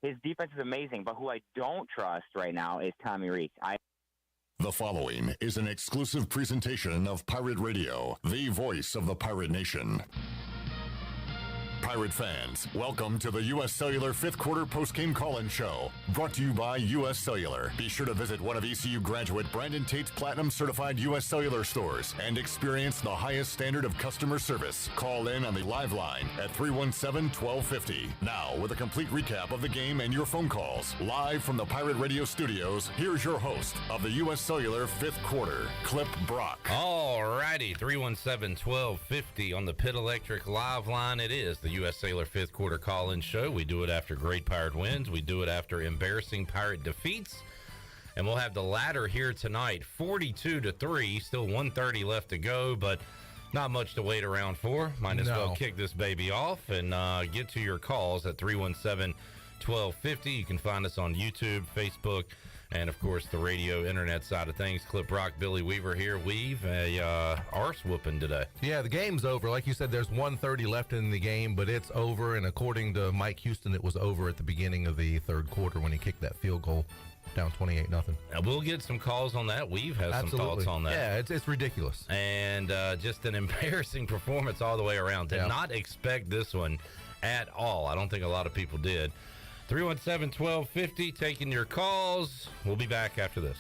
His defense is amazing, but who I don't trust right now is Tommy Reese. The following is an exclusive presentation of Pirate Radio, the voice of the Pirate Nation. Pirate fans, welcome to the U.S. Cellular 5th Quarter Postgame Call-In Show, brought to you by U.S. Cellular. Be sure to visit one of ECU graduate Brandon Tate's Platinum-certified U.S. Cellular stores and experience the highest standard of customer service. Call in on the live line at 317-1250. Now, with a complete recap of the game and your phone calls, live from the Pirate Radio studios, here's your host of the U.S. Cellular 5th Quarter, Clip Brock. All righty, 317-1250 on the Pit Electric live line. It is the U.S. Cellular 5th Quarter Call-In Show. We do it after great Pirate wins. We do it after embarrassing Pirate defeats. And we'll have the ladder here tonight, 42-3. Still 1:30 left to go, but not much to wait around for. Might as well kick this baby off and get to your calls at 317-1250. You can find us on YouTube, Facebook, and, of course, the radio, internet side of things. Clip Rock, Billy Weaver here. Weave, a arse whooping today. Yeah, the game's over. Like you said, there's 1:30 left in the game, but it's over. And according to Mike Houston, it was over at the beginning of the third quarter when he kicked that field goal down 28-0. Now, we'll get some calls on that. Weave has some thoughts on that. Yeah, it's ridiculous. And just an embarrassing performance all the way around. Did not expect this one at all. I don't think a lot of people did. 317-1250, taking your calls. We'll be back after this.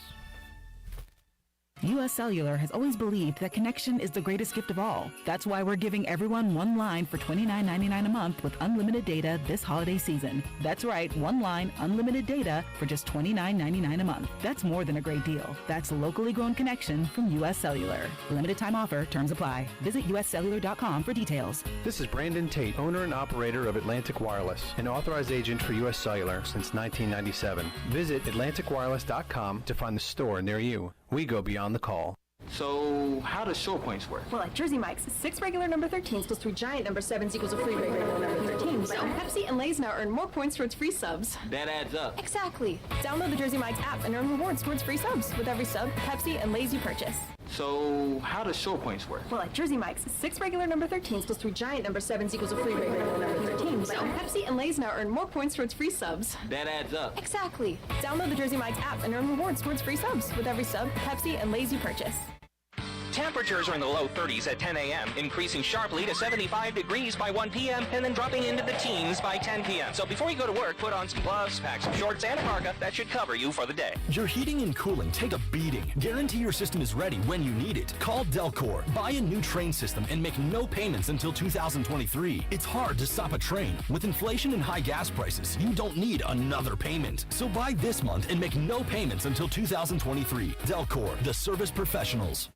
U.S. Cellular has always believed that connection is the greatest gift of all. That's why we're giving everyone one line for $29.99 a month with unlimited data this holiday season. That's right, one line, unlimited data for just $29.99 a month. That's more than a great deal. That's locally grown connection from U.S. Cellular. Limited time offer, terms apply. Visit uscellular.com for details. This is Brandon Tate, owner and operator of Atlantic Wireless, an authorized agent for U.S. Cellular since 1997. Visit atlanticwireless.com to find the store near you. We go beyond the call. So, how does short points work? Well, at Jersey Mike's, 6 regular number 13s plus 3 giant number 7s equals a free regular number 13. So, Pepsi and Lay's now earn more points towards free subs. That adds up. Exactly. Download the Jersey Mike's app and earn rewards towards free subs with every sub, Pepsi, and Lay's you purchase. So, how does short points work? Well, at Jersey Mike's, 6 regular number 13s plus 3 giant number 7s equals a free regular number 13. So, Pepsi and Lay's now earn more points towards free subs. That adds up. Exactly. Download the Jersey Mike's app and earn rewards towards free subs with every sub, Pepsi, and Lay's you purchase. Temperatures are in the low 30s at 10 a.m., increasing sharply to 75 degrees by 1 p.m., and then dropping into the teens by 10 p.m. So before you go to work, put on some gloves, pack some shorts, and a parka. That should cover you for the day. Your heating and cooling take a beating. Guarantee your system is ready when you need it. Call Delcor. Buy a new train system and make no payments until 2023. It's hard to stop a train. With inflation and high gas prices, you don't need another payment. So buy this month and make no payments until 2023. Delcor, the service professionals.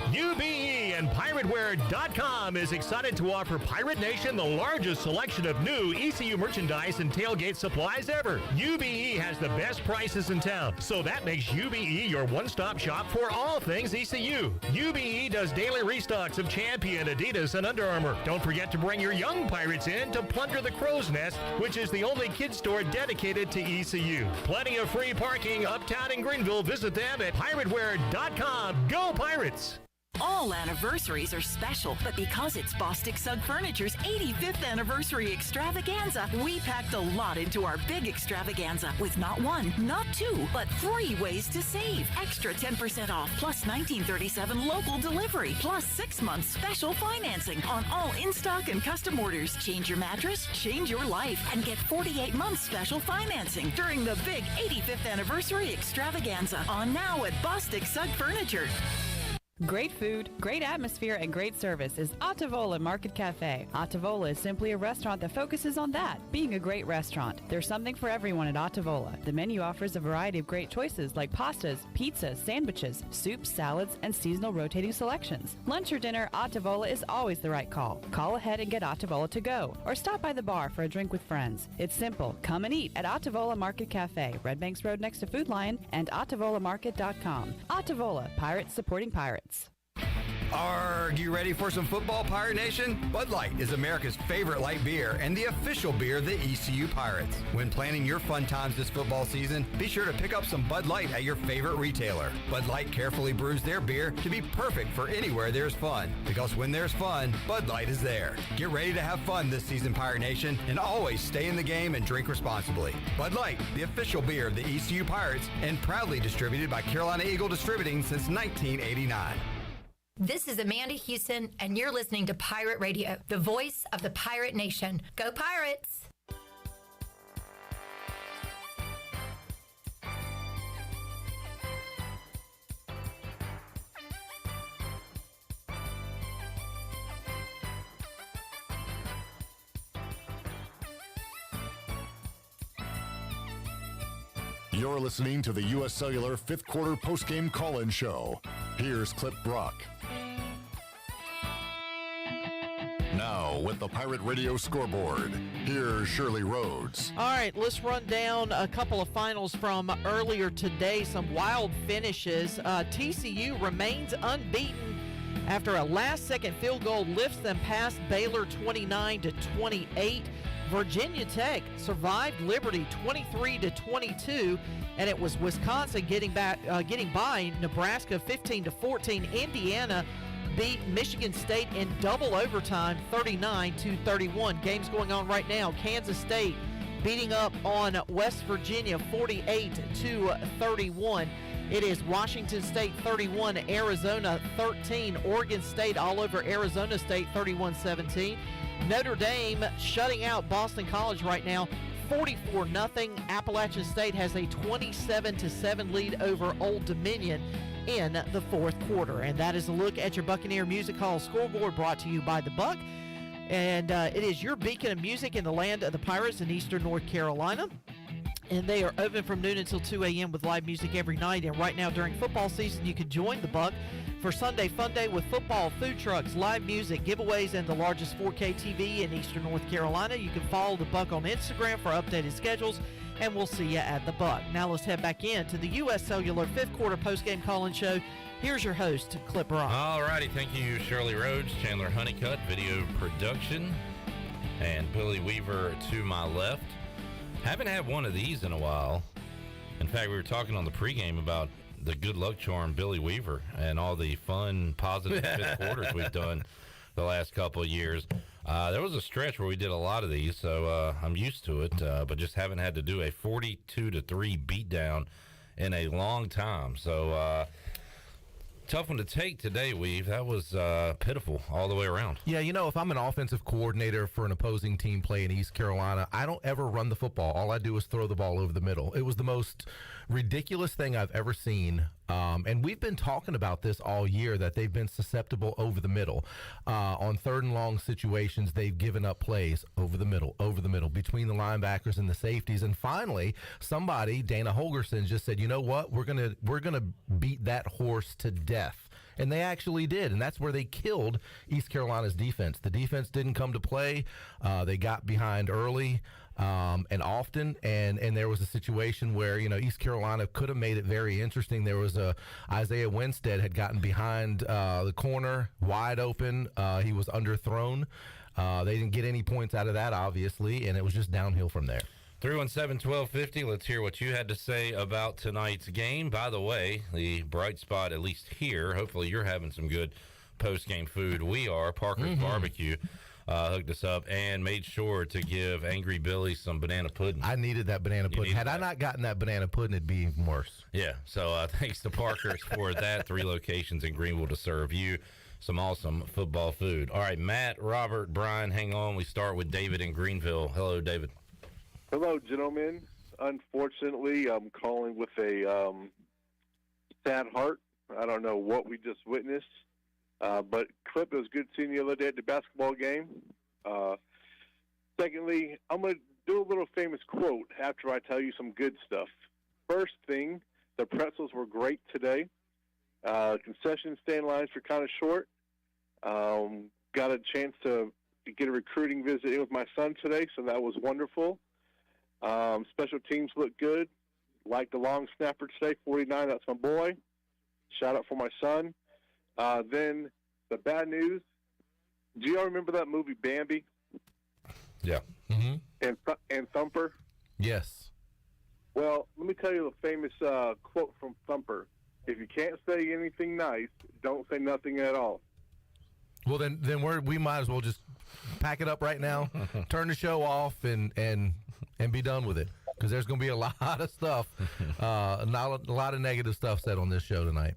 UBE and PirateWear.com is excited to offer Pirate Nation the largest selection of new ECU merchandise and tailgate supplies ever. UBE has the best prices in town, so that makes UBE your one-stop shop for all things ECU. UBE does daily restocks of Champion, Adidas, and Under Armour. Don't forget to bring your young Pirates in to plunder the Crow's Nest, which is the only kids store dedicated to ECU. Plenty of free parking uptown in Greenville. Visit them at PirateWear.com. Go Pirates! All anniversaries are special, but because it's Bostic Sugg Furniture's 85th anniversary extravaganza, we packed a lot into our big extravaganza with not one, not two, but 3 ways to save. Extra 10% off, plus $19.37 local delivery, plus 6 months special financing on all in-stock and custom orders. Change your mattress, change your life, and get 48 months special financing during the big 85th anniversary extravaganza on now at Bostic Sugg Furniture. Great food, great atmosphere, and great service is Ottavola Market Cafe. Ottavola is simply a restaurant that focuses on that, being a great restaurant. There's something for everyone at Ottavola. The menu offers a variety of great choices like pastas, pizzas, sandwiches, soups, salads, and seasonal rotating selections. Lunch or dinner, Ottavola is always the right call. Call ahead and get Ottavola to go, or stop by the bar for a drink with friends. It's simple. Come and eat at Ottavola Market Cafe, Red Banks Road next to Food Lion, and OttavolaMarket.com. Ottavola, pirates supporting pirates. Are you ready for some football, Pirate Nation? Bud Light is America's favorite light beer and the official beer of the ECU Pirates. When planning your fun times this football season, be sure to pick up some Bud Light at your favorite retailer. Bud Light carefully brews their beer to be perfect for anywhere there's fun. Because when there's fun, Bud Light is there. Get ready to have fun this season, Pirate Nation, and always stay in the game and drink responsibly. Bud Light, the official beer of the ECU Pirates, and proudly distributed by Carolina Eagle Distributing since 1989. This is Amanda Houston, and you're listening to Pirate Radio, the voice of the Pirate Nation. Go Pirates! You're listening to the U.S. Cellular fifth quarter postgame call-in show. Here's Clip Brock. Now, with the Pirate Radio scoreboard, here's Shirley Rhodes. All right, let's run down a couple of finals from earlier today. Some wild finishes. TCU remains unbeaten after a last-second field goal lifts them past Baylor 29-28. Virginia Tech survived Liberty 23-22, and it was Wisconsin getting by Nebraska 15-14. Indiana beat Michigan State in double overtime 39-31. Games going on right now. Kansas State beating up on West Virginia 48-31. It is Washington State 31, Arizona 13. Oregon State all over Arizona State 31-17. Notre Dame shutting out Boston College right now 44-0. Appalachian State has a 27-7 lead over Old Dominion in the fourth quarter. And that is a look at your Buccaneer Music Hall scoreboard, brought to you by The Buck. And it is your beacon of music in the land of the Pirates in eastern North Carolina. And they are open from noon until 2 a.m. with live music every night. And right now during football season, you can join The Buck for Sunday Fun Day with football, food trucks, live music, giveaways, and the largest 4K TV in eastern North Carolina. You can follow The Buck on Instagram for updated schedules, and we'll see you at The Buck. Now let's head back in to the U.S. Cellular fifth quarter postgame call-in show. Here's your host, Clip Brock. All righty, thank you, Shirley Rhodes, Chandler Honeycutt, video production, and Billy Weaver to my left. Haven't had one of these in a while. In fact, we were talking on the pregame about the good luck charm Billy Weaver and all the fun, positive fifth quarters we've done the last couple of years. There was a stretch where we did a lot of these, so I'm used to it, but just haven't had to do a 42-3 beatdown in a long time. So tough one to take today, Weave. That was pitiful all the way around. Yeah, you know, if I'm an offensive coordinator for an opposing team playing East Carolina, I don't ever run the football. All I do is throw the ball over the middle. It was the most ridiculous thing I've ever seen. And we've been talking about this all year, that they've been susceptible over the middle. On third and long situations, they've given up plays over the middle, between the linebackers and the safeties. And finally, somebody, Dana Holgerson, just said, you know what, we're gonna beat that horse to death. And they actually did, and that's where they killed East Carolina's defense. The defense didn't come to play. They got behind early and often, and there was a situation where, you know, East Carolina could have made it very interesting. There was Isaiah Winstead had gotten behind the corner, wide open. He was underthrown. They didn't get any points out of that, obviously, and it was just downhill from there. 317-1250, let's hear what you had to say about tonight's game. By the way, the bright spot, at least here, hopefully you're having some good post-game food. We are. Parker's Barbecue hooked us up and made sure to give Angry Billy some banana pudding. I needed that banana pudding. Had I not gotten that banana pudding, it'd be even worse. Yeah, so thanks to Parker's for that. 3 locations in Greenville to serve you some awesome football food. All right, Matt, Robert, Brian, hang on. We start with David in Greenville. Hello, David. Hello, gentlemen. Unfortunately, I'm calling with a sad heart. I don't know what we just witnessed, but Clip, it was good seeing you the other day at the basketball game. Secondly, I'm going to do a little famous quote after I tell you some good stuff. First thing, the pretzels were great today. Concession stand lines were kind of short. Got a chance to get a recruiting visit in with my son today, so that was wonderful. Special teams look good. Like the long snapper today, 49, that's my boy. Shout out for my son. Then The bad news, do y'all remember that movie Bambi? Yeah. Mm-hmm. And Thumper? Yes. Well, let me tell you the famous quote from Thumper. If you can't say anything nice, don't say nothing at all. Well, then we might as well just pack it up right now, turn the show off, and be done with it. Because there's going to be a lot of stuff, a lot of negative stuff said on this show tonight.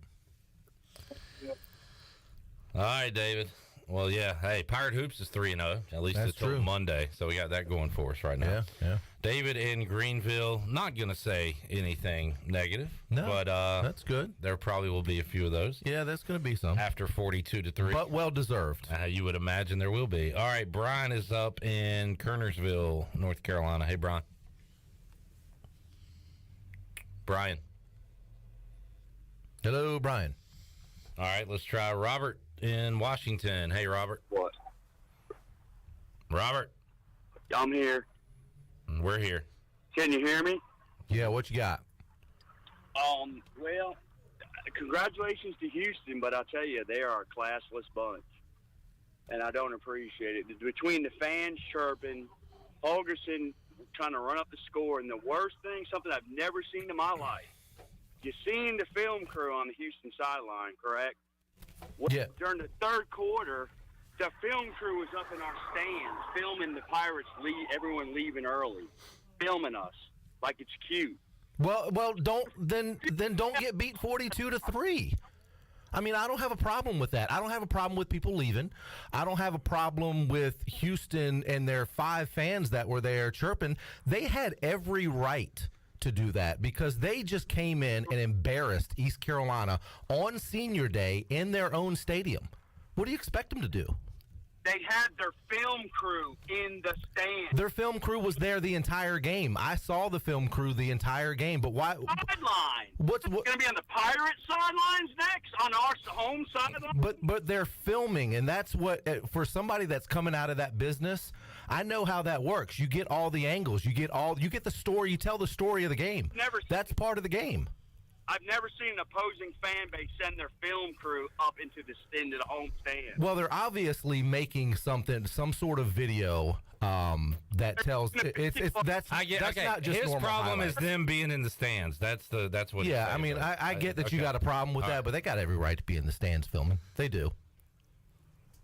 All right, David. Well, yeah. Hey, Pirate Hoops is 3-0. At least That's until true. Monday. So we got that going for us right now. Yeah. David in Greenville, not going to say anything negative. No, but that's good. There probably will be a few of those. Yeah, there's going to be some. After 42-3. But well-deserved. You would imagine there will be. All right, Brian is up in Kernersville, North Carolina. Hey, Brian. Brian. Hello, Brian. All right, let's try Robert in Washington. Hey, Robert. What? Robert. I'm here. We're here. Can you hear me? Yeah, what you got? Well, congratulations to Houston, but I'll tell you, they are a classless bunch, and I don't appreciate it. Between the fans chirping, Holgerson trying to run up the score, and the worst thing, something I've never seen in my life, you seen the film crew on the Houston sideline, correct? Yeah. During the third quarter, the film crew was up in our stands filming the Pirates, everyone leaving early, filming us like it's cute. Well, don't get beat 42-3. I mean, I don't have a problem with that. I don't have a problem with people leaving. I don't have a problem with Houston and their 5 fans that were there chirping. They had every right to do that because they just came in and embarrassed East Carolina on Senior Day in their own stadium. What do you expect them to do? They had their film crew in the stands. Their film crew was there the entire game. I saw the film crew the entire game, but why? Sideline. What's going to be on the Pirate sidelines next, on our home sideline? But they're filming, and that's what, for somebody that's coming out of that business, I know how that works. You get all the angles. You get the story. You tell the story of the game. That's part of the game. I've never seen an opposing fan base send their film crew up into the home stand. Well, they're obviously making some sort of video that tells that's not just his normal problem highlights. is them being in the stands. That's what. Yeah, I mean, I get that you got a problem with that, but they got every right to be in the stands filming. They do.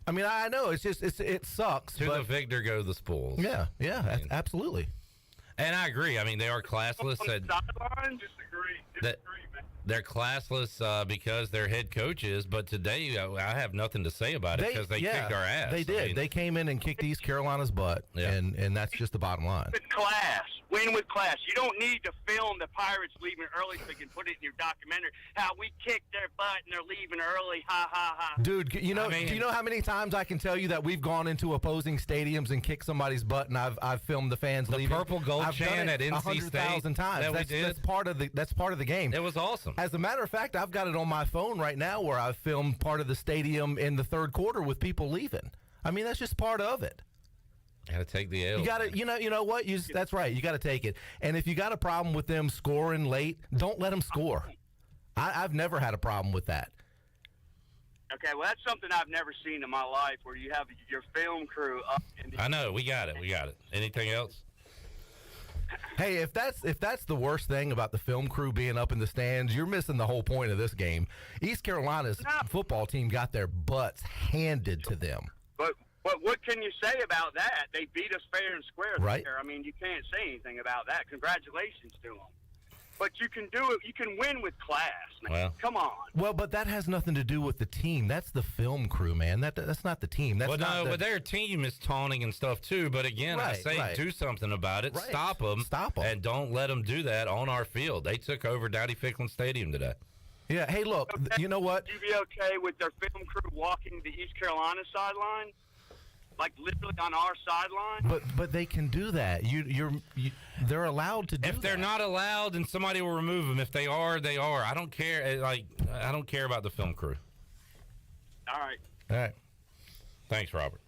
I mean, I know it's just it sucks. To the victor go the spoils. Yeah, absolutely. And I agree. I mean, they are classless. They're classless because their head coach is. But today, I have nothing to say about it because they kicked our ass. They did. They came in and kicked East Carolina's butt, and that's just the bottom line. With class. Win with class. You don't need to film the Pirates leaving early so you can put it in your documentary. How we kicked their butt and they're leaving early. Ha, ha, ha. Dude, do you know how many times I can tell you that we've gone into opposing stadiums and kicked somebody's butt, and I've filmed the fans leaving? The purple gold chant at NC 100,000 times. That's part of the game. It was awesome. As a matter of fact, I've got it on my phone right now where I've filmed part of the stadium in the third quarter with people leaving. I mean, that's just part of it. Got to take the L. You got to, you know what? That's right. You got to take it. And if you got a problem with them scoring late, don't let them score. I've never had a problem with that. Okay, well, that's something I've never seen in my life, where you have your film crew up. I know. We got it. Anything else? Hey, if that's the worst thing about the film crew being up in the stands, you're missing the whole point of this game. East Carolina's football team got their butts handed to them. But what can you say about that? They beat us fair and square right there. I mean, you can't say anything about that. Congratulations to them. But you can do it. You can win with class, man. Well, come on. Well, but that has nothing to do with the team. That's the film crew, man. That's not the team. But their team is taunting and stuff too. But again, I say do something about it. Right. Stop them, and don't let them do that on our field. They took over Dowdy Ficklin Stadium today. Yeah. Hey, look. You know what? You be okay with their film crew walking the East Carolina sideline? Like literally on our sideline. But they can do that. They're allowed to do that. If they're not allowed, then somebody will remove them. If they are, they are. I don't care. I don't care about the film crew. All right. All right. Thanks, Robert.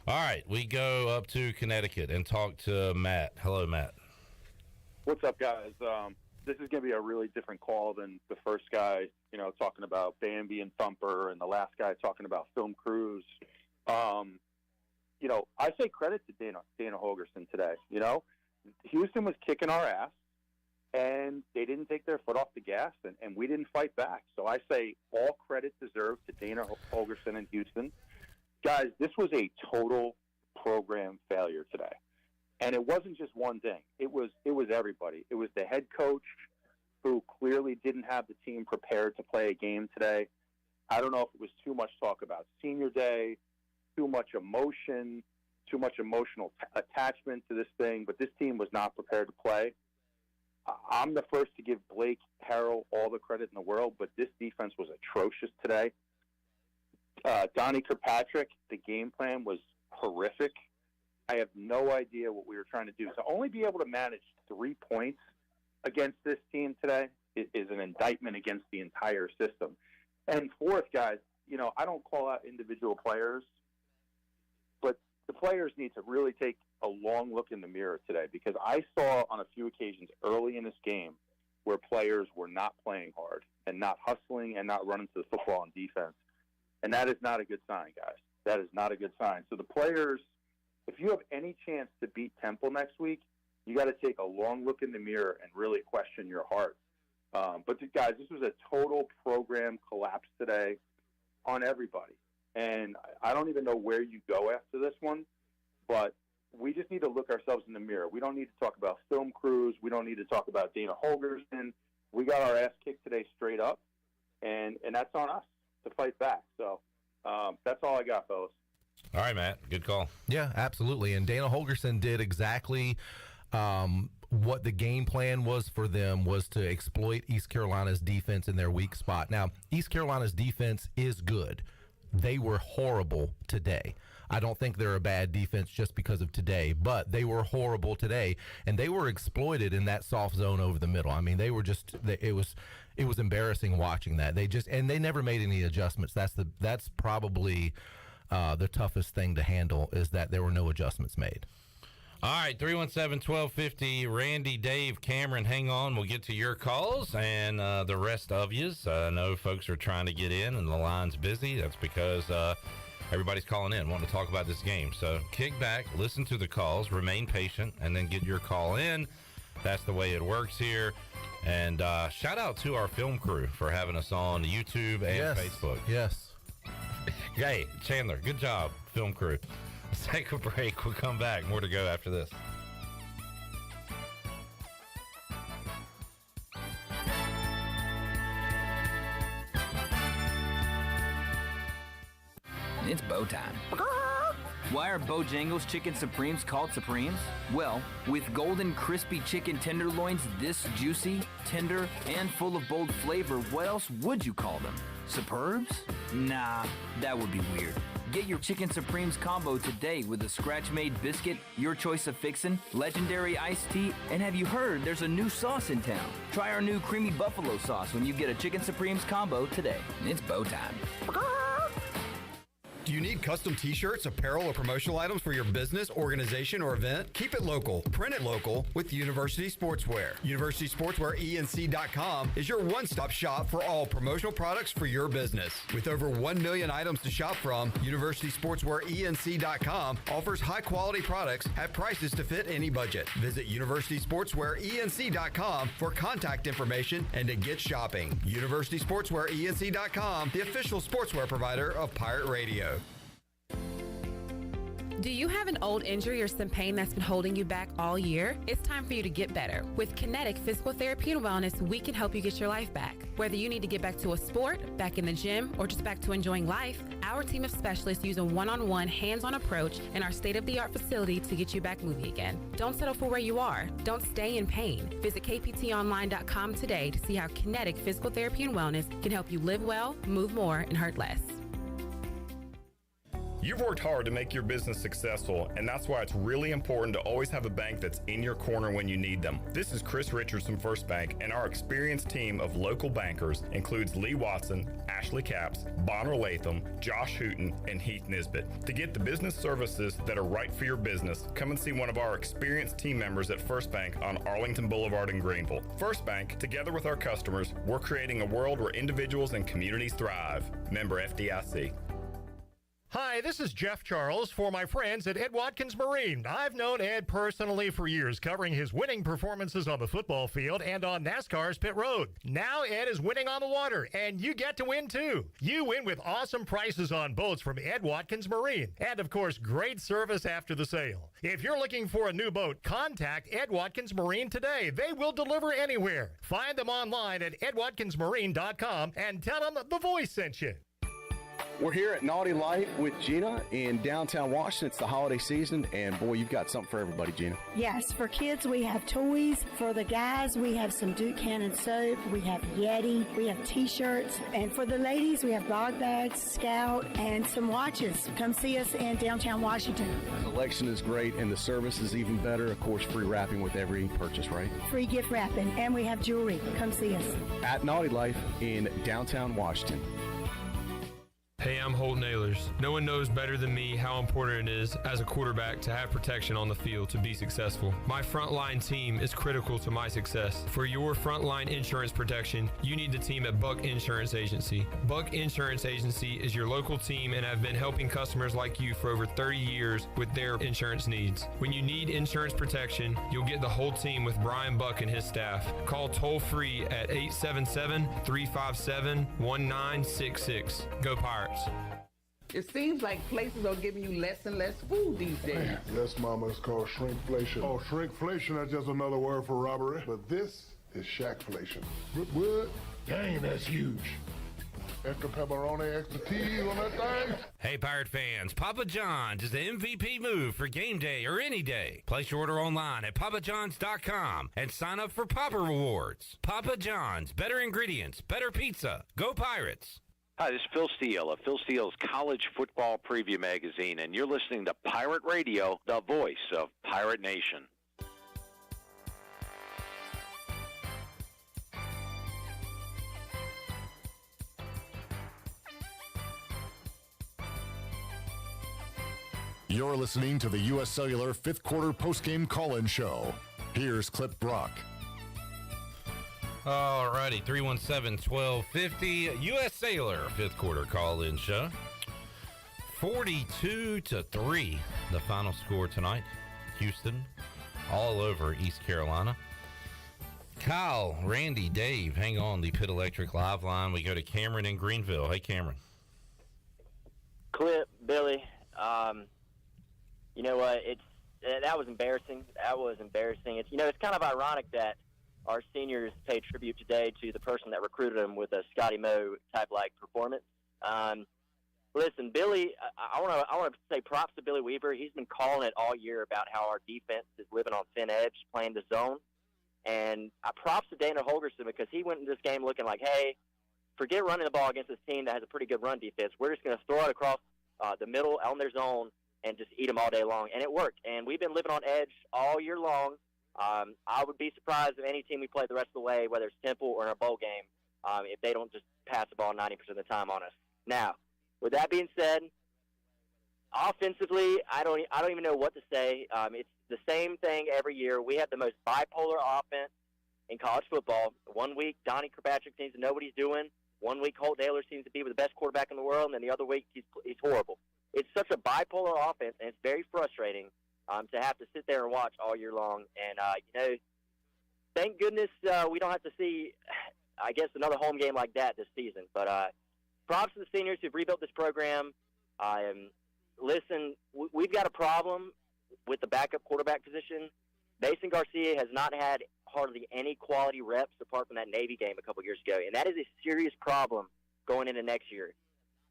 All right, we go up to Connecticut and talk to Matt. Hello, Matt. What's up, guys? this is going to be a really different call than the first guy, talking about Bambi and Thumper, and the last guy talking about Film Crews. I say credit to Dana Holgerson today. Houston was kicking our ass, and they didn't take their foot off the gas, and we didn't fight back. So I say all credit deserved to Dana Holgerson in Houston. Guys, this was a total program failure today. And it wasn't just one thing. It was everybody. It was the head coach who clearly didn't have the team prepared to play a game today. I don't know if it was too much talk about senior day, too much emotion, too much emotional attachment to this thing, but this team was not prepared to play. I'm the first to give Blake Harrell all the credit in the world, but this defense was atrocious today. Donnie Kirkpatrick, the game plan was horrific. I have no idea what we were trying to do. To only be able to manage 3 points against this team today is an indictment against the entire system. And fourth, guys, I don't call out individual players, but the players need to really take a long look in the mirror today, because I saw on a few occasions early in this game where players were not playing hard and not hustling and not running to the football on defense. And that is not a good sign, guys. That is not a good sign. So the players, if you have any chance to beat Temple next week, you got to take a long look in the mirror and really question your heart. But guys, this was a total program collapse today on everybody. And I don't even know where you go after this one, but we just need to look ourselves in the mirror. We don't need to talk about Film Crews. We don't need to talk about Dana Holgerson. We got our ass kicked today straight up, and that's on us to fight back. So that's all I got, fellas. All right, Matt. Good call. Yeah, absolutely. And Dana Holgerson did exactly what the game plan was for them, was to exploit East Carolina's defense in their weak spot. Now, East Carolina's defense is good. They were horrible today. I don't think they're a bad defense just because of today, but they were horrible today, and they were exploited in that soft zone over the middle. I mean, they were just it was embarrassing watching that. They never made any adjustments. That's probably the toughest thing to handle, is that there were no adjustments made. All right, 317-1250, Randy, Dave, Cameron, hang on. We'll get to your calls and the rest of yous. I know folks are trying to get in and the line's busy. That's because everybody's calling in, wanting to talk about this game. So kick back, listen to the calls, remain patient, and then get your call in. That's the way it works here. And shout out to our film crew for having us on YouTube and Facebook. Yes. Hey, Chandler, good job, film crew. Let's take a break. We'll come back. More to go after this. It's bow time. Why are Bojangles Chicken Supremes called Supremes? Well, with golden crispy chicken tenderloins this juicy, tender, and full of bold flavor, what else would you call them? Superbs? Nah, that would be weird. Get your Chicken Supremes combo today with a scratch-made biscuit, your choice of fixin', legendary iced tea, and have you heard there's a new sauce in town? Try our new creamy buffalo sauce when you get a Chicken Supremes combo today. It's bow time. Do you need custom t-shirts, apparel, or promotional items for your business, organization, or event? Keep it local. Print it local with University Sportswear. UniversitySportswearENC.com is your one-stop shop for all promotional products for your business. With over 1 million items to shop from, UniversitySportswearENC.com offers high-quality products at prices to fit any budget. Visit UniversitySportswearENC.com for contact information and to get shopping. UniversitySportswearENC.com, the official sportswear provider of Pirate Radio. Do you have an old injury or some pain that's been holding you back all year? It's time for you to get better. With Kinetic Physical Therapy and Wellness, we can help you get your life back. Whether you need to get back to a sport, back in the gym, or just back to enjoying life, our team of specialists use a one-on-one, hands-on approach in our state-of-the-art facility to get you back moving again. Don't settle for where you are. Don't stay in pain. Visit kptonline.com today to see how Kinetic Physical Therapy and Wellness can help you live well, move more, and hurt less. You've worked hard to make your business successful, and that's why it's really important to always have a bank that's in your corner when you need them. This is Chris Richards from First Bank, and our experienced team of local bankers includes Lee Watson, Ashley Capps, Bonner Latham, Josh Hooten, and Heath Nisbet. To get the business services that are right for your business, come and see one of our experienced team members at First Bank on Arlington Boulevard in Greenville. First Bank, together with our customers, we're creating a world where individuals and communities thrive. Member FDIC. Hi, this is Jeff Charles for my friends at Ed Watkins Marine. I've known Ed personally for years, covering his winning performances on the football field and on NASCAR's pit road. Now Ed is winning on the water, and you get to win too. You win with awesome prices on boats from Ed Watkins Marine, and of course, great service after the sale. If you're looking for a new boat, contact Ed Watkins Marine today. They will deliver anywhere. Find them online at edwatkinsmarine.com and tell them The Voice sent you. We're here at Naughty Light with Gina in downtown Washington. It's the holiday season, and boy, you've got something for everybody, Gina. Yes, for kids, we have toys. For the guys, we have some Duke Cannon soap. We have Yeti. We have T-shirts. And for the ladies, we have dog bags, Scout, and some watches. Come see us in downtown Washington. The collection is great, and the service is even better. Of course, free wrapping with every purchase, right? Free gift wrapping, and we have jewelry. Come see us. At Naughty Life in downtown Washington. Hey, I'm Holt Nailers. No one knows better than me how important it is as a quarterback to have protection on the field to be successful. My frontline team is critical to my success. For your frontline insurance protection, you need the team at Buck Insurance Agency. Buck Insurance Agency is your local team and have been helping customers like you for over 30 years with their insurance needs. When you need insurance protection, you'll get the whole team with Brian Buck and his staff. Call toll free at 877-357-1966. Go Pirates. It seems like places are giving you less and less food these days. Yes, Mama, it's called shrinkflation. Oh, shrinkflation is just another word for robbery. But this is shackflation. What? Dang, that's huge. Extra pepperoni, extra cheese on that thing. Hey, Pirate fans, Papa John's is the MVP move for game day or any day. Place your order online at papajohns.com and sign up for Papa Rewards. Papa John's, better ingredients, better pizza. Go Pirates. Hi, this is Phil Steele of Phil Steele's College Football Preview Magazine, and you're listening to Pirate Radio, the voice of Pirate Nation. You're listening to the U.S. Cellular fifth quarter postgame call-in show. Here's Clip Brock. All righty, 317-1250, U.S. Cellular fifth quarter call-in show. 42-3, the final score tonight. Houston, all over East Carolina. Kyle, Randy, Dave, hang on the Pit Electric live line. We go to Cameron in Greenville. Hey, Cameron. Clip, Billy. You know what? That was embarrassing. That was embarrassing. It's kind of ironic that our seniors pay tribute today to the person that recruited them with a Scotty Moe type like performance. Listen, Billy, I want to say props to Billy Weaver. He's been calling it all year about how our defense is living on thin edge, playing the zone. And props to Dana Holgerson because he went into this game looking like, hey, forget running the ball against this team that has a pretty good run defense. We're just going to throw it across the middle on their zone and just eat them all day long. And it worked. And we've been living on edge all year long. I would be surprised if any team we play the rest of the way, whether it's Temple or in a bowl game, if they don't just pass the ball 90% of the time on us. Now, with that being said, offensively, I don't even know what to say. It's the same thing every year. We have the most bipolar offense in college football. 1 week, Donnie Kirkpatrick seems to know what he's doing. 1 week, Holt Naylor seems to be the best quarterback in the world, and then the other week, he's horrible. It's such a bipolar offense, and it's very frustrating to have to sit there and watch all year long. And, thank goodness we don't have to see, I guess, another home game like that this season. But props to the seniors who've rebuilt this program. Listen, we've got a problem with the backup quarterback position. Mason Garcia has not had hardly any quality reps apart from that Navy game a couple years ago, and that is a serious problem going into next year.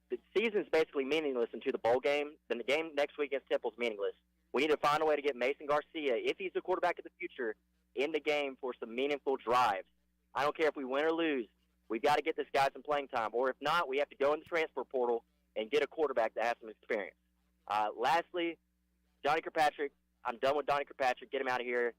The season's basically meaningless until the bowl game. Then the game next week against Temple's meaningless. We need to find a way to get Mason Garcia, if he's the quarterback of the future, in the game for some meaningful drives. I don't care if we win or lose. We've got to get this guy some playing time. Or if not, we have to go in the transfer portal and get a quarterback that has some experience. Lastly, Johnny Kirkpatrick. I'm done with Donnie Kirkpatrick. Get him out of here.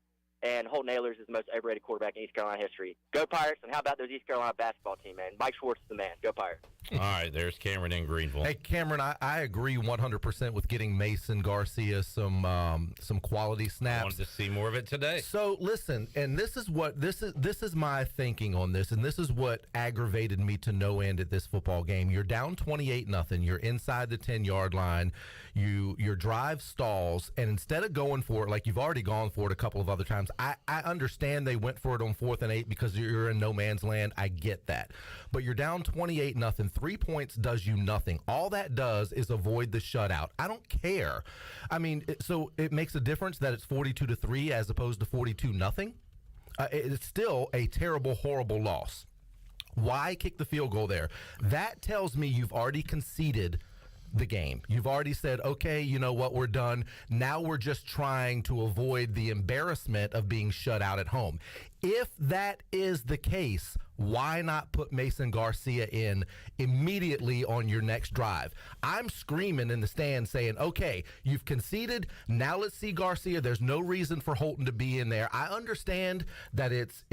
And Holton Ahlers is the most overrated quarterback in East Carolina history. Go Pirates, and how about those East Carolina basketball team, man? Mike Schwartz is the man. Go Pirates. All right, there's Cameron in Greenville. Hey, Cameron, I agree 100% with getting Mason Garcia some quality snaps. I wanted to see more of it today. So listen, and this is my thinking on this, and this is what aggravated me to no end at this football game. You're down 28-0. You're inside the 10-yard line. Your drive stalls, and instead of going for it like you've already gone for it a couple of other times, I understand they went for it on 4th and 8 because you're in no man's land. I get that. But you're down 28-0. 3 points does you nothing. All that does is avoid the shutout. I don't care. I mean, so it makes a difference that it's 42-3 as opposed to 42-0. It's still a terrible, horrible loss. Why kick the field goal there? That tells me you've already conceded the game. You've already said, okay, you know what, we're done. Now we're just trying to avoid the embarrassment of being shut out at home. If that is the case, why not put Mason Garcia in immediately on your next drive? I'm screaming in the stand saying, okay, you've conceded. Now let's see Garcia. There's no reason for Holton to be in there. I understand that it's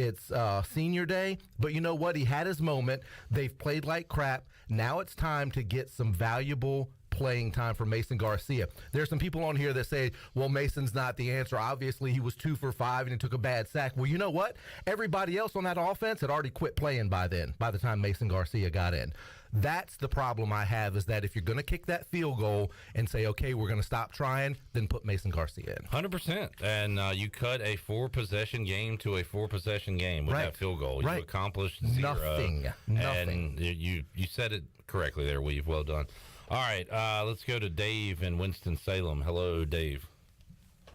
senior day, but you know what? He had his moment. They've played like crap. Now it's time to get some valuable playing time for Mason Garcia. There's some people on here that say, well, Mason's not the answer. Obviously, he was 2 for 5 and he took a bad sack. Well, you know what? Everybody else on that offense had already quit playing by the time Mason Garcia got in. That's the problem I have, is that if you're going to kick that field goal and say, okay, we're going to stop trying, then put Mason Garcia in. 100%. And you cut a 4-possession game to a 4-possession game with that field goal. You accomplished 0. Nothing. And you said it correctly there, Weave. Well done. All right, let's go to Dave in Winston-Salem. Hello, Dave.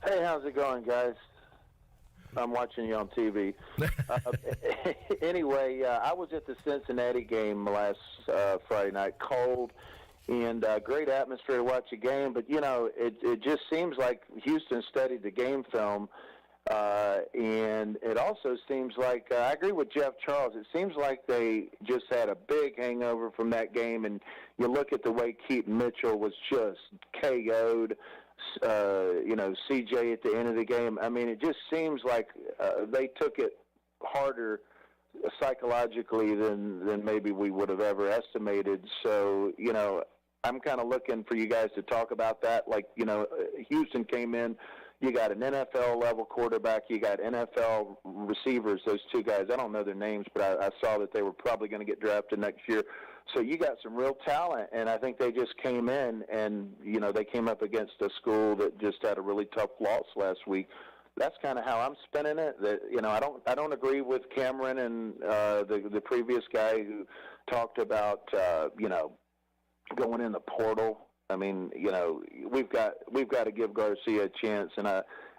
Hey, how's it going, guys? I'm watching you on TV. Anyway, I was at the Cincinnati game last Friday night, cold, and great atmosphere to watch a game. But, you know, it just seems like Houston studied the game film, and it also seems like, I agree with Jeff Charles, it seems like they just had a big hangover from that game, and you look at the way Keaton Mitchell was just KO'd. CJ at the end of the game. I mean, it just seems like they took it harder psychologically than maybe we would have ever estimated. So, you know, I'm kind of looking for you guys to talk about that. Like, you know, Houston came in. You got an NFL-level quarterback. You got NFL receivers, those two guys. I don't know their names, but I saw that they were probably going to get drafted next year. So you got some real talent, and I think they just came in and, you know, they came up against a school that just had a really tough loss last week. That's kind of how I'm spinning it. That, you know, I don't agree with Cameron and the previous guy who talked about, you know, going in the portal. I mean, you know, we've got to give Garcia a chance, and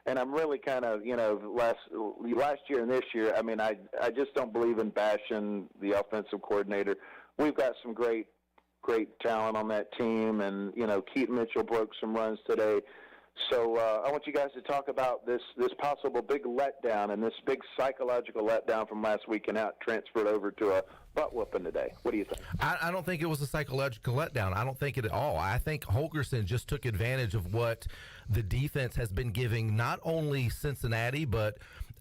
I'm really kind of, you know, last year and this year, I mean, I just don't believe in bashing the offensive coordinator. We've got some great talent on that team, and, you know, Keaton Mitchell broke some runs today. So I want you guys to talk about this possible big letdown and this big psychological letdown from last week and how it transferred over to a butt whooping today. What do you think? I don't think it was a psychological letdown. I don't think it at all. I think Holgorsen just took advantage of what the defense has been giving not only Cincinnati, but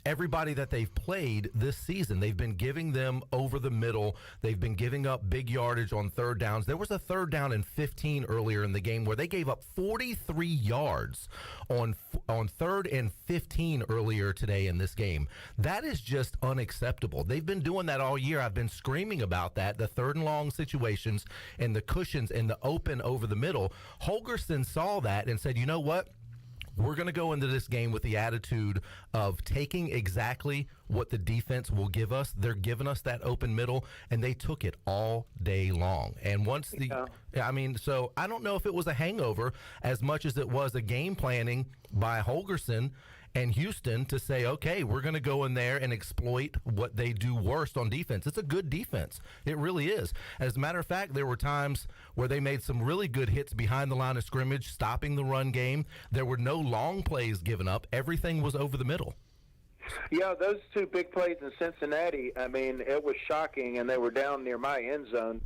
everybody that they've played this season. They've been giving them over the middle. They've been giving up big yardage on third downs. There was a 3rd down and 15 earlier in the game where they gave up 43 yards on 3rd and 15 earlier today in this game. That is just unacceptable. They've been doing that all year. I've been screaming about that, the 3rd and long situations and the cushions and the open over the middle. Holgorsen saw that and said, you know what? We're going to go into this game with the attitude of taking exactly what the defense will give us. They're giving us that open middle, and they took it all day long. And once so I don't know if it was a hangover as much as it was a game planning by Holgorsen and Houston to say, okay, we're going to go in there and exploit what they do worst on defense. It's a good defense. It really is. As a matter of fact, there were times where they made some really good hits behind the line of scrimmage, stopping the run game. There were no long plays given up. Everything was over the middle. Yeah, those two big plays in Cincinnati, I mean, it was shocking, and they were down near my end zone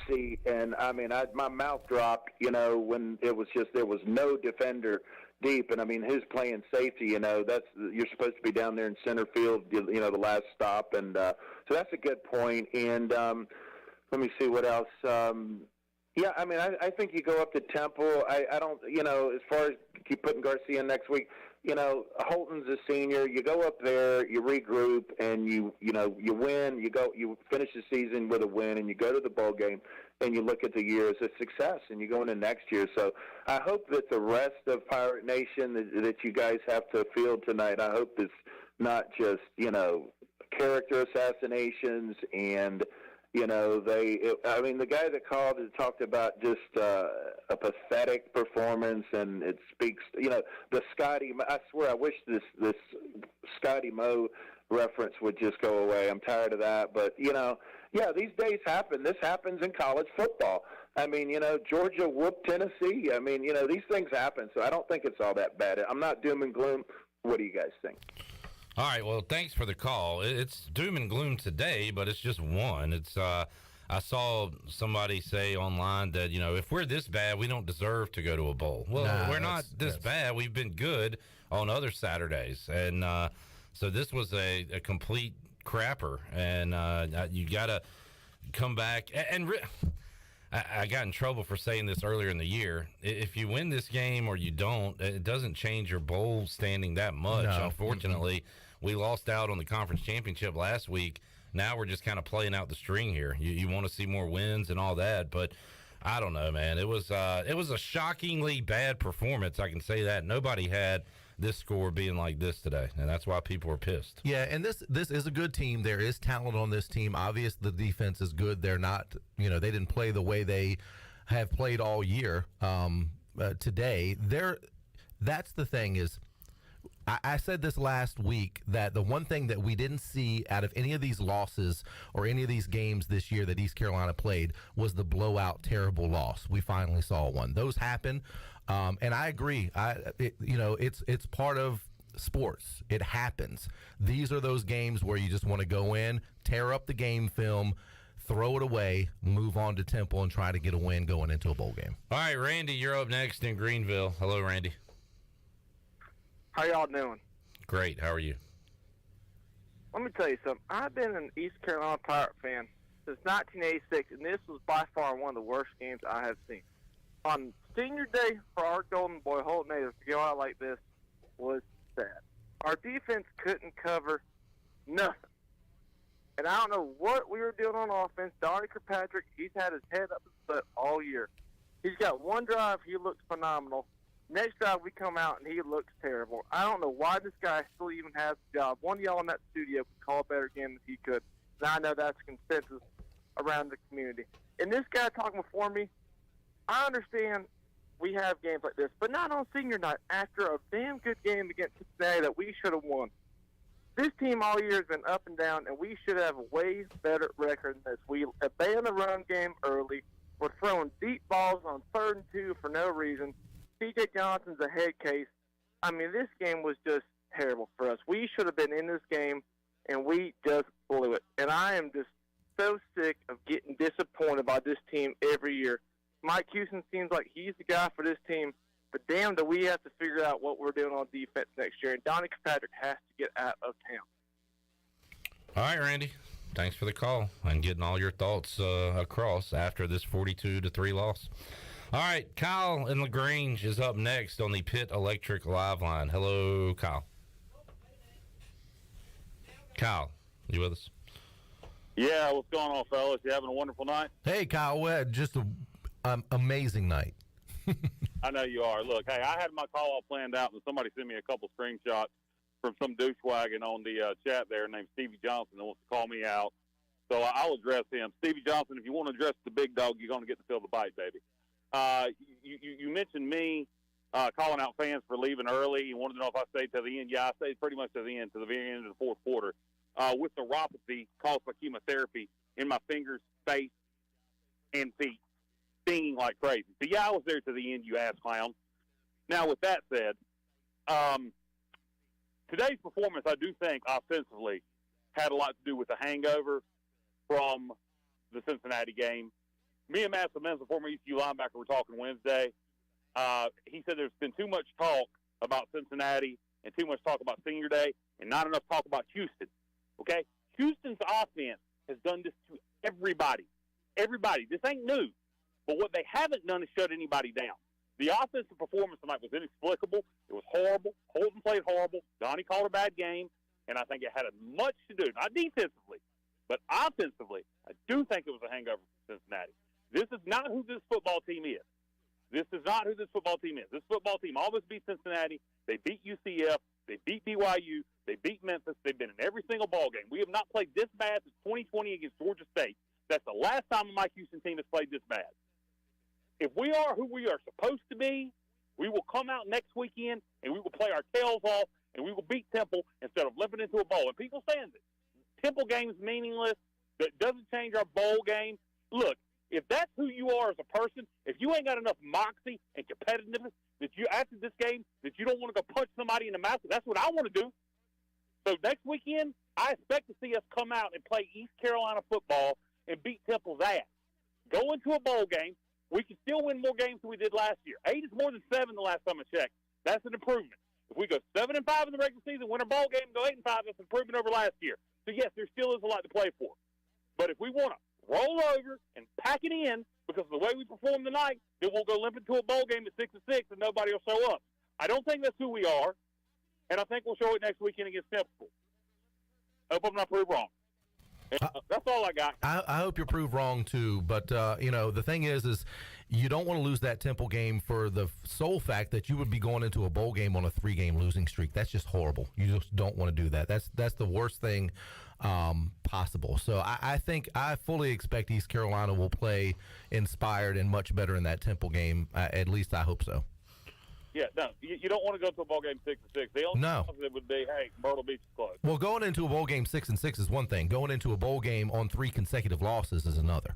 seat, and I mean, my mouth dropped, when it was just there was no defender deep, and I mean, who's playing safety? You're supposed to be down there in center field, the last stop, and so that's a good point. And let me see what else. Yeah, I mean, I think you go up to Temple. I don't, as far as keep putting Garcia in next week, Holton's a senior. You go up there, you regroup, and you win. You finish the season with a win, and you go to the bowl game, and you look at the year as a success, and you go into next year. So I hope that the rest of Pirate Nation that you guys have to field tonight, I hope it's not just, character assassinations and the guy that called and talked about just a pathetic performance, and it speaks, the Scotty. I swear, I wish this Scotty Moe reference would just go away. I'm tired of that. But these days happen. This happens in college football. I mean, Georgia whooped Tennessee. I mean, these things happen. So I don't think it's all that bad. I'm not doom and gloom. What do you guys think? All right, well, thanks for the call. It's doom and gloom today, but it's just one. It's I saw somebody say online that, if we're this bad, we don't deserve to go to a bowl. Well, we're not this bad. We've been good on other Saturdays. And so this was a complete crapper. And you got to come back. I got in trouble for saying this earlier in the year. If you win this game or you don't, it doesn't change your bowl standing that much. No. Unfortunately, we lost out on the conference championship last week. Now we're just kind of playing out the string here. You want to see more wins and all that, but I don't know, man. It was a shockingly bad performance. I can say that. Nobody had this score being like this today, and that's why people were pissed. Yeah, and this is a good team. There is talent on this team. Obviously, the defense is good. They're not, they didn't play the way they have played all year today. That's the thing is, I said this last week that the one thing that we didn't see out of any of these losses or any of these games this year that East Carolina played was the blowout, terrible loss. We finally saw one. Those happen. And I agree. It's part of sports. It happens. These are those games where you just want to go in, tear up the game film, throw it away, move on to Temple, and try to get a win going into a bowl game. All right, Randy, you're up next in Greenville. Hello, Randy. How y'all doing? Great. How are you? Let me tell you something. I've been an East Carolina Pirate fan since 1986, and this was by far one of the worst games I have seen. On senior day for our golden boy Holt Natives to go out like this was sad. Our defense couldn't cover nothing. And I don't know what we were doing on offense. Donnie Kirkpatrick, he's had his head up his butt all year. He's got one drive, he looks phenomenal. Next drive, we come out, and he looks terrible. I don't know why this guy still even has a job. One of y'all in that studio could call a better game than he could. And I know that's consensus around the community. And this guy talking before me, I understand we have games like this, but not on senior night after a damn good game against Cincinnati that we should have won. This team all year has been up and down, and we should have a way better record than this. We abandoned the run game early. We're throwing deep balls on 3rd and 2 for no reason. C.J. Johnson's a head case. I mean, this game was just terrible for us. We should have been in this game, and we just blew it. And I am just so sick of getting disappointed by this team every year. Mike Houston seems like he's the guy for this team, but damn, do we have to figure out what we're doing on defense next year. And Donnie Kirkpatrick has to get out of town. All right, Randy. Thanks for the call and getting all your thoughts across after this 42-3 loss. All right, Kyle in LaGrange is up next on the Pitt Electric Live Line. Hello, Kyle. Kyle, you with us? Yeah, what's going on, fellas? You having a wonderful night? Hey, Kyle, just an amazing night. I know you are. Look, hey, I had my call all planned out, and somebody sent me a couple screenshots from some douchewagon on the chat there named Stevie Johnson that wants to call me out. So I'll address him. Stevie Johnson, if you want to address the big dog, you're going to get to feel the bite, baby. You mentioned me calling out fans for leaving early. You wanted to know if I stayed to the end. Yeah, I stayed pretty much to the end, to the very end of the fourth quarter, with neuropathy caused by chemotherapy in my fingers, face, and feet, stinging like crazy. So, yeah, I was there to the end, you ass clown. Now, with that said, today's performance, I do think, offensively, had a lot to do with the hangover from the Cincinnati game. Me and Matt Simmons, the former ECU linebacker, were talking Wednesday. He said there's been too much talk about Cincinnati and too much talk about Senior Day and not enough talk about Houston. Okay? Houston's offense has done this to everybody. Everybody. This ain't new. But what they haven't done is shut anybody down. The offensive performance tonight was inexplicable. It was horrible. Holton played horrible. Donnie called a bad game. And I think it had much to do, not defensively, but offensively, I do think it was a hangover for Cincinnati. This is not who this football team is. This is not who this football team is. This football team always beat Cincinnati. They beat UCF. They beat BYU. They beat Memphis. They've been in every single ball game. We have not played this bad since 2020 against Georgia State. That's the last time a Mike Houston team has played this bad. If we are who we are supposed to be, we will come out next weekend and we will play our tails off and we will beat Temple instead of limping into a bowl. And people saying that Temple game is meaningless, that doesn't change our bowl game. Look, if that's who you are as a person, if you ain't got enough moxie and competitiveness that you, after this game, that you don't want to go punch somebody in the mouth, that's what I want to do. So next weekend, I expect to see us come out and play East Carolina football and beat Temple's ass. Go into a bowl game. We can still win more games than we did last year. 8 is more than 7 the last time I checked. That's an improvement. If we go 7-5 in the regular season, win a bowl game, and go 8-5, that's an improvement over last year. So, yes, there still is a lot to play for. But if we want to roll over and pack it in because of the way we performed tonight, then we'll go limp into a bowl game at 6-6 and nobody will show up. I don't think that's who we are, and I think we'll show it next weekend against Temple. I hope I'm not proved wrong. That's all I got. I hope you're proved wrong too, but the thing is you don't want to lose that Temple game for the sole fact that you would be going into a bowl game on a 3-game losing streak. That's just horrible. You just don't want to do that. That's the worst thing possible. So I think I fully expect East Carolina will play inspired and much better in that Temple game. At least I hope so. Yeah, no, you don't want to go to a bowl game 6-6. The only positive would be, hey, Myrtle Beach is close. Well, going into a bowl game 6-6 is one thing. Going into a bowl game on 3 consecutive losses is another.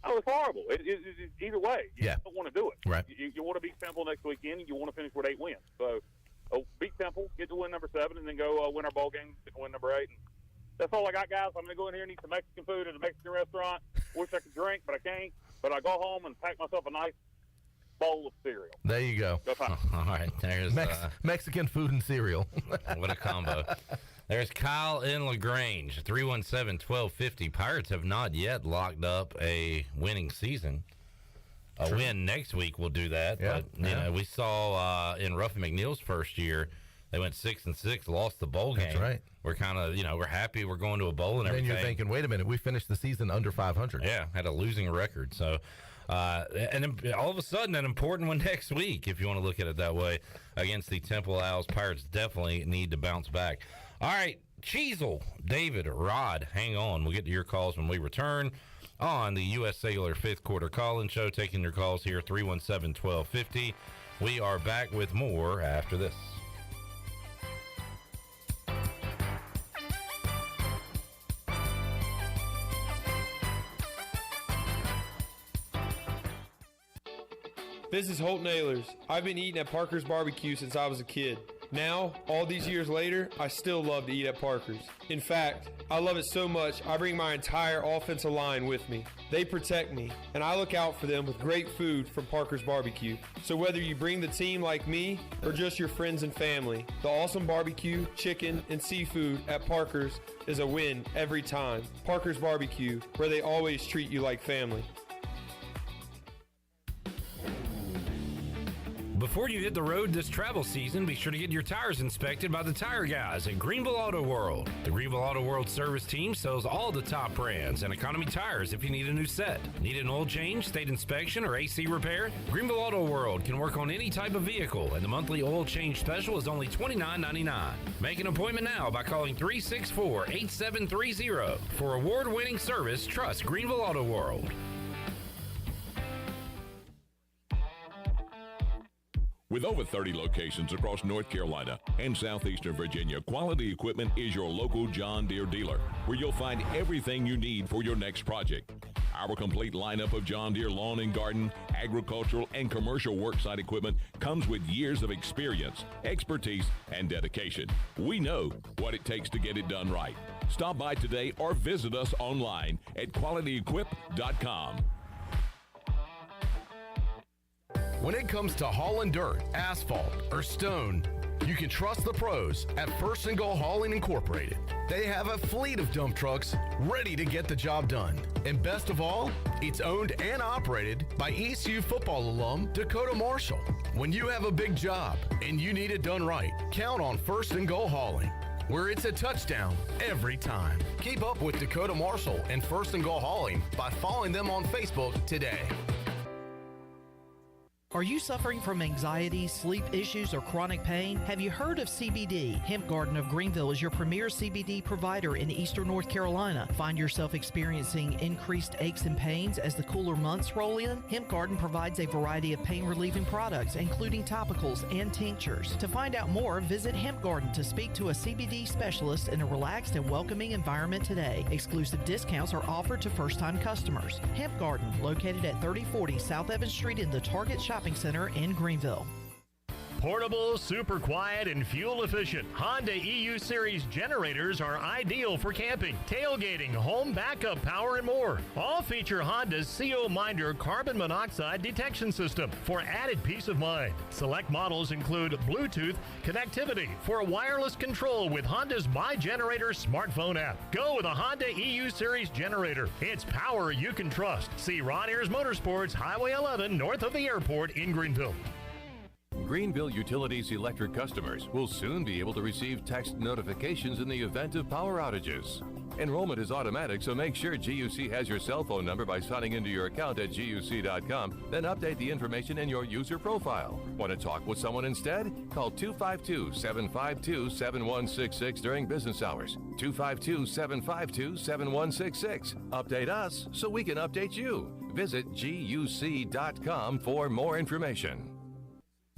Oh, it's horrible. Either way, you don't want to do it. Right. You want to beat Temple next weekend, and you want to finish with 8 wins. So, beat Temple, get to win number 7, and then go win our bowl game, get to win number 8. And that's all I got, guys. I'm going to go in here and eat some Mexican food at a Mexican restaurant. Wish I could drink, but I can't. But I go home and pack myself a nice bowl of cereal. There you go. All right, there's Mexican food and cereal. What a combo. There's Kyle in LaGrange, 317-1250. Pirates have not yet locked up a winning season. A win next week will do that. Yeah, but you know, we saw in Ruffin McNeil's first year, they went 6-6, lost the bowl game. That's right. We're kind of, we're happy we're going to a bowl and everything. Then you're thinking, wait a minute, we finished the season under 500. Yeah, had a losing record. So, and all of a sudden, an important one next week, if you want to look at it that way, against the Temple Owls. Pirates definitely need to bounce back. All right, Cheezel, David, Rod, hang on. We'll get to your calls when we return on the U.S. Cellular 5th Quarter Call-In Show. Taking your calls here, 317-1250. We are back with more after this. This is Holt Nailers. I've been eating at Parker's Barbecue since I was a kid. Now, all these years later, I still love to eat at Parker's. In fact, I love it so much, I bring my entire offensive line with me. They protect me, and I look out for them with great food from Parker's Barbecue. So whether you bring the team like me or just your friends and family, the awesome barbecue, chicken, and seafood at Parker's is a win every time. Parker's Barbecue, where they always treat you like family. Before you hit the road this travel season, be sure to get your tires inspected by the tire guys at Greenville Auto World. The Greenville Auto World service team sells all the top brands and economy tires if you need a new set. Need an oil change, state inspection, or AC repair? Greenville Auto World can work on any type of vehicle, and the monthly oil change special is only $29.99. Make an appointment now by calling 364-8730. For award-winning service, trust Greenville Auto World. With over 30 locations across North Carolina and southeastern Virginia, Quality Equipment is your local John Deere dealer, where you'll find everything you need for your next project. Our complete lineup of John Deere lawn and garden, agricultural, and commercial worksite equipment comes with years of experience, expertise, and dedication. We know what it takes to get it done right. Stop by today or visit us online at qualityequip.com. When it comes to hauling dirt, asphalt, or stone, you can trust the pros at First and Goal Hauling Incorporated. They have a fleet of dump trucks ready to get the job done. And best of all, it's owned and operated by ECU football alum Dakota Marshall. When you have a big job and you need it done right, count on First and Goal Hauling, where it's a touchdown every time. Keep up with Dakota Marshall and First and Goal Hauling by following them on Facebook today. Are you suffering from anxiety, sleep issues, or chronic pain? Have you heard of CBD? Hemp Garden of Greenville is your premier CBD provider in eastern North Carolina. Find yourself experiencing increased aches and pains as the cooler months roll in? Hemp Garden provides a variety of pain-relieving products, including topicals and tinctures. To find out more, visit Hemp Garden to speak to a CBD specialist in a relaxed and welcoming environment today. Exclusive discounts are offered to first-time customers. Hemp Garden, located at 3040 South Evans Street in the Target Shopping Center in Greenville. Portable, super quiet, and fuel efficient. Honda EU Series generators are ideal for camping, tailgating, home backup power, and more. All feature Honda's CO Minder carbon monoxide detection system for added peace of mind. Select models include Bluetooth connectivity for wireless control with Honda's My Generator smartphone app. Go with a Honda EU Series generator. It's power you can trust. See Ron Ayers Motorsports, Highway 11, north of the airport in Greenville. Greenville Utilities electric customers will soon be able to receive text notifications in the event of power outages. Enrollment is automatic, so make sure GUC has your cell phone number by signing into your account at GUC.com, then update the information in your user profile. Want to talk with someone instead? Call 252-752-7166 during business hours. 252-752-7166. Update us so we can update you. Visit GUC.com for more information.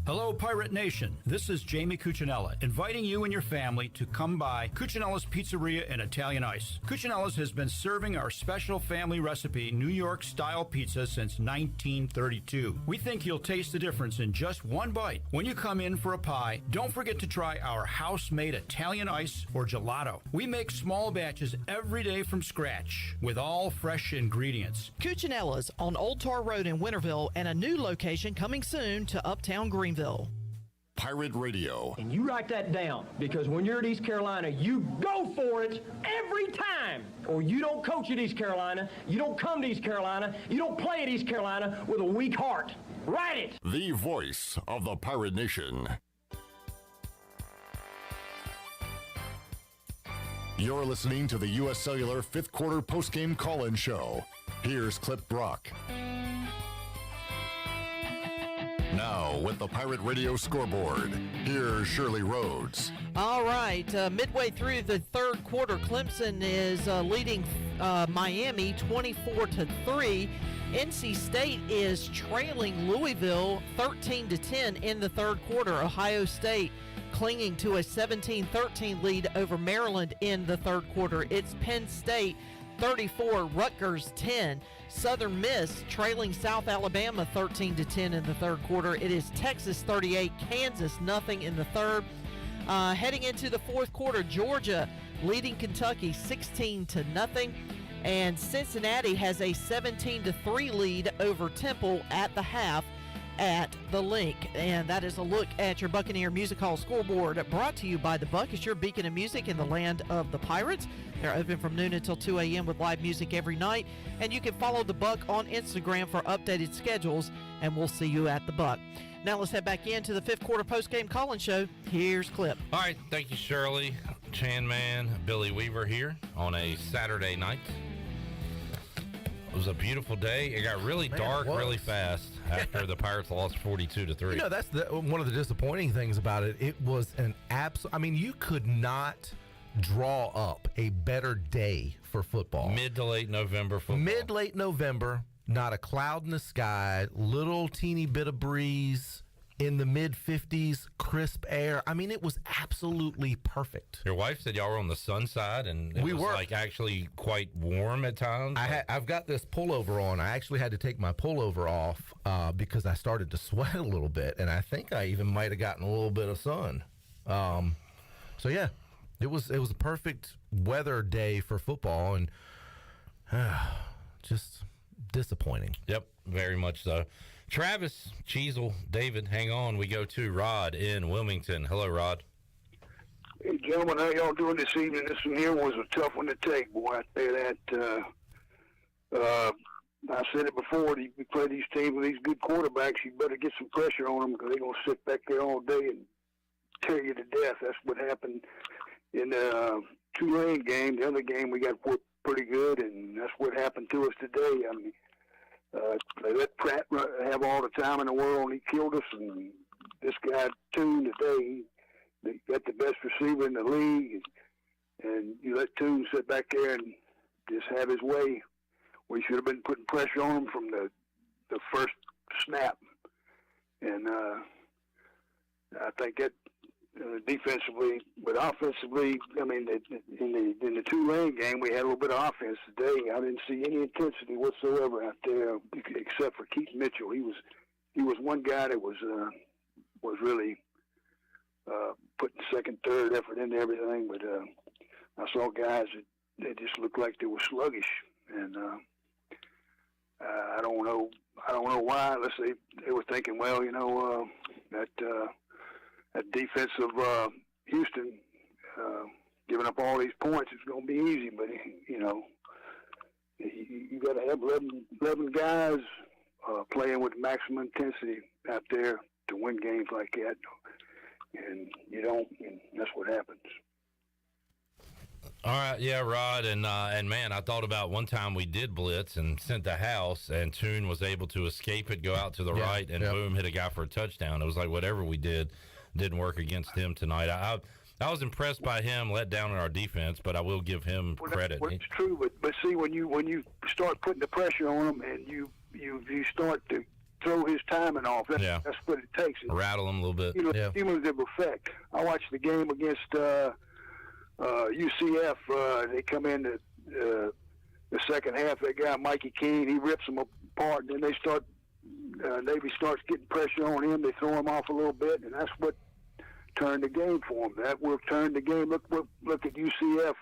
Hello, Pirate Nation. This is Jamie Cuccinella, inviting you and your family to come by Cuccinella's Pizzeria and Italian Ice. Cuccinella's has been serving our special family recipe New York-style pizza since 1932. We think you'll taste the difference in just one bite. When you come in for a pie, don't forget to try our house-made Italian ice or gelato. We make small batches every day from scratch with all fresh ingredients. Cuccinella's on Old Tar Road in Winterville and a new location coming soon to Uptown Greenville. Pirate Radio. And you write that down, because when you're at East Carolina, you go for it every time. Or you don't coach at East Carolina, you don't come to East Carolina, you don't play at East Carolina with a weak heart. Write it! The voice of the Pirate Nation. You're listening to the U.S. Cellular fifth quarter postgame call-in show. Here's Clip Brock. Now, with the Pirate Radio scoreboard, here's Shirley Rhodes. All right, midway through the third quarter, Clemson is leading Miami 24-3. NC State is trailing Louisville 13-10 in the third quarter. Ohio State clinging to a 17-13 lead over Maryland in the third quarter. It's Penn State 34, Rutgers 10. Southern Miss trailing South Alabama 13-10 in the third quarter. It is Texas 38, Kansas nothing in the third. Heading into the fourth quarter, Georgia leading Kentucky 16-0, and Cincinnati has a 17-3 lead over Temple at the half at the Link. And that is a look at your Buccaneer Music Hall scoreboard, brought to you by The Buck. It's your beacon of music in the land of the Pirates. They're open from noon until 2 a.m. with live music every night. And you can follow The Buck on Instagram for updated schedules, and we'll see you at The Buck. Now let's head back into the fifth quarter postgame call-in show. Here's Clip. All right, thank you, Shirley. Chan Man, Billy Weaver here on a Saturday night. It was a beautiful day. It got really dark really fast after the Pirates lost 42-3. You know, that's one of the disappointing things about it. It was an absolute. I mean, you could not draw up a better day for football. Mid to late November football. Mid-late November, not a cloud in the sky, little teeny bit of breeze. in the mid-50s, crisp air. I mean, it was absolutely perfect. Your wife said y'all were on the sun side, and it we was were like actually quite warm at times. I've got this pullover on. I actually had to take my pullover off because I started to sweat a little bit, and I think I even might have gotten a little bit of sun. So yeah, it was a perfect weather day for football, and just disappointing. Yep, very much so. Travis, Cheezel, David, hang on. We go to Rod in Wilmington. Hello, Rod. Hey, gentlemen, how y'all doing this evening? This one here was a tough one to take, boy. I tell you that. I said it before. We play these teams with these good quarterbacks. You better get some pressure on them because they're going to sit back there all day and tear you to death. That's what happened in the Tulane game. The other game, we got whooped pretty good, and that's what happened to us today. I mean, they let Pratt have all the time in the world, and he killed us. And this guy, Toon, today, they got the best receiver in the league. And you let Toon sit back there and just have his way. We should have been putting pressure on him from the first snap. And I think that defensively, but offensively, I mean, in the Tulane game, we had a little bit of offense today. I didn't see any intensity whatsoever out there, except for Keith Mitchell. He was one guy that was really putting second, third effort into everything. But I saw guys that just looked like they were sluggish, and I don't know why. Unless they were thinking, well, that defense of Houston giving up all these points is going to be easy. But, you got to have 11 guys playing with maximum intensity out there to win games like that. And you don't, and that's what happens. All right, yeah, Rod, and man, I thought about one time we did blitz and sent the house, and Toon was able to escape it, go out to the right, and boom, hit a guy for a touchdown. It was like whatever we did didn't work against him tonight. I was impressed by him, let down in our defense, but I will give him credit. It's true, but see, when you start putting the pressure on him and you start to throw his timing off, that's what it takes. Rattle him a little bit. Cumulative effect. I watched the game against UCF. They come in the second half. That guy Mikey Keene, he rips them apart, and then Navy starts getting pressure on him. They throw him off a little bit, and that's what turned the game for him. That will turn the game. Look at UCF.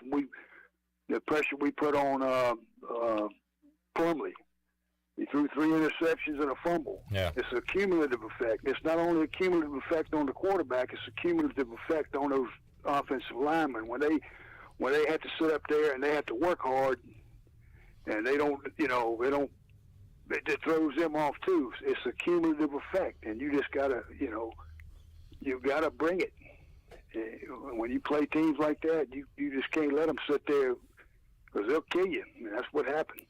The pressure we put on Plumlee. He threw 3 interceptions and a fumble. Yeah. It's a cumulative effect. It's not only a cumulative effect on the quarterback, it's a cumulative effect on those offensive linemen. When they have to sit up there and they have to work hard, and it throws them off too. It's a cumulative effect, and you just gotta, you gotta bring it. When you play teams like that, you just can't let them sit there because they'll kill you. I mean, that's what happened.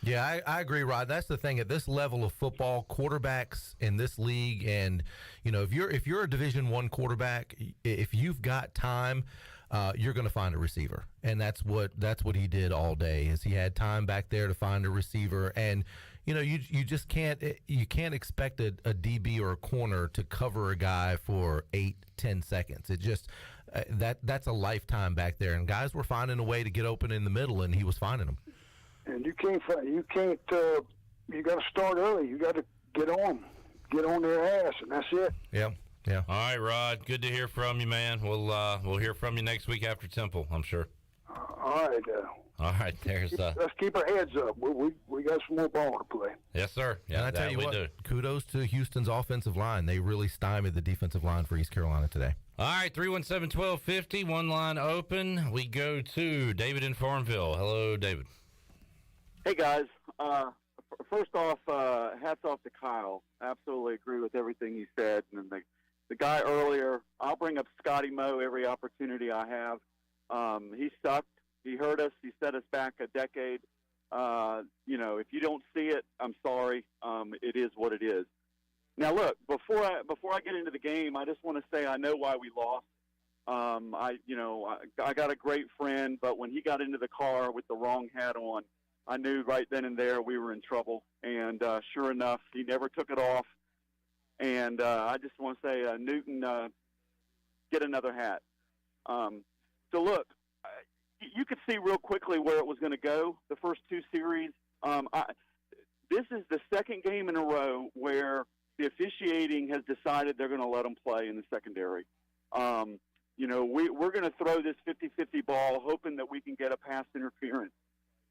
Yeah, I agree, Rod. That's the thing. At this level of football, quarterbacks in this league, and if you're a Division I quarterback, if you've got time, you're going to find a receiver, and that's what he did all day. Is he had time back there to find a receiver, and you just can't expect a DB or a corner to cover a guy for 8-10 seconds. It just that's a lifetime back there, and guys were finding a way to get open in the middle, and he was finding them. And you can't. You got to start early. You got to get on their ass, and that's it. Yeah. All right, Rod. Good to hear from you, man. We'll hear from you next week after Temple, I'm sure. All right. All right. Let's keep our heads up. We got some more ball to play. Yes, sir. Yeah, and I tell you what, kudos to Houston's offensive line. They really stymied the defensive line for East Carolina today. All right, 317-1250, one line open. We go to David in Farmville. Hello, David. Hey, guys. First off, hats off to Kyle. Absolutely agree with everything he said. And the guy earlier, I'll bring up Scotty Moe every opportunity I have. He sucked. He hurt us. He set us back a decade. If you don't see it, I'm sorry. It is what it is. Now, look, before I get into the game, I just want to say I know why we lost. I got a great friend, but when he got into the car with the wrong hat on, I knew right then and there we were in trouble. And sure enough, he never took it off. And I just want to say, Newton, get another hat. So, look, you could see real quickly where it was going to go, the first two series. This is the second game in a row where the officiating has decided they're going to let them play in the secondary. We're going to throw this 50-50 ball, hoping that we can get a pass interference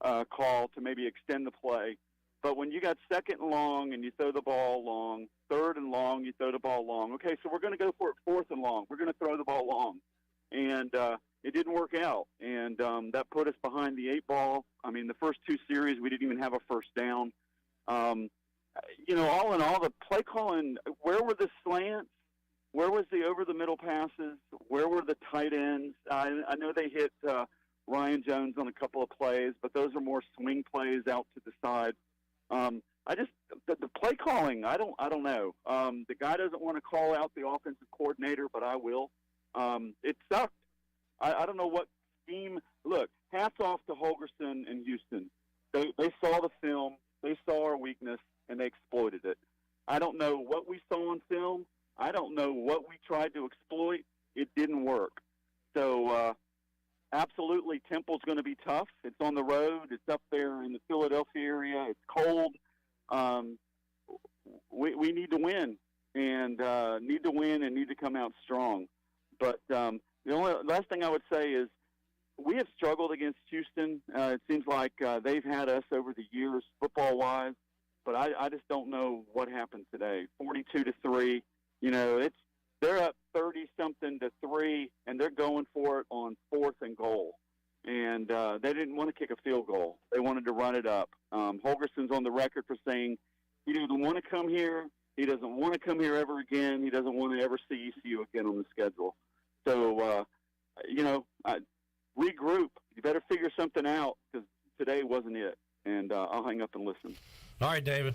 call to maybe extend the play. But when you got second and long and you throw the ball long, third and long, you throw the ball long. Okay, so we're going to go for it fourth and long. We're going to throw the ball long. And it didn't work out. And that put us behind the 8 ball. I mean, the first two series, we didn't even have a first down. All in all, the play calling, where were the slants? Where was the over-the-middle passes? Where were the tight ends? I know they hit Ryan Jones on a couple of plays, but those are more swing plays out to the side. The play calling, I don't know. The guy doesn't want to call out the offensive coordinator, but I will. It sucked. I don't know what scheme. Look, hats off to Holgorsen and Houston. They saw the film, they saw our weakness, and they exploited it. I don't know what we saw on film. I don't know what we tried to exploit. It didn't work. So, absolutely, Temple's going to be tough. It's on the road. It's up there in the Philadelphia area. It's cold. We need to win, and need to come out strong. But the only last thing I would say is we have struggled against Houston. It seems like they've had us over the years, football-wise. But I just don't know what happened today. 42-3. They're up 30-something to 3, and they're going for it on 4th and goal. And they didn't want to kick a field goal. They wanted to run it up. Holgorsen's on the record for saying he doesn't want to come here. He doesn't want to come here ever again. He doesn't want to ever see ECU again on the schedule. So, regroup. You better figure something out because today wasn't it. And I'll hang up and listen. All right, David.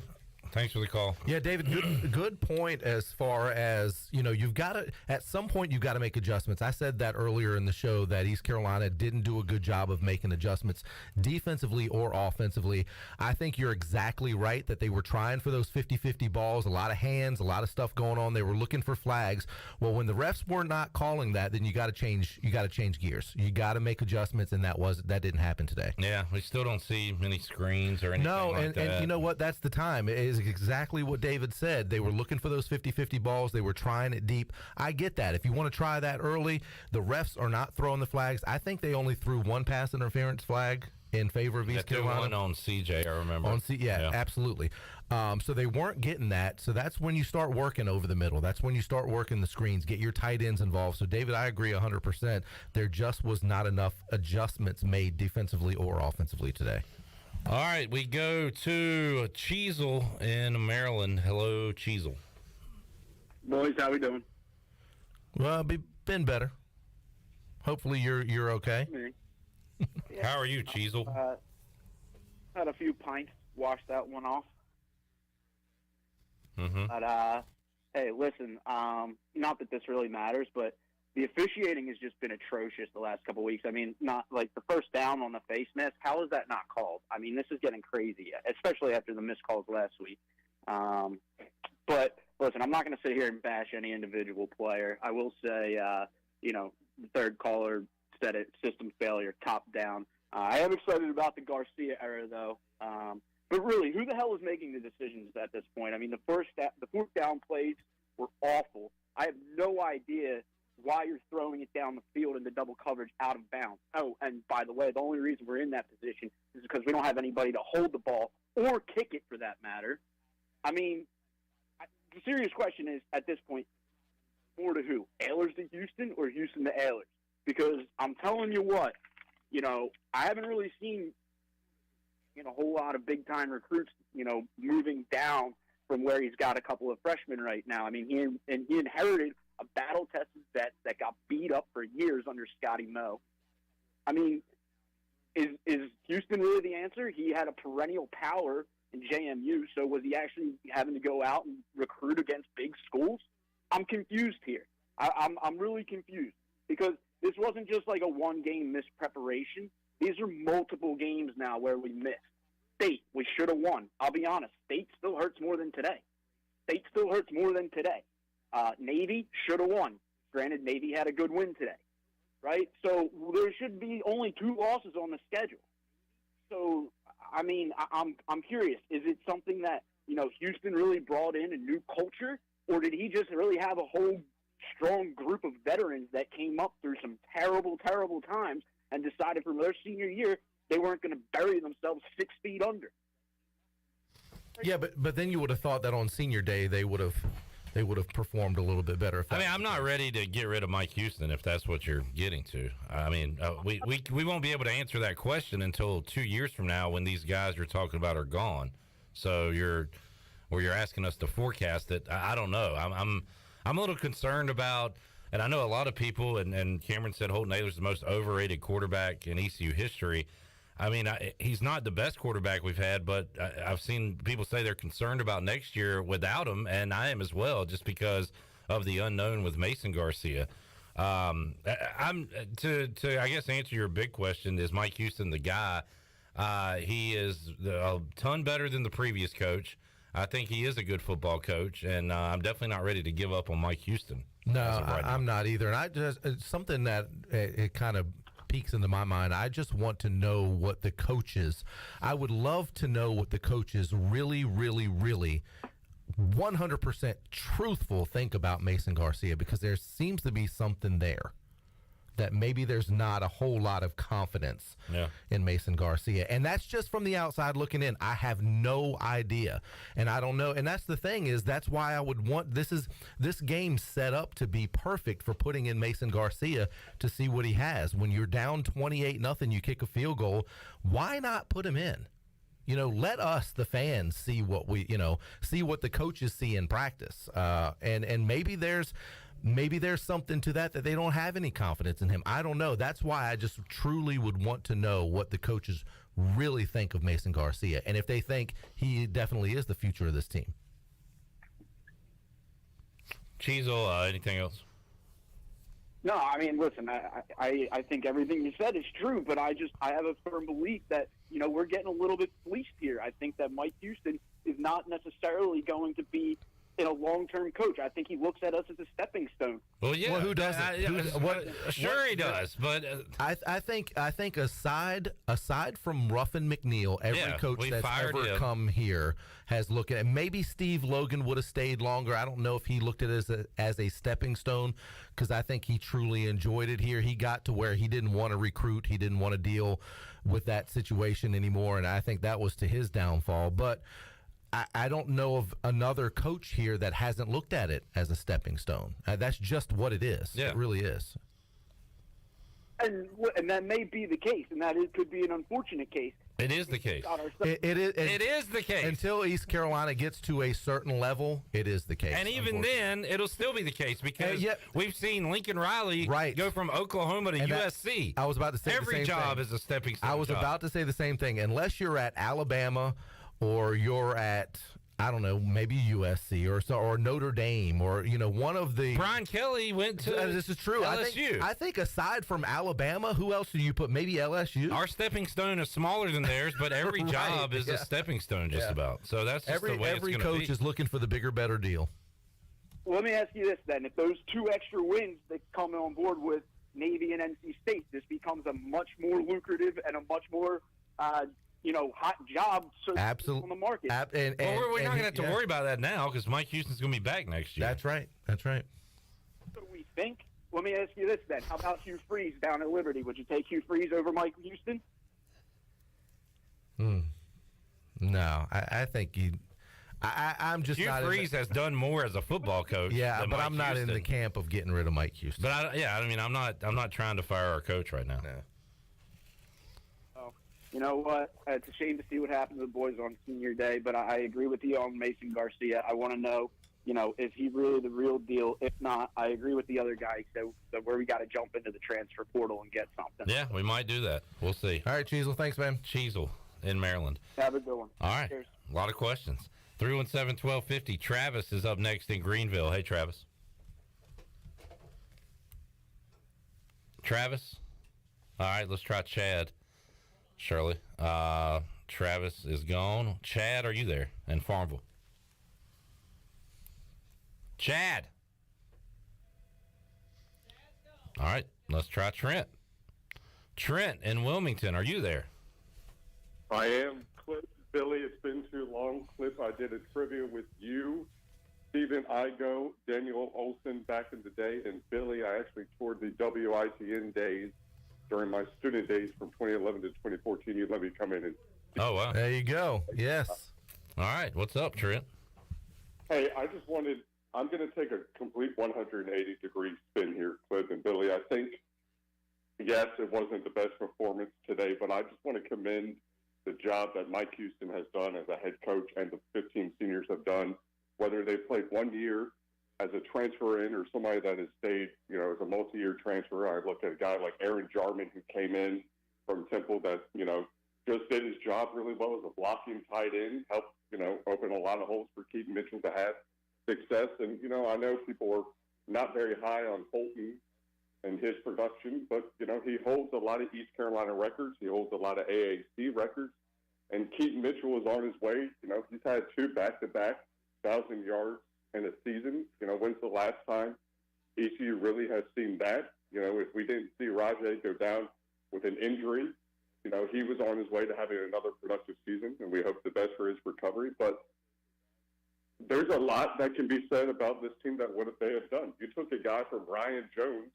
Thanks for the call. Yeah, David, good point as far as, you've got to, at some point, you've got to make adjustments. I said that earlier in the show that East Carolina didn't do a good job of making adjustments defensively or offensively. I think you're exactly right that they were trying for those 50-50 balls, a lot of hands, a lot of stuff going on. They were looking for flags. Well, when the refs were not calling that, then you got to change gears. You got to make adjustments, and that didn't happen today. Yeah, we still don't see many screens or anything like that. And you know what? That's the time. It is exactly what David said. They were looking for those 50-50 balls. They were trying it deep. I get that. If you want to try that early, the refs are not throwing the flags. I think they only threw one pass interference flag in favor of East Carolina. One on CJ, I remember. Yeah, absolutely. So they weren't getting that. So that's when you start working over the middle. That's when you start working the screens, get your tight ends involved. So, David, I agree 100%. There just was not enough adjustments made defensively or offensively today. All right, we go to Cheezel in Maryland. Hello, Cheezel. Boys, how we doing? Well, been better. Hopefully you're okay. How are you, Cheezel? Had a few pints, washed that one off. Mm-hmm. But, hey, listen, not that this really matters, but the officiating has just been atrocious the last couple of weeks. I mean, not like the first down on the face mask. How is that not called? I mean, this is getting crazy, especially after the missed calls last week. But listen, I'm not going to sit here and bash any individual player. I will say, the third caller said it, system failure, top down. I am excited about the Garcia era, though. But really, who the hell is making the decisions at this point? I mean, the fourth down plays were awful. I have no idea why you're throwing it down the field into double coverage out of bounds. Oh, and by the way, the only reason we're in that position is because we don't have anybody to hold the ball or kick it for that matter. I mean, the serious question is, at this point, more to who? Ahlers to Houston or Houston to Ahlers? Because I'm telling you what, I haven't really seen a whole lot of big-time recruits, moving down from where he's got a couple of freshmen right now. I mean, he inherited a battle-tested vet that got beat up for years under Scotty Moe. I mean, is Houston really the answer? He had a perennial power in JMU, so was he actually having to go out and recruit against big schools? I'm confused here. I'm really confused because this wasn't just like a one-game missed preparation. These are multiple games now where we missed. State, we should have won. I'll be honest. State still hurts more than today. State still hurts more than today. Navy should have won. Granted, Navy had a good win today, right? So there should be only 2 losses on the schedule. So, I mean, I'm curious. Is it something that, Houston really brought in a new culture, or did he just really have a whole strong group of veterans that came up through some terrible, terrible times and decided from their senior year they weren't going to bury themselves 6 feet under? Yeah, but then you would have thought that on senior day they would have performed a little bit better. I mean, I'm not ready to get rid of Mike Houston if that's what you're getting to. I mean, we won't be able to answer that question until 2 years from now when these guys you're talking about are gone. So you're asking us to forecast it. I don't know. I'm a little concerned about, and I know a lot of people, and Cameron said Holton Ahlers is the most overrated quarterback in ECU history. I mean, he's not the best quarterback we've had, but I've seen people say they're concerned about next year without him, and I am as well, just because of the unknown with Mason Garcia. I'm to I guess answer your big question: is Mike Houston the guy? He is a ton better than the previous coach. I think he is a good football coach, and I'm definitely not ready to give up on Mike Houston. No, I'm not either. And it's something that it kind of peeks into my mind. I just want to know what the coaches, I would love to know what the coaches really, really, really 100% truthful think about Mason Garcia, because there seems to be something there that maybe there's not a whole lot of confidence in Mason Garcia. And that's just from the outside looking in. I have no idea. And I don't know. And that's the thing, is that's why I would want this game set up to be perfect for putting in Mason Garcia to see what he has. When you're down 28-0, you kick a field goal, why not put him in? Let us, the fans, see what see what the coaches see in practice. And maybe there's something to that they don't have any confidence in him. I don't know. That's why I just truly would want to know what the coaches really think of Mason Garcia, and if they think he definitely is the future of this team. Cheezel, anything else? No, I mean, listen, I think everything you said is true, but I have a firm belief that, we're getting a little bit fleeced here. I think that Mike Houston is not necessarily going to be in a long-term coach. I think he looks at us as a stepping stone. Well, yeah. Well, who doesn't? Sure he does, but I think aside from Ruffin McNeil, every coach that's ever come here has looked at it. Maybe Steve Logan would have stayed longer. I don't know if he looked at it as a stepping stone, because I think he truly enjoyed it here. He got to where he didn't want to recruit. He didn't want to deal with that situation anymore, and I think that was to his downfall. But I don't know of another coach here that hasn't looked at it as a stepping stone. That's just what it is. Yeah. It really is. And that may be the case, and could be an unfortunate case. It is the case. It is the case. Until East Carolina gets to a certain level, it is the case. And even then, it'll still be the case, because we've seen Lincoln Riley go from Oklahoma to USC. I was about to say every the same job thing. is a stepping stone. I was about to say the same thing. Unless you're at Alabama, or you're at, I don't know, maybe USC or Notre Dame, or one of the. Brian Kelly went to. This is true. LSU. I think aside from Alabama, who else do you put? Maybe LSU. Our stepping stone is smaller than theirs, but every job is a stepping stone, just about. So that's just the way every it's coach is looking for the bigger, better deal. Well, let me ask you this then: if those 2 extra wins that come on board with Navy and NC State, this becomes a much more lucrative and a much more hot job on the market. We're not going to have to worry about that now, because Mike Houston's going to be back next year. That's right. So we think. Let me ask you this then: how about Hugh Freeze down at Liberty? Would you take Hugh Freeze over Mike Houston? No, I think I'm just Hugh not. Freeze has done more as a football coach. Yeah, than but Mike I'm not Houston. in the camp of getting rid of Mike Houston. But I'm not trying to fire our coach right now. No. You know what? It's a shame to see what happened to the boys on senior day, but I agree with you on Mason Garcia. I want to know, is he really the real deal? If not, I agree with the other guy that where we got to jump into the transfer portal and get something. Yeah, we might do that. We'll see. All right, Cheezel. Thanks, man. Cheezel in Maryland. Have a good one. All right. Cheers. A lot of questions. 317-1250. Travis is up next in Greenville. Hey, Travis. Travis? All right, let's try Chad. Shirley. Travis is gone. Chad, are you there in Farmville? Chad. All right, let's try Trent. Trent in Wilmington, are you there? I am. Clip, Billy, it's been too long. Clip, I did a trivia with you, Stephen Igo, Daniel Olson back in the day, and Billy, I actually toured the WITN days during my student days from 2011 to 2014. You let me come in and... Oh, wow. There you go. Yes. All right, what's up, Trent? Hey, I just wanted... I'm going to take a complete 180-degree spin here, Clip and Billy. I think, yes, it wasn't the best performance today, but I just want to commend the job that Mike Houston has done as a head coach and the 15 seniors have done, whether they played 1 year as a transfer in or somebody that has stayed, as a multi-year transfer. I look at a guy like Aaron Jarman who came in from Temple that, just did his job really well as a blocking tight end, helped, open a lot of holes for Keaton Mitchell to have success. And, I know people are not very high on Holton and his production, but, he holds a lot of East Carolina records. He holds a lot of AAC records. And Keaton Mitchell is on his way. He's had 2 back-to-back 1,000 yards in a season. When's the last time ECU really has seen that? If we didn't see Rajay go down with an injury, he was on his way to having another productive season, and we hope the best for his recovery. But there's a lot that can be said about this team that what they have done. You took a guy from Ryan Jones,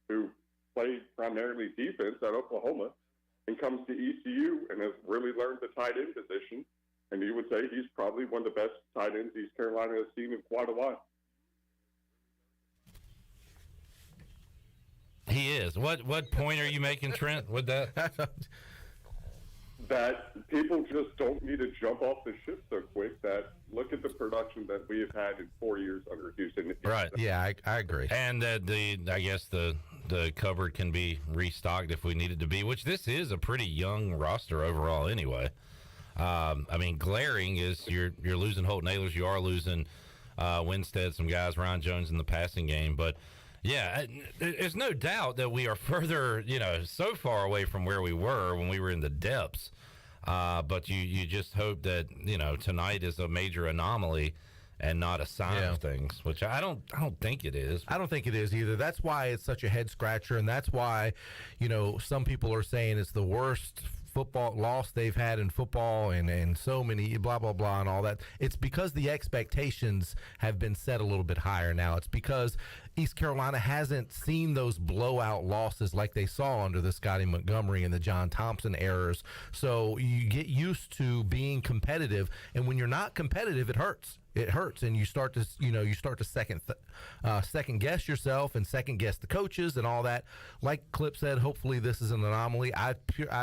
who played primarily defense at Oklahoma, and comes to ECU and has really learned the tight end position. And you would say he's probably one of the best tight ends East Carolina has seen in quite a while. He is. What point are you making, Trent, with that? That people just don't need to jump off the ship so quick. That look at the production that we have had in 4 years under Houston. Right. Yeah, I agree. And I guess the cupboard can be restocked if we need it to be, which this is a pretty young roster overall anyway. Glaring is you're losing Holton Ahlers. You are losing Winstead, some guys, Ryan Jones in the passing game. But, yeah, there's no doubt that we are further, so far away from where we were when we were in the depths. But you just hope that, tonight is a major anomaly and not a sign of things, which I don't think it is. I don't think it is either. That's why it's such a head scratcher, and that's why, some people are saying it's the worst football loss they've had in football and so many blah, blah, blah and all that. It's because the expectations have been set a little bit higher now. It's because East Carolina hasn't seen those blowout losses like they saw under the Scotty Montgomery and the John Thompson errors. So you get used to being competitive, and when you're not competitive, it hurts. It hurts, and you start to second guess yourself and second guess the coaches and all that. Like Clip said, hopefully this is an anomaly. I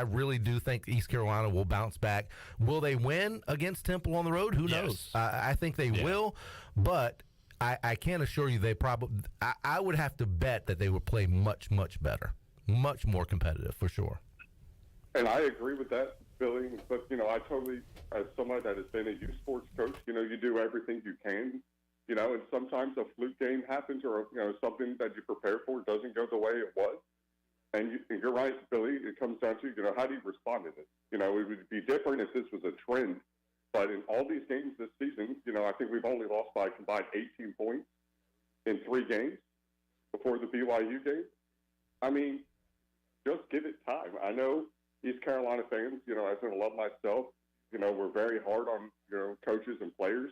really do think East Carolina will bounce back. Will they win against Temple on the road? Who knows? I think they will, but I can assure you they probably. I would have to bet that they would play much, much better, much more competitive for sure. And I agree with that, Billy. But I totally, as somebody that has been a youth sports coach, you do everything you can, and sometimes a fluke game happens, or something that you prepare for doesn't go the way it was. And you're right, Billy. It comes down to how do you respond to this? It would be different if this was a trend. But in all these games this season, I think we've only lost by a combined 18 points in 3 games before the BYU game. I mean, just give it time. I know East Carolina fans, as an alum myself, we're very hard on, coaches and players.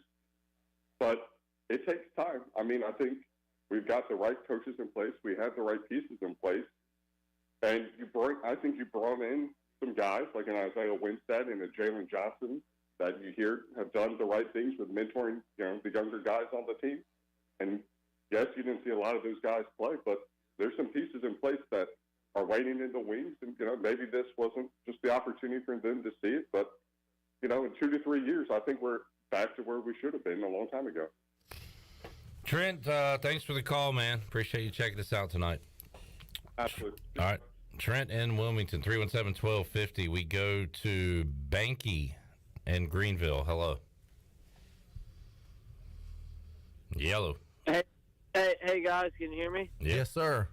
But it takes time. I mean, I think we've got the right coaches in place. We have the right pieces in place. And I think you brought in some guys like an Isaiah Winstead and a Jalen Johnson that you hear have done the right things with mentoring, the younger guys on the team. And yes, you didn't see a lot of those guys play, but there's some pieces in place that are waiting in the wings. And, maybe this wasn't just the opportunity for them to see it, but, in 2 to 3 years, I think we're back to where we should have been a long time ago. Trent, thanks for the call, man. Appreciate you checking us out tonight. Absolutely. All right. Trent in Wilmington, 317-1250. We go to Banky in Greenville. Hello. Yellow. Hey, guys, can you hear me? Yes, sir.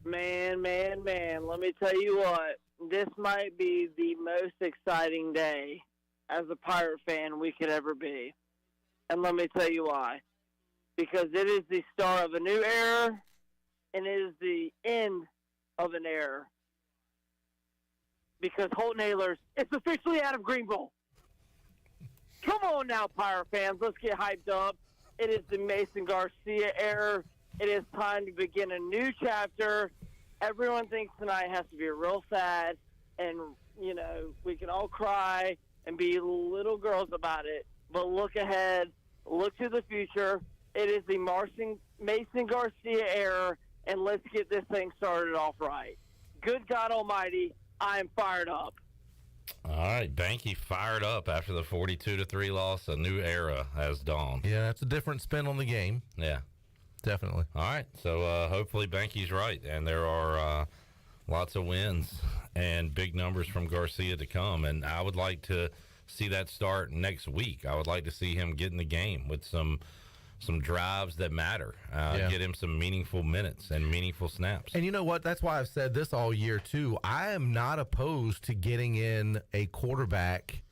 Man, let me tell you what. This might be the most exciting day as a Pirate fan we could ever be. And let me tell you why. because it is the start of a new era, and it is the end of an era. Because Holton Ahlers is officially out of Greenville. Come on now, Pirate fans. Let's get hyped up. It is the Mason Garcia era. It is time to begin a new chapter. Everyone thinks tonight has to be real sad, and, you know, we can all cry and be little girls about it. But look ahead. Look to the future. It is the Mason Garcia era, and let's get this thing started off right. Good God Almighty, I am fired up. All right, Banky fired up after the 42-3 loss. A new era has dawned. Yeah, that's a different spin on the game. Yeah. Definitely. All right, so hopefully Banky's right, and there are lots of wins and big numbers from Garcia to come, and I would like to see that start next week. I would like to see him get in the game with some drives that matter, get him some meaningful minutes and meaningful snaps. And you know what? That's why I've said this all year, too. I am not opposed to getting in a quarterback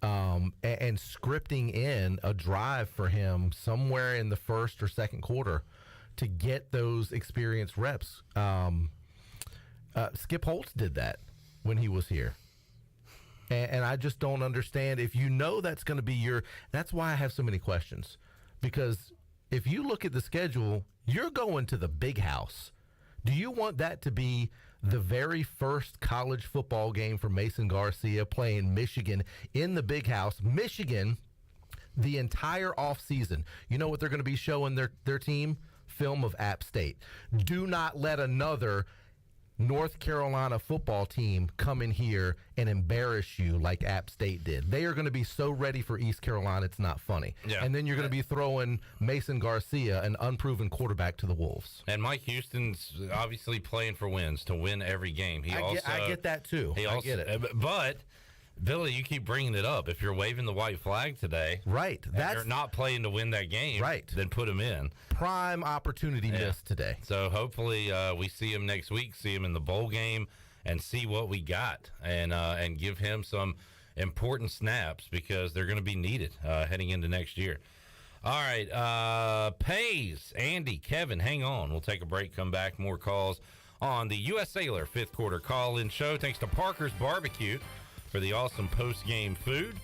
and scripting in a drive for him somewhere in the first or second quarter to get those experience reps. Skip Holtz did that when he was here. And I just don't understand. If you know that's going to be that's why I have so many questions. Because if you look at the schedule, you're going to the big house. Do you want that to be the very first college football game for Mason Garcia playing Michigan in the big house? Michigan, the entire offseason, you know what they're going to be showing their team? Film of App State. Do not let another North Carolina football team come in here and embarrass you like App State did. They are going to be so ready for East Carolina, it's not funny. Yeah. And then you're going to be throwing Mason Garcia, an unproven quarterback, to the Wolves. And Mike Houston's obviously playing for wins, to win every game. I get that, too. I get it. But, Billy, you keep bringing it up. If you're waving the white flag today, right? You're not playing to win that game, right? Then put him in. Prime opportunity missed today. So hopefully we see him next week, see him in the bowl game, and see what we got, and give him some important snaps because they're going to be needed heading into next year. All right, Pays, Andy, Kevin, hang on. We'll take a break, come back, more calls on the U.S. Cellular fifth quarter call-in show. Thanks to Parker's Barbecue for the awesome post-game food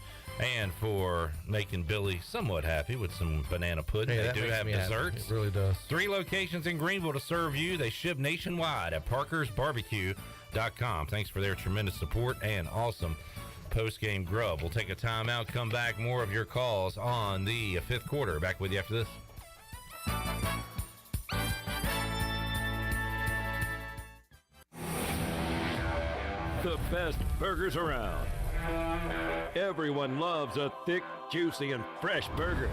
and for making Billy somewhat happy with some banana pudding. Hey, they do have desserts. It really does. 3 locations in Greenville to serve you. They ship nationwide at parkersbarbecue.com. Thanks for their tremendous support and awesome post-game grub. We'll take a timeout, come back, more of your calls on the fifth quarter. Back with you after this. The best burgers around. Everyone loves a thick, juicy, and fresh burger.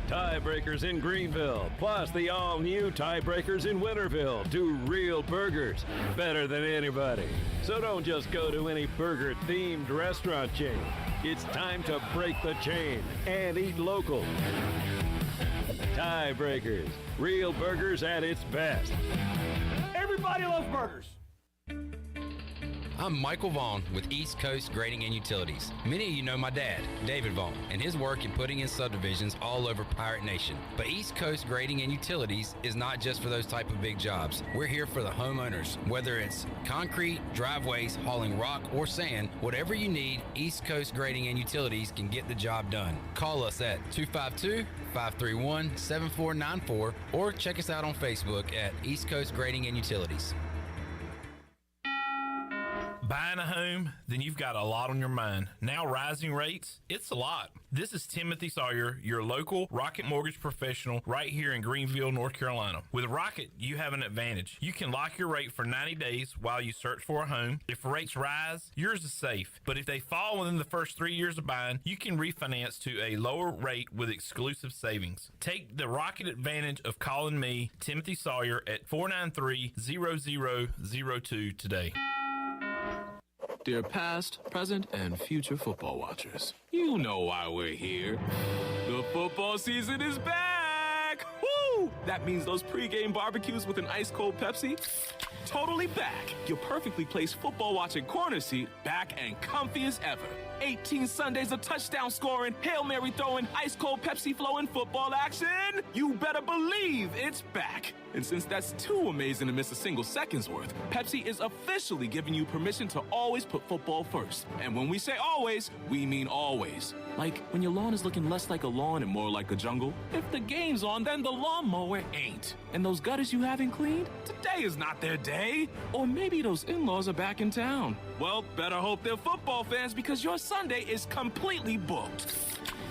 Tiebreakers in Greenville, plus the all-new Tiebreakers in Winterville, do real burgers better than anybody. So don't just go to any burger-themed restaurant chain. It's time to break the chain and eat local. Tiebreakers, real burgers at its best. Everybody loves burgers. I'm Michael Vaughn with East Coast Grading and Utilities. Many of you know my dad, David Vaughn, and his work in putting in subdivisions all over Pirate Nation. But East Coast Grading and Utilities is not just for those type of big jobs. We're here for the homeowners. Whether it's concrete, driveways, hauling rock, or sand, whatever you need, East Coast Grading and Utilities can get the job done. Call us at 252-531-7494 or check us out on Facebook at East Coast Grading and Utilities. Buying a home? Then you've got a lot on your mind. Now rising rates? It's a lot. This is Timothy Sawyer, your local Rocket Mortgage professional right here in Greenville, North Carolina. With Rocket, you have an advantage. You can lock your rate for 90 days while you search for a home. If rates rise, yours is safe. But if they fall within the first 3 years of buying, you can refinance to a lower rate with exclusive savings. Take the Rocket advantage of calling me, Timothy Sawyer, at 493-0002 today. Dear past, present, and future football watchers, you know why we're here. The football season is back! Woo! That means those pregame barbecues with an ice-cold Pepsi? Totally back. Your perfectly placed football watching corner seat back and comfy as ever. 18 Sundays of touchdown scoring, Hail Mary throwing, ice cold Pepsi flowing football action. You better believe it's back. And since that's too amazing to miss a single second's worth, Pepsi is officially giving you permission to always put football first. And when we say always, we mean always. Like when your lawn is looking less like a lawn and more like a jungle. If the game's on, then the lawnmower ain't. And those gutters you haven't cleaned, today is not their day. Or maybe those in-laws are back in town. Well, better hope they're football fans because your Sunday is completely booked.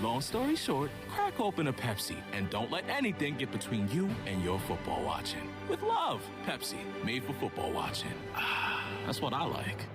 Long story short, crack open a Pepsi and don't let anything get between you and your football watching. With love, Pepsi, made for football watching. That's what I like.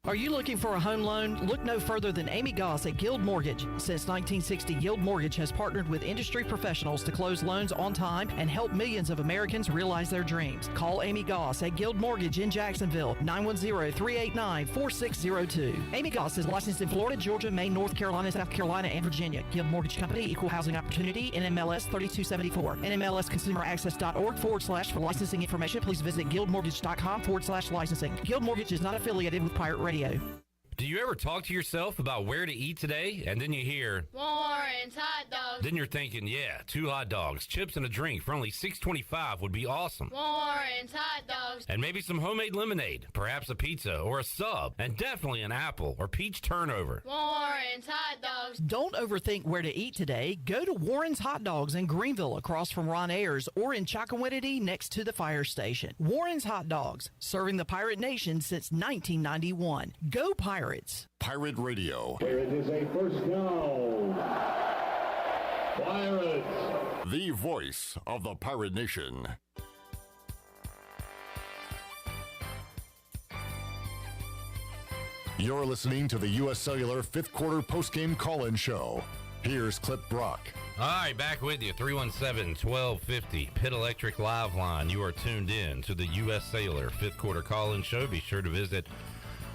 Are you looking for a home loan? Look no further than Amy Goss at Guild Mortgage. Since 1960, Guild Mortgage has partnered with industry professionals to close loans on time and help millions of Americans realize their dreams. Call Amy Goss at Guild Mortgage in Jacksonville, 910-389-4602. Amy Goss is licensed in Florida, Georgia, Maine, North Carolina, South Carolina, and Virginia. Guild Mortgage Company, Equal Housing Opportunity, NMLS 3274. NMLSconsumeraccess.org / for licensing information, please visit guildmortgage.com / licensing. Guild Mortgage is not affiliated with Pirate Radio. Do you ever talk to yourself about where to eat today? And then you hear Warren's Hot Dogs. Then you're thinking, yeah, 2 hot dogs, chips, and a drink for only $6.25 would be awesome. Warren's Hot Dogs. And maybe some homemade lemonade, perhaps a pizza or a sub, and definitely an apple or peach turnover. Warren's Hot Dogs. Don't overthink where to eat today. Go to Warren's Hot Dogs in Greenville across from Ron Ayers or in Chocowinity next to the fire station. Warren's Hot Dogs, serving the Pirate Nation since 1991. Go Pirates! Pirate Radio. Here it is a first down. Pirates. The voice of the Pirate Nation. You're listening to the U.S. Cellular 5th Quarter Postgame Call-In Show. Here's Clip Brock. All right, back with you, 317-1250, Pitt Electric Live Line. You are tuned in to the U.S. Cellular 5th Quarter Call-In Show. Be sure to visit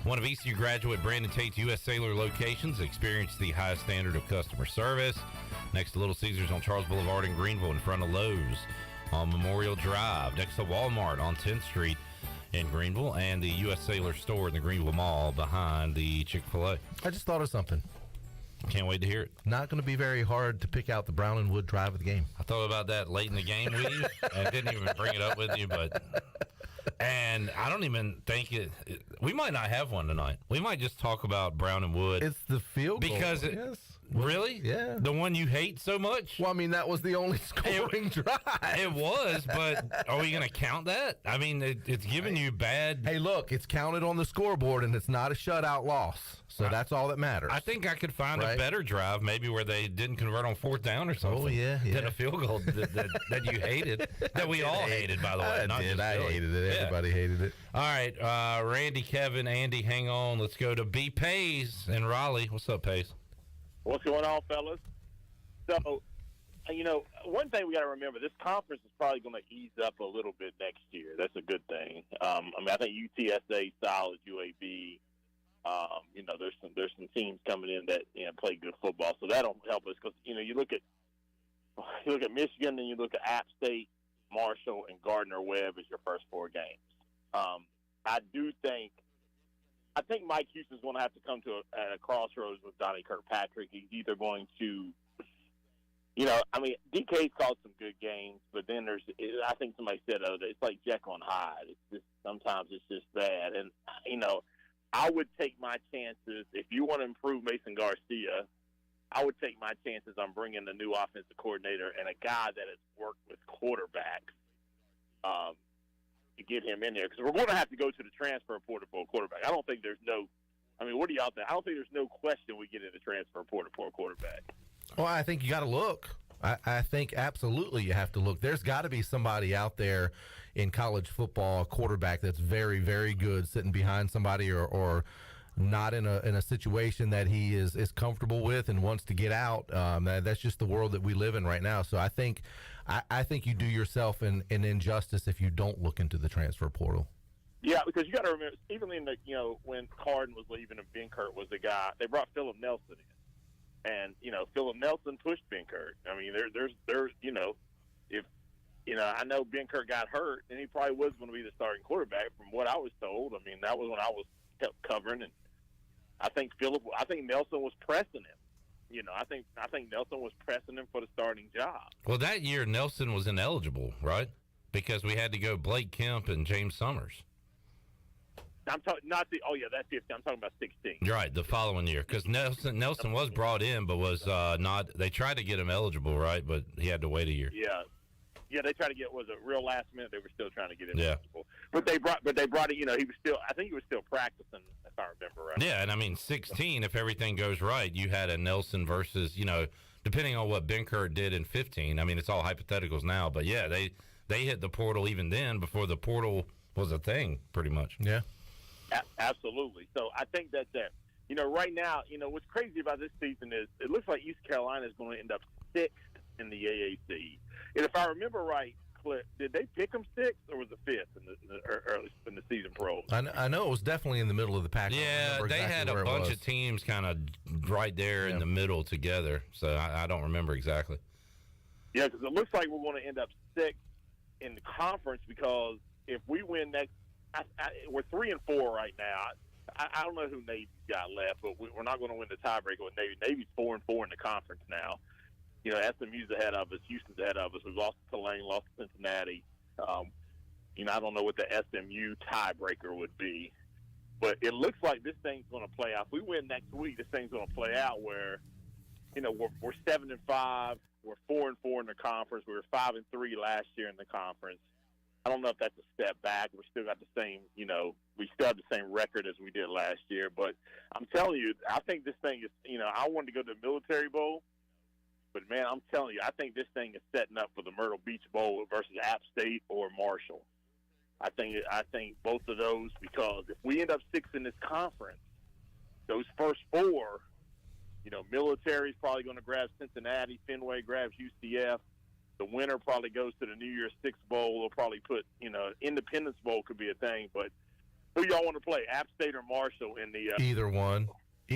one of ECU graduate Brandon Tate's U.S. Cellular locations. Experience the highest standard of customer service. Next to Little Caesars on Charles Boulevard in Greenville, in front of Lowe's on Memorial Drive. Next to Walmart on 10th Street in Greenville, and the U.S. Cellular store in the Greenville Mall behind the Chick-fil-A. I just thought of something. Can't wait to hear it. Not going to be very hard to pick out the Brown and Wood drive of the game. I thought about that late in the game with you, and didn't even bring it up with you, but... And I don't even think we might not have one tonight. We might just talk about Brown and Wood. It's the field goal. Because yes. Really? Yeah. The one you hate so much? Well, I mean, that was the only scoring drive. It was, but are we going to count that? I mean, it's giving you bad... Hey, look, it's counted on the scoreboard, and it's not a shutout loss. So that's all that matters. I think I could find a better drive, maybe where they didn't convert on 4th down or something. Oh, yeah. Than a field goal that you hated. That we all hated, by the way. I hated it. Yeah. Everybody hated it. All right, Randy, Kevin, Andy, hang on. Let's go to B. Pace in Raleigh. What's up, Pace? What's going on, fellas? So, one thing we got to remember, this conference is probably going to ease up a little bit next year. That's a good thing. I think UTSA solid, UAB. There's some teams coming in that play good football, so that'll help us because you look at Michigan, and you look at App State, Marshall, and Gardner-Webb as your first 4 games. I think Mike Houston's going to have to come to a crossroads with Donnie Kirkpatrick. He's either going to, DK's called some good games, but then I think somebody said it's like Jekyll and Hyde. Sometimes it's just bad, and I would take my chances. If you want to improve Mason Garcia, I would take my chances on bringing a new offensive coordinator and a guy that has worked with quarterbacks to get him in there. Because we're going to have to go to the transfer portal for a quarterback. I don't think there's what do y'all think? I don't think there's no question we get in the transfer portal for a quarterback. Well, I think you got to look. I think absolutely you have to look. There's got to be somebody out there in college football, a quarterback that's very, very good, sitting behind somebody or not in a situation that he is comfortable with and wants to get out. That's just the world that we live in right now. So I think you do yourself an injustice if you don't look into the transfer portal. Yeah, because you got to remember, even in when Carden was leaving and Benkert was the guy, they brought Philip Nelson in. And, Philip Nelson pushed Benkert. I mean, there's if, I know Benkert got hurt, and he probably was going to be the starting quarterback from what I was told. I mean, that was when I was kept covering. And, I think Nelson was pressing him. You know, I think Nelson was pressing him for the starting job. Well, that year Nelson was ineligible, right? Because we had to go Blake Kemp and James Summers. I'm talking that's 15. I'm talking about 16. Right, the following year, because Nelson was brought in, but was not. They tried to get him eligible, right? But he had to wait a year. Yeah, they tried to get real last minute. They were still trying to get him Yeah. eligible, but they brought it. You know, he was still. I think he was still practicing, if I remember right. Yeah, and I mean 16. If everything goes right, you had a Nelson versus, you know, depending on what Benkert did in 15. I mean, it's all hypotheticals now, but yeah, they hit the portal even then before the portal was a thing, pretty much. Yeah. Absolutely. So I think that's there. You know, right now, you know, what's crazy about this season is it looks like East Carolina is going to end up 6th in the AAC. And if I remember right, Cliff, did they pick them 6th or was it 5th in the season pro? I know it was definitely in the middle of the pack. Yeah, they had a bunch of teams kind of right there in the middle together. So I don't remember exactly. Yeah, because it looks like we're going to end up 6th in the conference because if we win next, we're 3-4 right now. I don't know who Navy's got left, but we're not going to win the tiebreaker with Navy. Navy's 4-4 in the conference now. You know, SMU's ahead of us. Houston's ahead of us. We've lost to Tulane, lost to Cincinnati. You know, I don't know what the SMU tiebreaker would be, but it looks like this thing's going to play out. If we win next week, this thing's going to play out where, you know, we're 7-5, we're 4-4 in the conference. We were 5-3 last year in the conference. I don't know if that's a step back. We still got the same, you know, we still have the same record as we did last year. But I'm telling you, I think this thing is, you know, I wanted to go to the Military Bowl, but man, I'm telling you, I think this thing is setting up for the Myrtle Beach Bowl versus App State or Marshall. I think both of those, because if we end up 6th in this conference, those first 4, you know, Military's probably going to grab Cincinnati, Fenway grabs UCF. The winner probably goes to the New Year's Six Bowl. They'll probably put, you know, Independence Bowl could be a thing. But who y'all want to play, App State or Marshall in the either one?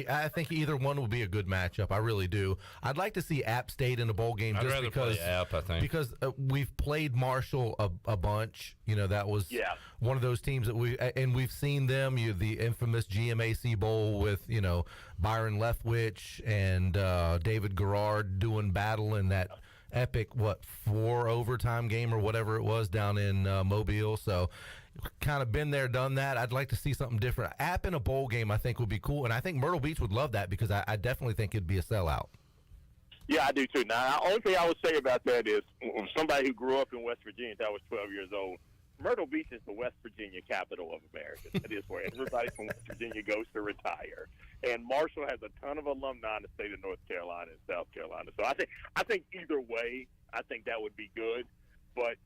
I think either one would be a good matchup. I really do. I'd like to see App State in a bowl game. I'd just rather because play App, I think. Because we've played Marshall a bunch. You know, that was one of those teams that we've seen them. The infamous GMAC Bowl with, you know, Byron Leftwich and David Garrard doing battle in that epic 4 overtime game or whatever it was down in Mobile. So kind of been there, done that. I'd like to see something different. App in a bowl game I think would be cool, and I think Myrtle Beach would love that because I definitely think it'd be a sellout. Yeah, I do too. Now, the only thing I would say about that is somebody who grew up in West Virginia until I was 12 years old, Myrtle Beach is the West Virginia capital of America. It is where everybody from West Virginia goes to retire. And Marshall has a ton of alumni in the state of North Carolina and South Carolina. So I think either way, I think that would be good. But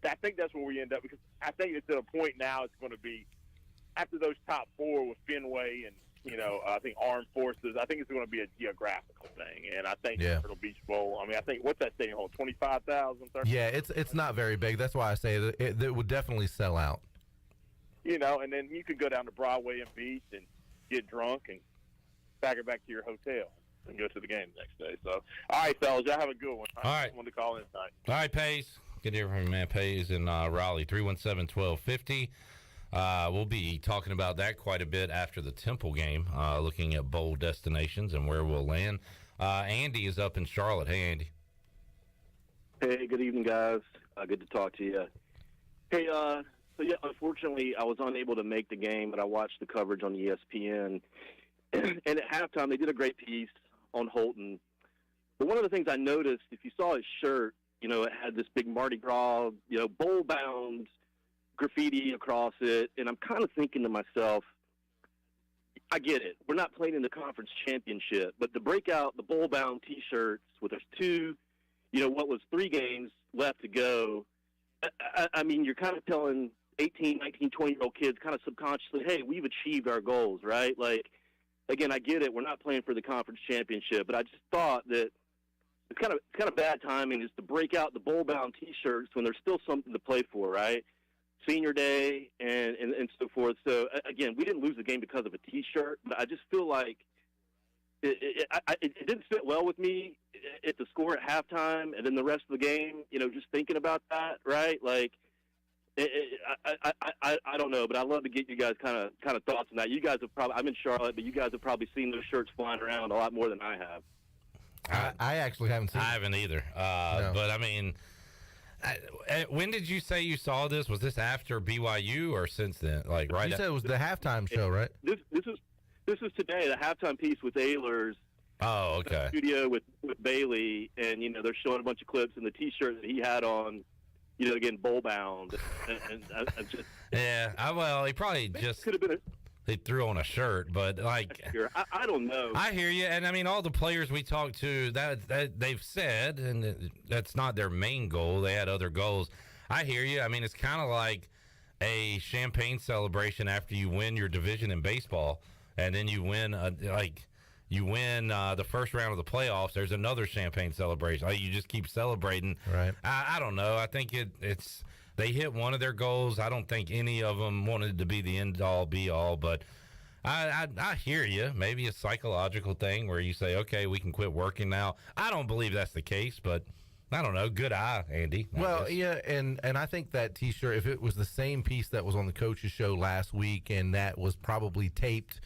I think that's where we end up, because I think it's at a point now it's going to be after those top 4 with Fenway and, you know, I think Armed Forces. I think it's going to be a geographical thing, and I think Myrtle Beach Bowl. I mean, I think what's that stadium hold? 25,000. Yeah, it's not very big. That's why I say that it would definitely sell out. You know, and then you could go down to Broadway and Beach and get drunk and back to your hotel and go to the game the next day. So, all right, fellas, y'all have a good one. All right, I wanted to call in tonight. All right, Pace. Good to hear from you, man. Pace in Raleigh, 317-1250. We'll be talking about that quite a bit after the Temple game, looking at bowl destinations and where we'll land. Andy is up in Charlotte. Hey, Andy. Hey, good evening, guys. Good to talk to you. Hey, so yeah, unfortunately, I was unable to make the game, but I watched the coverage on ESPN. And at halftime, they did a great piece on Holton. But one of the things I noticed, if you saw his shirt, you know, it had this big Mardi Gras, you know, bowl-bound graffiti across it, and I'm kind of thinking to myself, I get it. We're not playing in the conference championship, but to break out the bowl-bound T-shirts with there's 2, you know, what was 3 games left to go, I mean, you're kind of telling 18, 19, 20-year-old kids kind of subconsciously, hey, we've achieved our goals, right? Like, again, I get it. We're not playing for the conference championship, but I just thought that it's kind of bad timing is to break out the bowl-bound T-shirts when there's still something to play for, right? Senior day and so forth. So, again, we didn't lose the game because of a T-shirt, but I just feel like it didn't fit well with me at the score at halftime and then the rest of the game, you know, just thinking about that, right? Like, I don't know, but I'd love to get you guys kind of thoughts on that. You guys have probably, I'm in Charlotte, but you guys have probably seen those shirts flying around a lot more than I have. I actually haven't seen. I haven't either. No. But I mean, when did you say you saw this? Was this after BYU or since then? Like right? You said it was the halftime show, right? This is today, the halftime piece with Aylers. Oh, okay. Studio with Bailey, and they're showing a bunch of clips and the T-shirt that he had on. Again, bowl bound, and I just he probably just could have been. He threw on a shirt, but like I don't know. I hear you, and I mean all the players we talked to that they've said, and that's not their main goal. They had other goals. I hear you. I mean it's kind of like a champagne celebration after you win your division in baseball, and then you win the first round of the playoffs. There's another champagne celebration. Like you just keep celebrating. Right. I don't know. I think it's they hit one of their goals. I don't think any of them wanted to be the end all be all, but I hear you. Maybe a psychological thing where you say, okay, we can quit working now. I don't believe that's the case, but I don't know. Good eye, Andy. Well, yeah, and I think that T-shirt, if it was the same piece that was on the coach's show last week and that was probably taped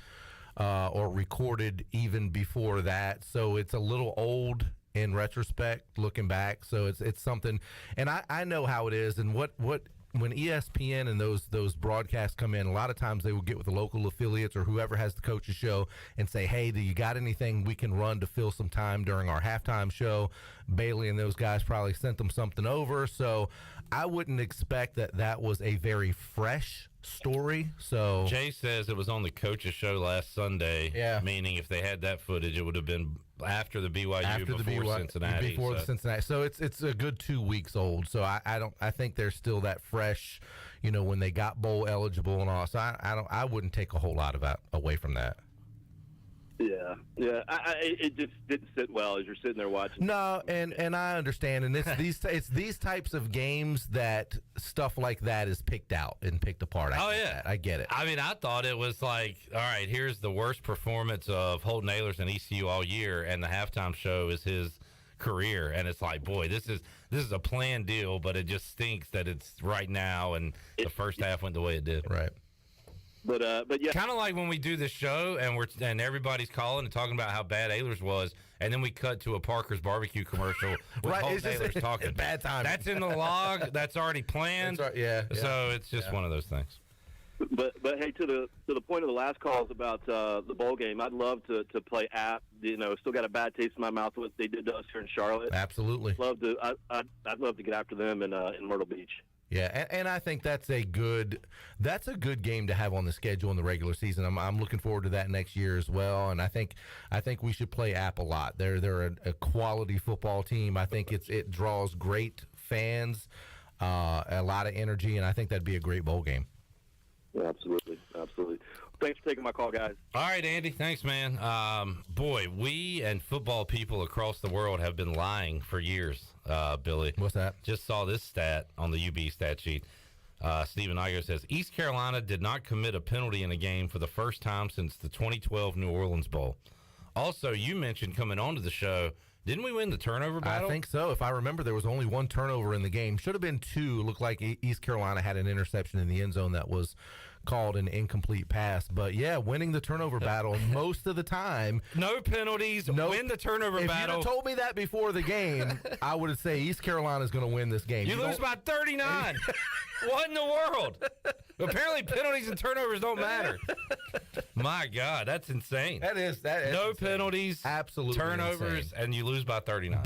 or recorded even before that, so it's a little old in retrospect, looking back. So it's something, and I know how it is, and what when ESPN and those broadcasts come in, a lot of times they will get with the local affiliates or whoever has the coach's show and say, hey, do you got anything we can run to fill some time during our halftime show? Bailey and those guys probably sent them something over, so I wouldn't expect that was a very fresh story. So Jay says it was on the coach's show last Sunday. Yeah. Meaning if they had that footage, it would have been after the BYU before Cincinnati. Before the Cincinnati. So it's a good 2 weeks old. So I think there's still that fresh, when they got bowl eligible and all. So I wouldn't take a whole lot of that away from that. Yeah. It just didn't sit well as you're sitting there watching. No, and I understand, and it's these types of games that stuff like that is picked out and picked apart. I get it. I mean, I thought it was like, all right, here's the worst performance of Holton Ahlers and ECU all year, and the halftime show is his career, and it's like, boy, this is a planned deal, but it just stinks that it's right now, and the first half went the way it did. Right. But yeah, kind of like when we do this show and everybody's calling and talking about how bad Ahlers was, and then we cut to a Parker's Barbecue commercial with right, Holton Ahlers talking. Bad time. That's in the log. That's already planned. Yeah. So it's just one of those things. But hey, to the point of the last calls about the bowl game, I'd love to play app. Still got a bad taste in my mouth what they did to us here in Charlotte. Absolutely. I'd love to get after them in Myrtle Beach. Yeah, and I think that's a good game to have on the schedule in the regular season. I'm looking forward to that next year as well, and I think we should play App a lot. They're a quality football team. I think it draws great fans, a lot of energy, and I think that'd be a great bowl game. Yeah, absolutely. Thanks for taking my call, guys. All right, Andy. Thanks, man. Boy, we and football people across the world have been lying for years, Billy. What's that? Just saw this stat on the UB stat sheet. Stephen Igo says, East Carolina did not commit a penalty in a game for the first time since the 2012 New Orleans Bowl. Also, you mentioned coming onto the show, didn't we win the turnover battle? I think so. If I remember, there was only one turnover in the game. Should have been two. Looked like East Carolina had an interception in the end zone that was called an incomplete pass. But, yeah, winning the turnover battle most of the time. No penalties, win the turnover battle. If you told me that before the game, I would have said East Carolina is going to win this game. You lose by 39. What in the world? Apparently penalties and turnovers don't matter. My God, that's insane. That is no insane. Penalties, absolutely turnovers, insane. And you lose by 39.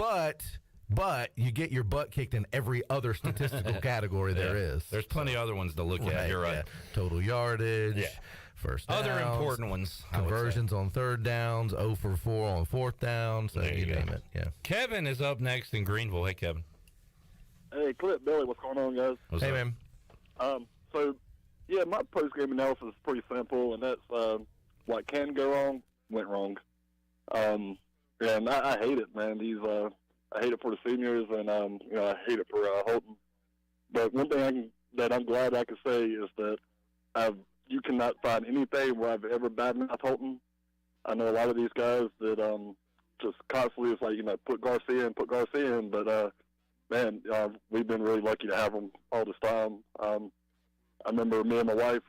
But you get your butt kicked in every other statistical category there is. There's plenty of other ones to look at. You're right. Yeah. Total yardage, first downs, other important ones. Conversions on third downs, 0 for 4 on fourth down. So you name it. Yeah. Kevin is up next in Greenville. Hey, Kevin. Hey, Clip, Billy, what's going on, guys? Hey, man. My post-game analysis is pretty simple, and that's what can go wrong, went wrong. And I hate it, man. I hate it for the seniors, and I hate it for Holton. But one thing that I'm glad I can say is that you cannot find anything where I've ever badmouthed Holton. I know a lot of these guys that just constantly is like, put Garcia in, but man, we've been really lucky to have them all this time. I remember me and my wife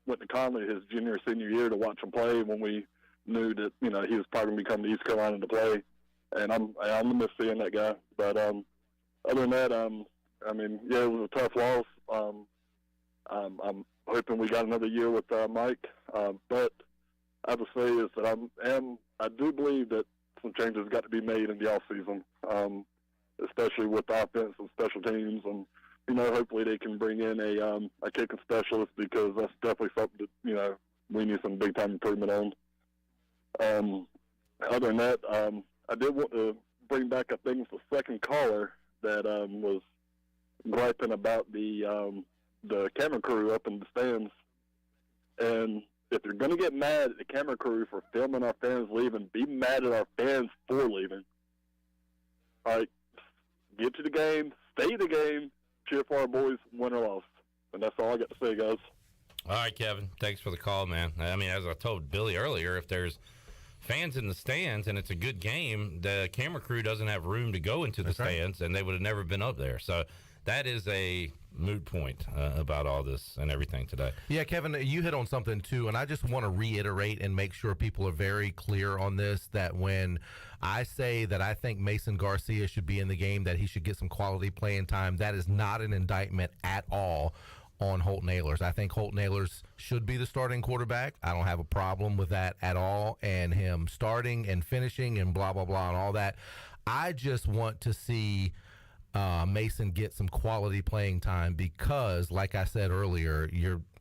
went to Conley his junior, senior year to watch him play when we knew that, he was probably going to come to East Carolina to play. And I'm going to miss seeing that guy. But other than that, it was a tough loss. I'm hoping we got another year with Mike. But I have to say is that I do believe that some changes got to be made in the off season, especially with offense and special teams, and hopefully they can bring in a kicking specialist, because that's definitely something that we need some big time improvement on. Other than that, I did want to bring back, I think, the second caller that was griping about the camera crew up in the stands. And if you're going to get mad at the camera crew for filming our fans leaving, be mad at our fans for leaving. All right, get to the game, stay in the game, cheer for our boys, win or loss. And that's all I got to say, guys. All right, Kevin, thanks for the call, man. I mean, as I told Billy earlier, if there's fans in the stands and it's a good game, the camera crew doesn't have room to go into the stands, and they would have never been up there. So that is a moot point about all this and everything today. Yeah, Kevin, you hit on something too, and I just want to reiterate and make sure people are very clear on this, that when I say that I think Mason Garcia should be in the game, that he should get some quality playing time, that is not an indictment at all on Holton Ahlers. I think Holton Ahlers should be the starting quarterback. I don't have a problem with that at all, and him starting and finishing and blah, blah, blah, and all that. I just want to see Mason get some quality playing time, because, like I said earlier,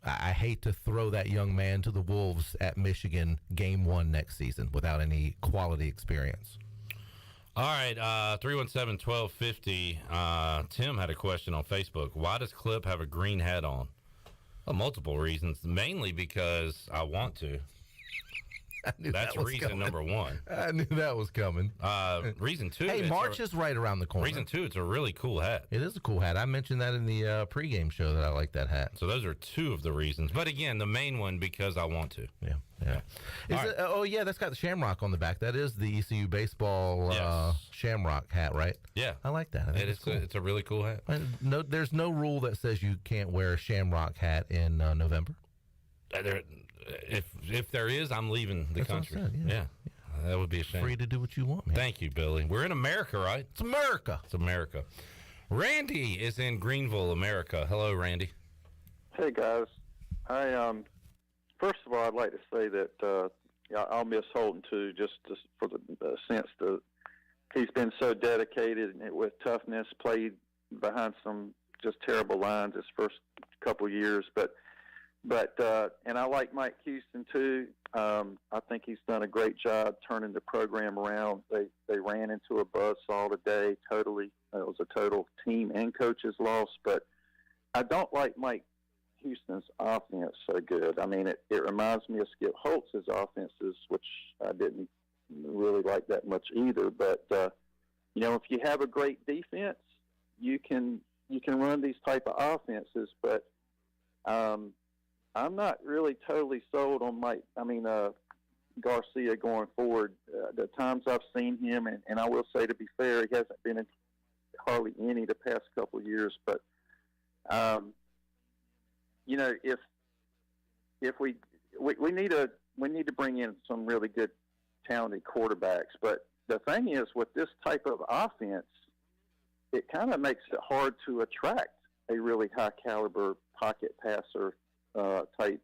I hate to throw that young man to the wolves at Michigan game 1 next season without any quality experience. All right, 317-1250. Tim had a question on Facebook. Why does Clip have a green hat on? Well, multiple reasons, mainly because I want to. That's reason number 1. I knew that was coming. Reason 2. Hey, March is right around the corner. Reason 2, it's a really cool hat. It is a cool hat. I mentioned that in the pregame show that I like that hat. So those are 2 of the reasons. But again, the main one, because I want to. Yeah. Oh, yeah, that's got the shamrock on the back. That is the ECU baseball shamrock hat, right? Yeah. I like that. I think it's cool. It's a really cool hat. No, there's no rule that says you can't wear a shamrock hat in November. If there is, I'm leaving the country. What I said, yeah, that would be a shame. Free to do what you want, man. Thank you, Billy. We're in America, right? It's America. It's America. Randy is in Greenville, America. Hello, Randy. Hey, guys. First of all, I'd like to say that I'll miss Holton, too, just for the sense that he's been so dedicated and with toughness, played behind some just terrible lines his first couple years, but and I like Mike Houston too. I think he's done a great job turning the program around. They ran into a buzzsaw today. Totally, it was a total team and coaches loss. But I don't like Mike Houston's offense so good. I mean, it reminds me of Skip Holtz's offenses, which I didn't really like that much either. But if you have a great defense, you can run these type of offenses. But I'm not really totally sold on Garcia going forward. The times I've seen him, and I will say, to be fair, he hasn't been in hardly any the past couple of years. But if we need to bring in some really good, talented quarterbacks. But the thing is, with this type of offense, it kind of makes it hard to attract a really high caliber pocket passer type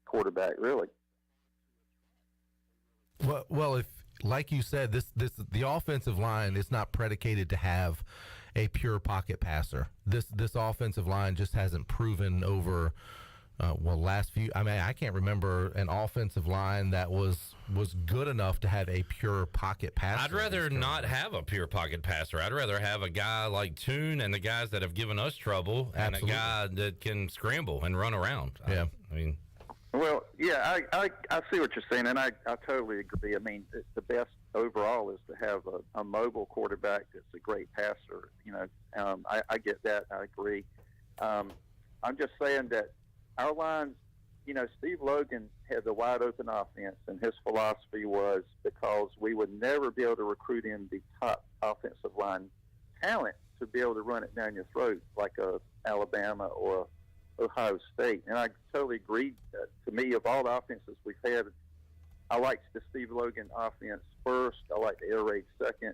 quarterback, really. Well, if, like you said, the offensive line is not predicated to have a pure pocket passer. This offensive line just hasn't proven over last few. I mean, I can't remember an offensive line that was good enough to have a pure pocket passer. I'd rather not have a pure pocket passer. I'd rather have a guy like Toon and the guys that have given us trouble, and a guy that can scramble and run around. Yeah, I mean. Well, yeah, I see what you're saying, and I totally agree. I mean, the best overall is to have a mobile quarterback that's a great passer. I get that. I agree. I'm just saying that our lines, Steve Logan had the wide open offense, and his philosophy was because we would never be able to recruit in the top offensive line talent to be able to run it down your throat like a Alabama or Ohio State. And I totally agree. To me, of all the offenses we've had, I like the Steve Logan offense first. I like the air raid second.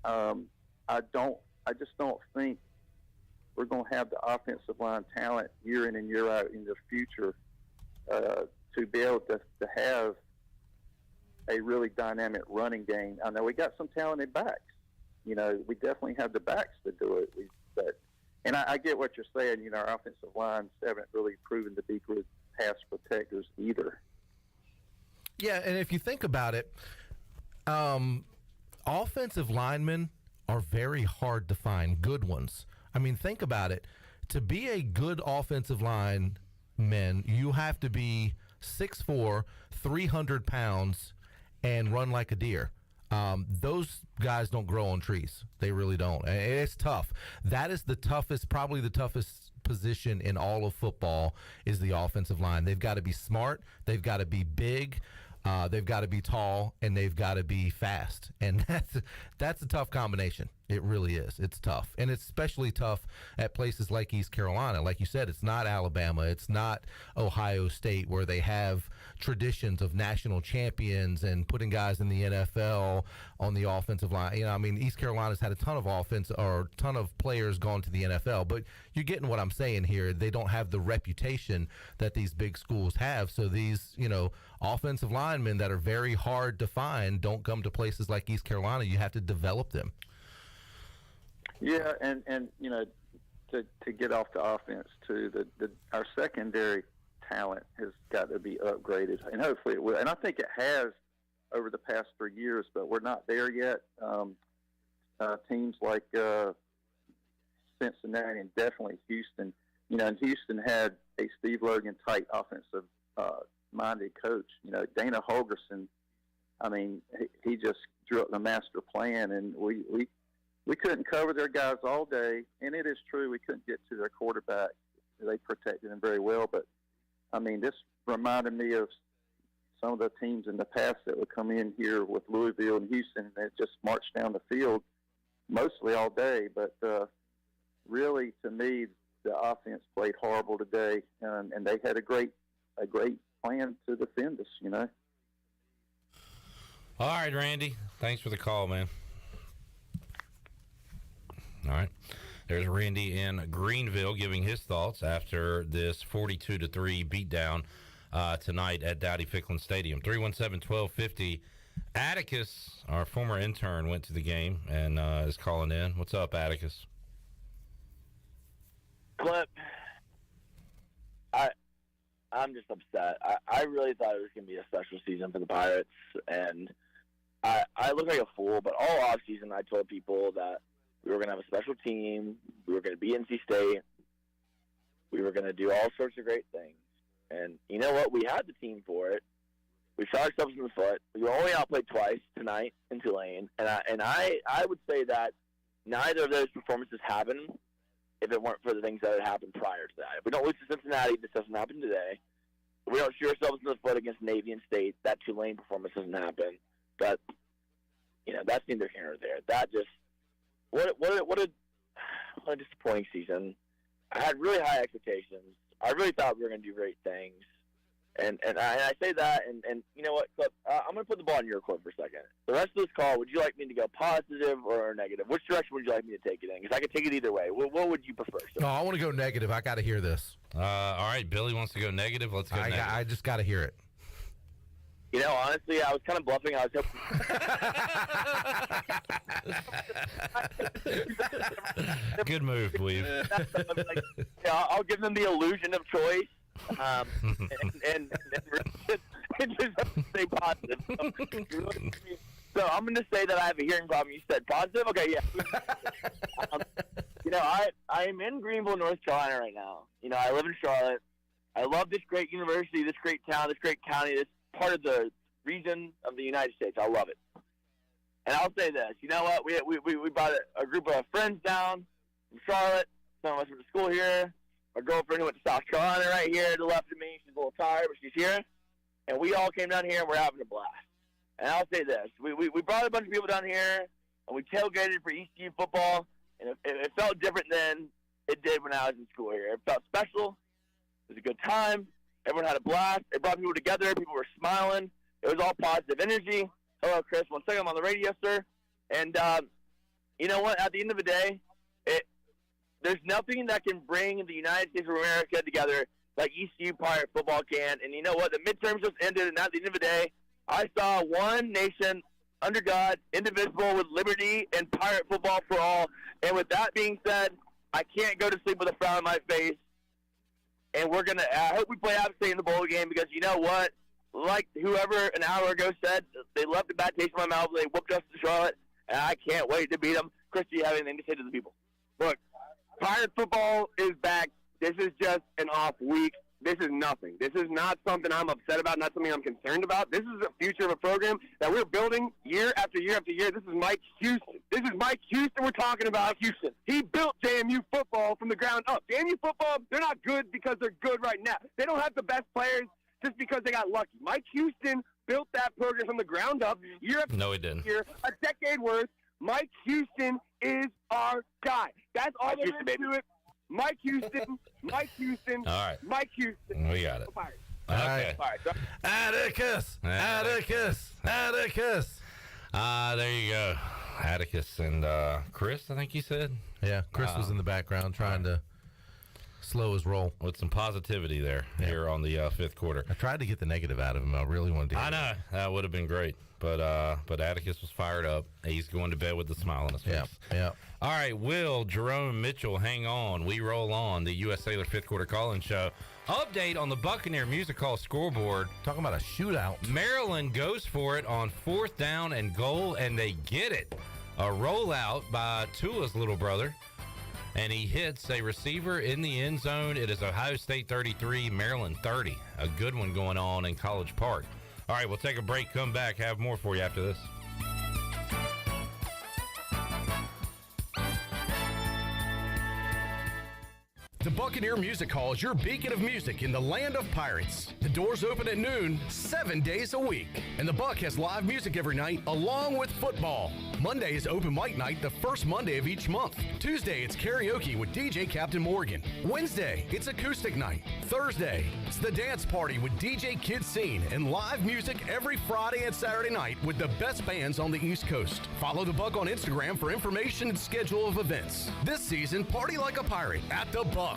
I just don't think we're going to have the offensive line talent year in and year out in the future to be able to have a really dynamic running game. I know we got some talented backs. We definitely have the backs to do it. And I get what you're saying. Our offensive lines haven't really proven to be good pass protectors either. Yeah, and if you think about it, offensive linemen are very hard to find, good ones. I mean, think about it. To be a good offensive lineman, you have to be 6'4", 300 pounds, and run like a deer. Those guys don't grow on trees. They really don't. And it's tough. That is probably the toughest position in all of football is the offensive line. They've got to be smart. They've got to be big. They've got to be tall, and they've got to be fast. And that's a tough combination. It really is. It's tough. And it's especially tough at places like East Carolina. Like you said, it's not Alabama. It's not Ohio State, where they have traditions of national champions and putting guys in the NFL on the offensive line. East Carolina's had a ton of players gone to the NFL, but you're getting what I'm saying here. They don't have the reputation that these big schools have. So these, offensive linemen that are very hard to find don't come to places like East Carolina. You have to develop them. Yeah, and to get off the offense too, our secondary talent has got to be upgraded, and hopefully it will. And I think it has over the past 3 years, but we're not there yet. Teams like Cincinnati and definitely Houston, and Houston had a Steve Logan type offensive minded coach. Dana Holgerson, he just drew up the master plan, and we couldn't cover their guys all day, and it is true we couldn't get to their quarterback. They protected him very well, but this reminded me of some of the teams in the past that would come in here with Louisville and Houston and just march down the field mostly all day. But really, to me, the offense played horrible today, and they had a great plan to defend us. All right, Randy. Thanks for the call, man. All right. There's Randy in Greenville giving his thoughts after this 42-3 beatdown tonight at Dowdy-Ficklin Stadium. 317-1250. Atticus, our former intern, went to the game and is calling in. What's up, Atticus? Clip, I'm just upset. I really thought it was going to be a special season for the Pirates, and I look like a fool, but all offseason I told people that we were going to have a special team, we were going to be NC State, we were going to do all sorts of great things. And you know what? We had the team for it. We shot ourselves in the foot. We were only outplayed twice tonight in Tulane. And I would say that neither of those performances happened if it weren't for the things that had happened prior to that. If we don't lose to Cincinnati, this doesn't happen today. If we don't shoot ourselves in the foot against Navy and State, that Tulane performance doesn't happen. But, that's neither here nor there. That just what a disappointing season. I had really high expectations. I really thought we were going to do great things. And I say that, and you know what, Clip, I'm going to put the ball in your court for a second. The rest of this call, would you like me to go positive or negative? Which direction would you like me to take it in? Because I could take it either way. What would you prefer? No, I want to go negative. I got to hear this. All right, Billy wants to go negative. Let's go negative. I just got to hear it. Honestly, I was kind of bluffing. I was hoping. Good move, Weave. I'll give them the illusion of choice. And just stay positive. So I'm going to say that I have a hearing problem. You said positive? Okay, yeah. I am in Greenville, North Carolina right now. I live in Charlotte. I love this great university, this great town, this great county, this part of the region of the United States. I love it. And I'll say this. You know what? We brought a group of friends down from Charlotte. Some of us went to school here. My girlfriend who went to South Carolina right here to the left of me. She's a little tired, but she's here. And we all came down here, and we're having a blast. And I'll say this. We brought a bunch of people down here, and we tailgated for ECU football. And it felt different than it did when I was in school here. It felt special. It was a good time. Everyone had a blast. It brought people together. People were smiling. It was all positive energy. Hello, Chris. 1 second. I'm on the radio, sir. And you know what? At the end of the day, there's nothing that can bring the United States of America together like ECU Pirate football can. And you know what? The midterms just ended, and at the end of the day, I saw one nation under God, indivisible, with liberty and pirate football for all. And with that being said, I can't go to sleep with a frown on my face. And I hope we play App State in the bowl game, because you know what? Like whoever an hour ago said, they left a bad taste in my mouth. They whooped us to Charlotte, and I can't wait to beat them. Chris, do you have anything to say to the people? Look, Pirate football is back. This is just an off week. This is nothing. This is not something I'm upset about, not something I'm concerned about. This is the future of a program that we're building year after year after year. This is Mike Houston. This is Mike Houston we're talking about. Houston. He built JMU football from the ground up. JMU football, they're not good because they're good right now. They don't have the best players just because they got lucky. Mike Houston built that program from the ground up year after No, he didn't. year, a decade worth. Mike Houston is our guy. That's all there is to it. Mike Houston, Mike Houston, All right. Mike Houston. We got it. All right. Okay. All right. Atticus! Atticus! Atticus! There you go. Atticus and Chris, I think you said. Yeah, Chris was in the background trying to slow his roll. With some positivity there here on the fifth quarter. I tried to get the negative out of him. I really wanted to. I know. That would have been great. But Atticus was fired up. He's going to bed with a smile on his face. Yeah. All right, Will, Jerome, Mitchell, hang on. We roll on. The U.S. Sailor fifth quarter call-in show. Update on the Buccaneer Music Hall scoreboard. Talking about a shootout. Maryland goes for it on 4th down and goal, and they get it. A rollout by Tua's little brother, and he hits a receiver in the end zone. It is Ohio State 33, Maryland 30. A good one going on in College Park. All right, we'll take a break, come back, have more for you after this. The Buccaneer Music Hall is your beacon of music in the land of pirates. The doors open at noon, 7 days a week. And the Buck has live music every night, along with football. Monday is open mic night, the first Monday of each month. Tuesday, it's karaoke with DJ Captain Morgan. Wednesday, it's acoustic night. Thursday, it's the dance party with DJ Kid Scene and live music every Friday and Saturday night with the best bands on the East Coast. Follow the Buck on Instagram for information and schedule of events. This season, party like a pirate at the Buck.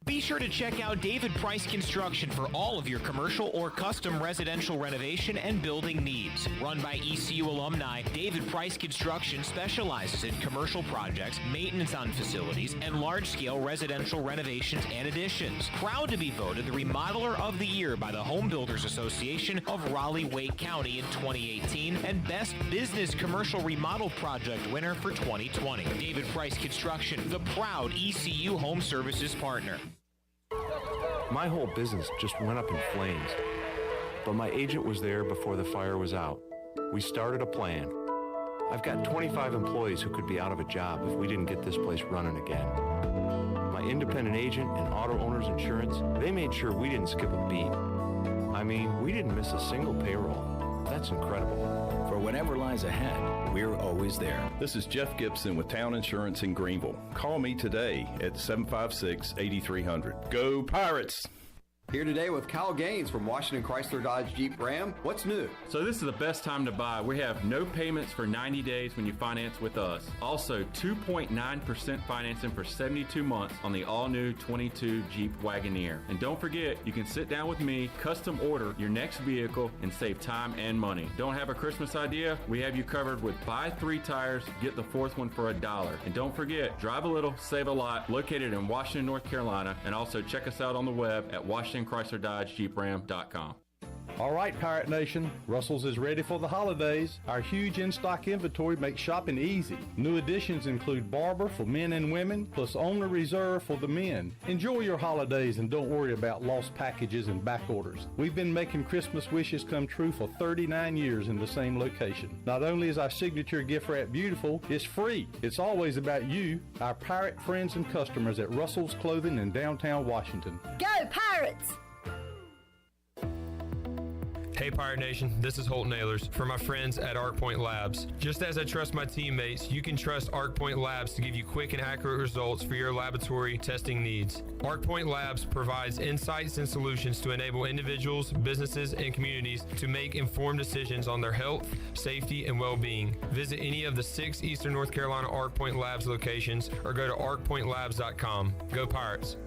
Be sure to check out David Price Construction for all of your commercial or custom residential renovation and building needs. Run by ECU alumni, David Price Construction specializes in commercial projects, maintenance on facilities, and large-scale residential renovations and additions. Proud to be voted the Remodeler of the Year by the Home Builders Association of Raleigh-Wake County in 2018 and Best Business Commercial Remodel Project winner for 2020. David Price Construction, the proud ECU Home Services partner. My whole business just went up in flames, but my agent was there before the fire was out. We started a plan. I've got 25 employees who could be out of a job if we didn't get this place running again. My independent agent and auto owner's insurance, they made sure we didn't skip a beat. I mean, we didn't miss a single payroll. That's incredible. For whatever lies ahead, we're always there. This is Jeff Gibson with Town Insurance in Greenville. Call me today at 756-8300. Go Pirates! Here today with Kyle Gaines from Washington Chrysler Dodge Jeep Ram. What's new? So this is the best time to buy. We have no payments for 90 days when you finance with us. Also 2.9% financing for 72 months on the all-new 22 Jeep Wagoneer. And don't forget, you can sit down with me, custom order your next vehicle, and save time and money. Don't have a Christmas idea? We have you covered with buy 3 tires, get the 4th one for $1. And don't forget, drive a little, save a lot, located in Washington, North Carolina. And also check us out on the web at WashingtonChryslerDodgeJeepRam.com. All right, Pirate Nation, Russell's is ready for the holidays. Our huge in-stock inventory makes shopping easy. New additions include Barber for men and women, plus Owner Reserve for the men. Enjoy your holidays and don't worry about lost packages and back orders. We've been making Christmas wishes come true for 39 years in the same location. Not only is our signature gift wrap beautiful, it's free. It's always about you, our pirate friends and customers at Russell's Clothing in downtown Washington. Go Pirates! Hey Pirate Nation, this is Holt Nailers for my friends at ArcPoint Labs. Just as I trust my teammates, you can trust ArcPoint Labs to give you quick and accurate results for your laboratory testing needs. ArcPoint Labs provides insights and solutions to enable individuals, businesses, and communities to make informed decisions on their health, safety, and well-being. Visit any of the 6 Eastern North Carolina ArcPoint Labs locations or go to arcpointlabs.com. Go Pirates!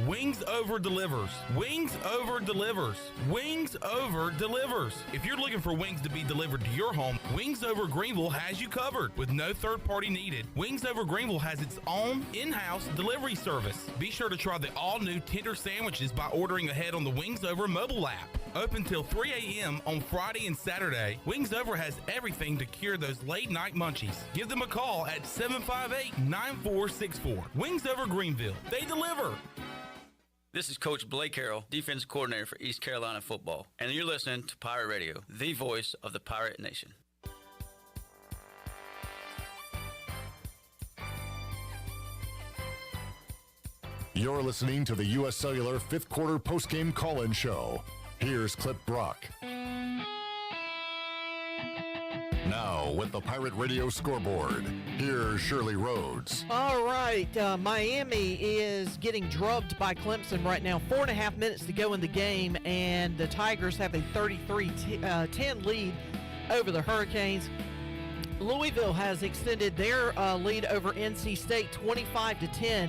Wings Over delivers. Wings Over delivers. Wings Over delivers. If you're looking for wings to be delivered to your home, Wings Over Greenville has you covered with no third party needed. Wings Over Greenville has its own in-house delivery service. Be sure to try the all-new tender sandwiches by ordering ahead on the Wings Over mobile app. Open till 3 a.m. on Friday and Saturday, Wings Over has everything to cure those late night munchies. Give them a call at 758-9464. Wings Over Greenville. They deliver. This is Coach Blake Harrell, defense coordinator for East Carolina football, and you're listening to Pirate Radio, the voice of the Pirate Nation. You're listening to the U.S. Cellular 5th quarter postgame call-in show. Here's Clip Brock. Now, with the Pirate Radio scoreboard, here's Shirley Rhodes. All right, Miami is getting drubbed by Clemson right now. 4.5 minutes to go in the game, and the Tigers have a 33-10 lead over the Hurricanes. Louisville has extended their lead over NC State 25-10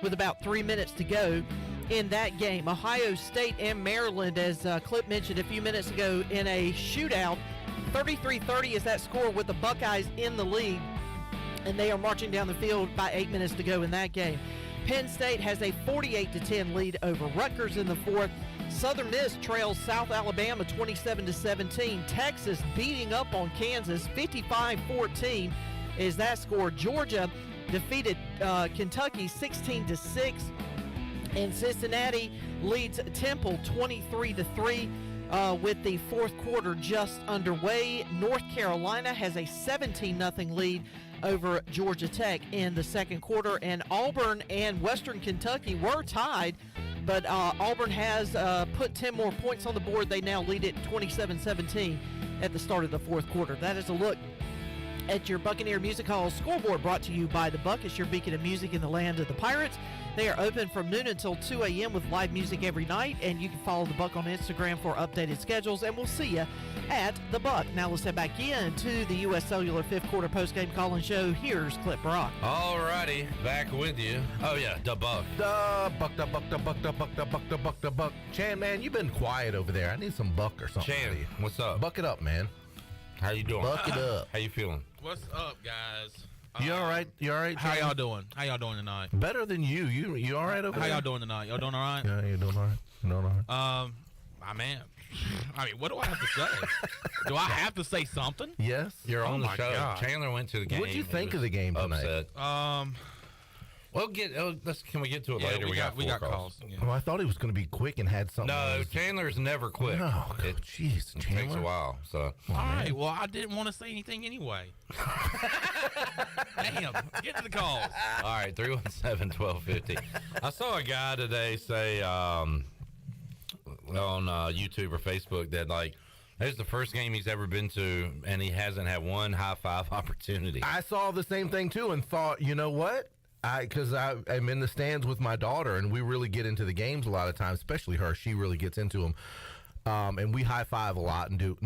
with about 3 minutes to go in that game. Ohio State and Maryland, as Clip mentioned a few minutes ago, in a shootout. 33-30 is that score with the Buckeyes in the lead, and they are marching down the field by 8 minutes to go in that game. Penn State has a 48-10 lead over Rutgers in the fourth. Southern Miss trails South Alabama 27-17. Texas beating up on Kansas 55-14 is that score. Georgia defeated Kentucky 16-6, and Cincinnati leads Temple 23-3. With the fourth quarter just underway. North Carolina has a 17-0 lead over Georgia Tech in the second quarter, and Auburn and Western Kentucky were tied, but Auburn has put 10 more points on the board. They now lead it 27-17 at the start of the fourth quarter. That is a look at your Buccaneer Music Hall scoreboard, brought to you by the Buck. It's your beacon of music in the land of the Pirates. They are open from noon until 2 a.m. with live music every night, and you can follow the Buck on Instagram for updated schedules, and we'll see you at the Buck. Now let's head back into the U.S. Cellular 5th quarter postgame call-in show. Here's Clip Brock. All righty, back with you. Oh, yeah, the Buck. The Buck, the Buck, the Buck, the Buck, the Buck, the Buck, the Buck. Chan, man, you've been quiet over there. I need some Buck or something. Chan, what's up? Buck it up, man. How you doing? Buck it up. How you feeling? What's up, guys? You all right? You all right, How Chan? y'all doing? How y'all doing tonight? Better than you. You all right over there? How y'all doing tonight? Y'all doing all right? Yeah, you're doing all right. You're doing all right. My man. I mean, what do I have to say? Do I have to say something? Yes. You're on the my show. God. Chandler went to the game. What'd you think of the game tonight? Upset. Well, can we get to it later? We got calls. Yeah. Oh, I thought he was going to be quick and had something. No, Chandler's never quick. No, jeez, it Chandler. takes a while. So. All right. Well, I didn't want to say anything anyway. Damn. Get to the calls. All right, 317-1250. I saw a guy today say on YouTube or Facebook that, like, this is the first game he's ever been to, and he hasn't had one high-five opportunity. I saw the same thing, too, and thought, you know what? Because I'm in the stands with my daughter, and we really get into the games a lot of times, especially her. She really gets into them. And we high-five a lot and do,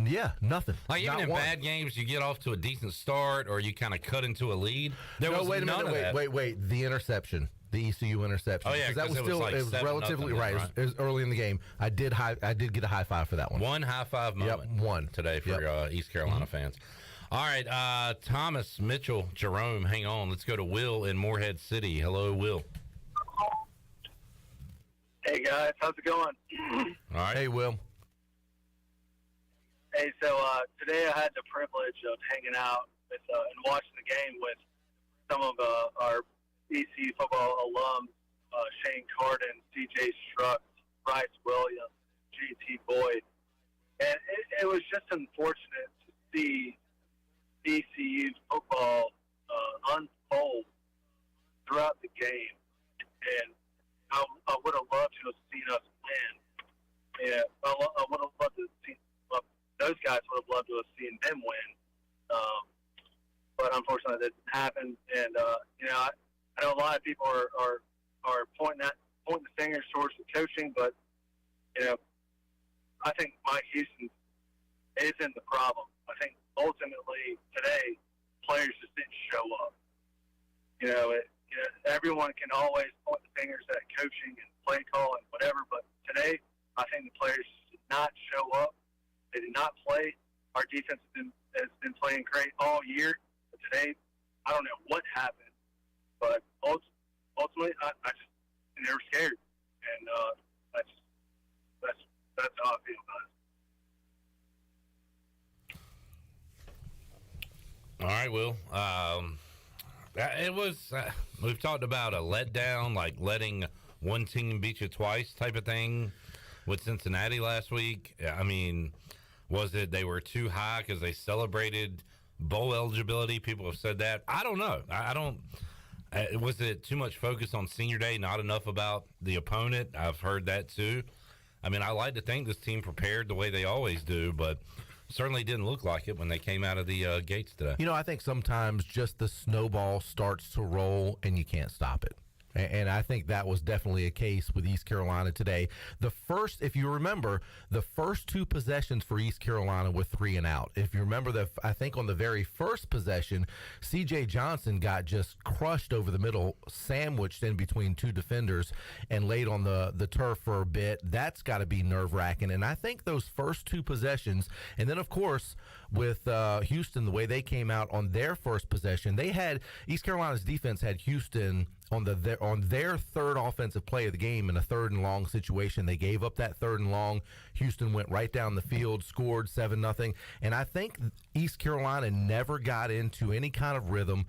nothing. Like, even Not in one. bad games, you get off to a decent start or you kind of cut into a lead. There was wait a none minute. of that. Wait. The interception. The ECU interception. Oh, yeah, that was it was still like it was 7-0 relatively then, right. right? It was early in the game. I did get a high five for that one. One high-five moment one today for East Carolina fans. All right, Thomas, Mitchell, Jerome, hang on. Let's go to Will in Morehead City. Hello, Will. Hey, guys. How's it going? All right. Hey, Will. Hey, so today I had the privilege of hanging out with and watching the game with some of our ECU football alums, Shane Carden, C.J. Struck, Bryce Williams, G.T. Boyd. And it was just unfortunate to see ECU football unfold throughout the game. And I would have loved to have seen us I would have loved to see. Those guys would have loved to have seen them win, but unfortunately that didn't happen. And I know a lot of people are pointing the fingers towards the coaching, but I think Mike Houston isn't the problem. I think ultimately today players just didn't show up. Everyone can always point the fingers at coaching and play call and whatever, but today I think the players did not show up. They did not play. Our defense has been playing great all year. But today, I don't know what happened, but ultimately, they were scared, and that's how I feel about it. All right, Will. It was. We've talked about a letdown, like letting one team beat you twice, type of thing, with Cincinnati last week. I mean, was it they were too high because they celebrated bowl eligibility? People have said that. I don't know. I don't. Was it too much focus on senior day, not enough about the opponent? I've heard that too. I mean, I like to think this team prepared the way they always do, but certainly didn't look like it when they came out of the gates today. I think sometimes just the snowball starts to roll and you can't stop it. And I think that was definitely a case with East Carolina today. If you remember, the first two possessions for East Carolina were 3 and out. If you remember, I think on the very first possession, C.J. Johnson got just crushed over the middle, sandwiched in between two defenders, and laid on the turf for a bit. That's got to be nerve-wracking. And I think those first two possessions, and then, of course, with Houston, the way they came out on their first possession, East Carolina's defense had Houston on their third offensive play of the game in a 3rd and long situation. They gave up that 3rd and long. Houston went right down the field, scored 7-0. And I think East Carolina never got into any kind of rhythm.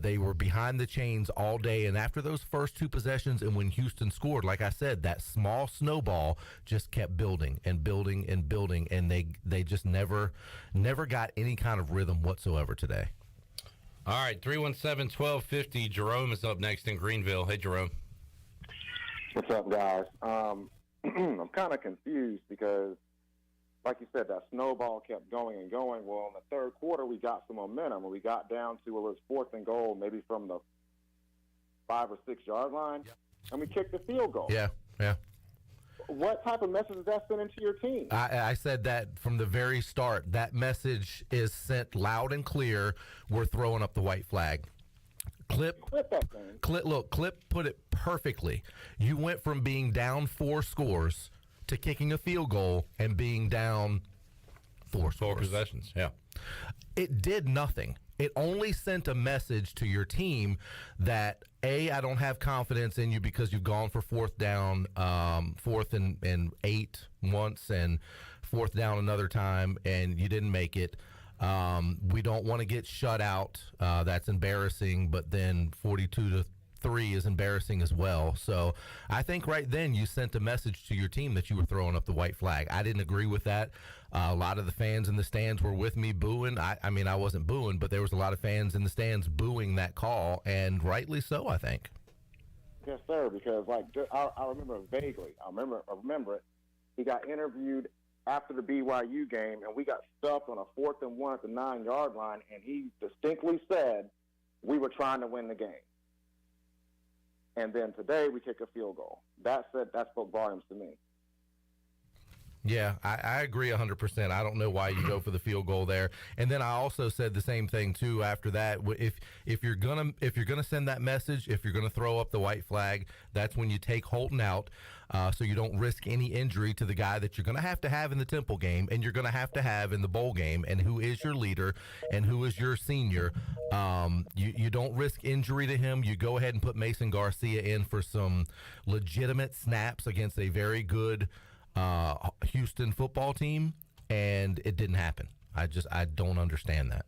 They were behind the chains all day, and after those first two possessions and when Houston scored, like I said, that small snowball just kept building and building and building, and they just never got any kind of rhythm whatsoever today. All right, 317-1250. Jerome is up next in Greenville. Hey, Jerome. What's up, guys? I'm kind of confused because, like you said, that snowball kept going and going. Well, in the third quarter, we got some momentum, and we got down to it was 4th and goal, maybe from the 5 or 6 yard line, and we kicked the field goal. Yeah. What type of message is that sent into your team? I said that from the very start. That message is sent loud and clear. We're throwing up the white flag. Clip that thing. Clip put it perfectly. You went from being down 4 scores to kicking a field goal and being down 4 scores. 4 possessions, yeah. It did nothing. It only sent a message to your team that, A, I don't have confidence in you because you've gone for 4th down, 4th and 8 once, and 4th down another time, and you didn't make it. We don't want to get shut out. That's embarrassing, but then 42-3 is embarrassing as well. So I think right then you sent a message to your team that you were throwing up the white flag. I didn't agree with that. A lot of the fans in the stands were with me booing. I mean, I wasn't booing, but there was a lot of fans in the stands booing that call, and rightly so, I think. Yes, sir, because I remember it vaguely. I remember it. He got interviewed after the BYU game, and we got stuffed on a 4th and 1 at the 9 yard line, and he distinctly said we were trying to win the game. And then today we kick a field goal. That spoke volumes to me. Yeah, I agree 100%. I don't know why you go for the field goal there. And then I also said the same thing too after that. If you're gonna send that message, if you're gonna throw up the white flag, that's when you take Holton out, so you don't risk any injury to the guy that you're gonna have in the Temple game, and you're gonna have in the bowl game, and who is your leader and who is your senior. You don't risk injury to him. You go ahead and put Mason Garcia in for some legitimate snaps against a very good Houston football team, and it didn't happen. I don't understand that.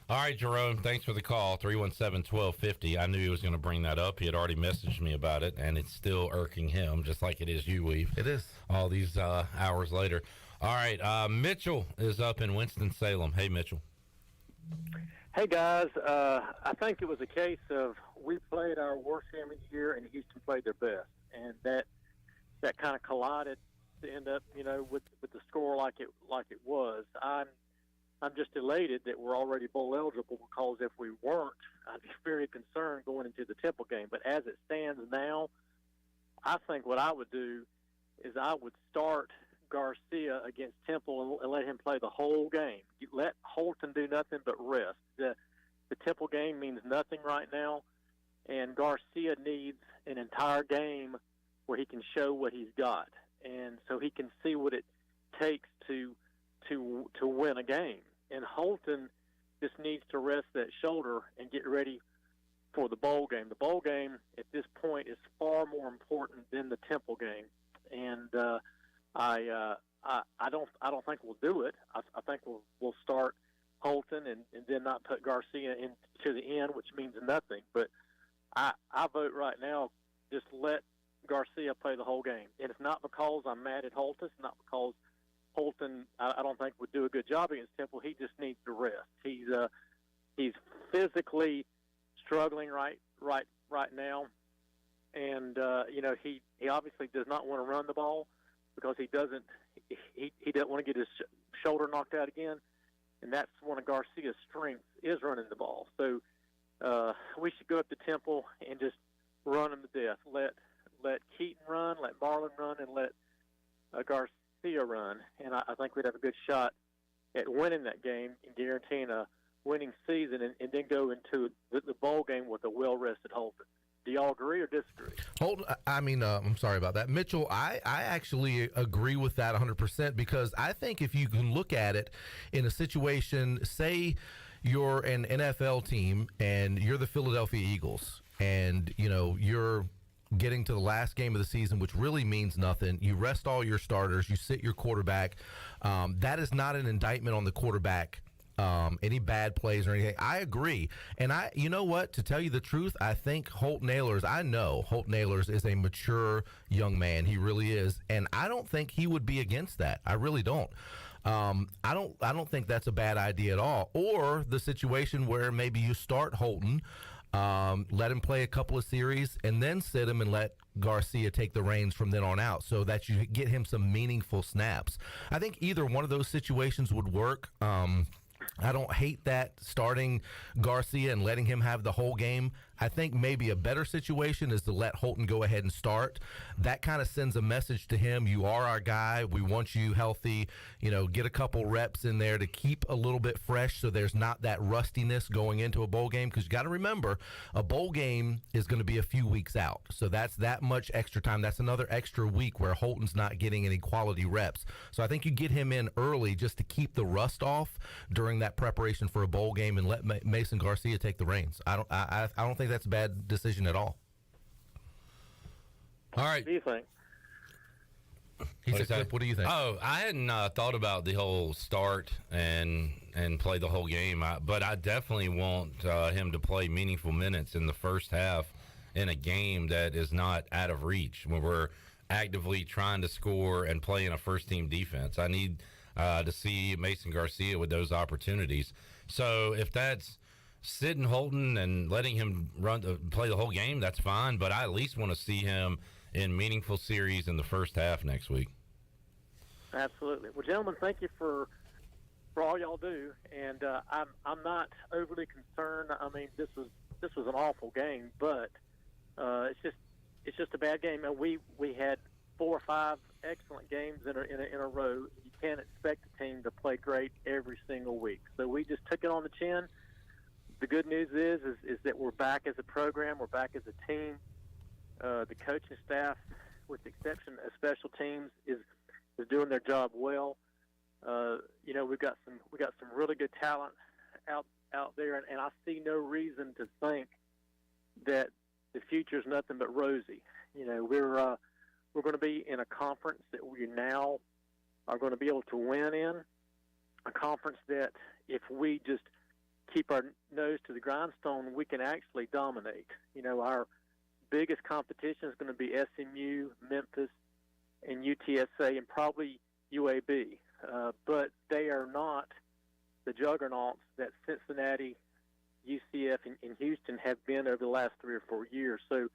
All right, Jerome, thanks for the call. 317-1250. I knew he was going to bring that up. He had already messaged me about it, and it's still irking him, just like it is you, Weave. It is. All these hours later. All right, Mitchell is up in Winston-Salem. Hey, Mitchell. Hey, guys. I think it was a case of we played our worst game of the year, and Houston played their best, and that that kind of collided to end up, with the score like it was. I'm just elated that we're already bowl eligible, because if we weren't, I'd be very concerned going into the Temple game. But as it stands now, I think what I would do is I would start Garcia against Temple and let him play the whole game. You let Holton do nothing but rest. The Temple game means nothing right now, and Garcia needs an entire game where he can show what he's got, and so he can see what it takes to win a game. And Holton just needs to rest that shoulder and get ready for the bowl game. The bowl game at this point is far more important than the Temple game, and I don't think we'll do it. I think we'll start Holton and then not put Garcia into the end, which means nothing. But I vote right now, just let Garcia play the whole game. And it's not because I'm mad at Holton. It's not because Holton, I don't think, would do a good job against Temple. He just needs to rest. He's physically struggling right now, and he obviously does not want to run the ball because he doesn't want to get his shoulder knocked out again, and that's one of Garcia's strengths, is running the ball. So we should go up to Temple and just run him to death. Let Keaton run, let Marlon run, and let Garcia run, and I think we'd have a good shot at winning that game and guaranteeing a winning season, and then go into the bowl game with a well-rested Holton. Do y'all agree or disagree? I'm sorry about that. Mitchell, I actually agree with that 100%, because I think if you can look at it in a situation, say you're an NFL team and you're the Philadelphia Eagles, and, you're getting to the last game of the season, which really means nothing. You rest all your starters. You sit your quarterback. That is not an indictment on the quarterback. Any bad plays or anything. I agree. And you know what? To tell you the truth, I think Holton Ahlers is a mature young man. He really is. And I don't think he would be against that. I really don't. I don't think that's a bad idea at all. Or the situation where maybe you start Holton, let him play a couple of series, and then sit him and let Garcia take the reins from then on out, so that you get him some meaningful snaps. I think either one of those situations would work. I don't hate that, starting Garcia and letting him have the whole game. I think maybe a better situation is to let Holton go ahead and start. That kind of sends a message to him. You are our guy. We want you healthy. Get a couple reps in there to keep a little bit fresh, so there's not that rustiness going into a bowl game, because you got to remember, a bowl game is going to be a few weeks out. So that's that much extra time. That's another extra week where Holton's not getting any quality reps. So I think you get him in early just to keep the rust off during that preparation for a bowl game, and let Mason Garcia take the reins. I don't think that's a bad decision at all. All right. What do you think? What do you think? Oh, I hadn't thought about the whole start and play the whole game, but I definitely want him to play meaningful minutes in the first half in a game that is not out of reach, when we're actively trying to score and playing a first-team defense. I need to see Mason Garcia with those opportunities. So if that's sitting Holton and letting him play the whole game, that's fine, but I at least want to see him in meaningful series in the first half next week. Absolutely. Well, gentlemen, thank you for all y'all do, and I'm not overly concerned. I mean, this was an awful game, but it's just a bad game, and we had 4 or 5 excellent games in a row. You can't expect a team to play great every single week, so we just took it on the chin. The good news is that we're back as a program. We're back as a team. The coaching staff, with the exception of special teams, is doing their job well. We've got some really good talent out there, and I see no reason to think that the future is nothing but rosy. We're going to be in a conference that we now are going to be able to win in, a conference that if we just keep our nose to the grindstone, we can actually dominate. Our biggest competition is going to be SMU, Memphis, and UTSA, and probably UAB. But they are not the juggernauts that Cincinnati, UCF, and Houston have been over the last 3 or 4 years. So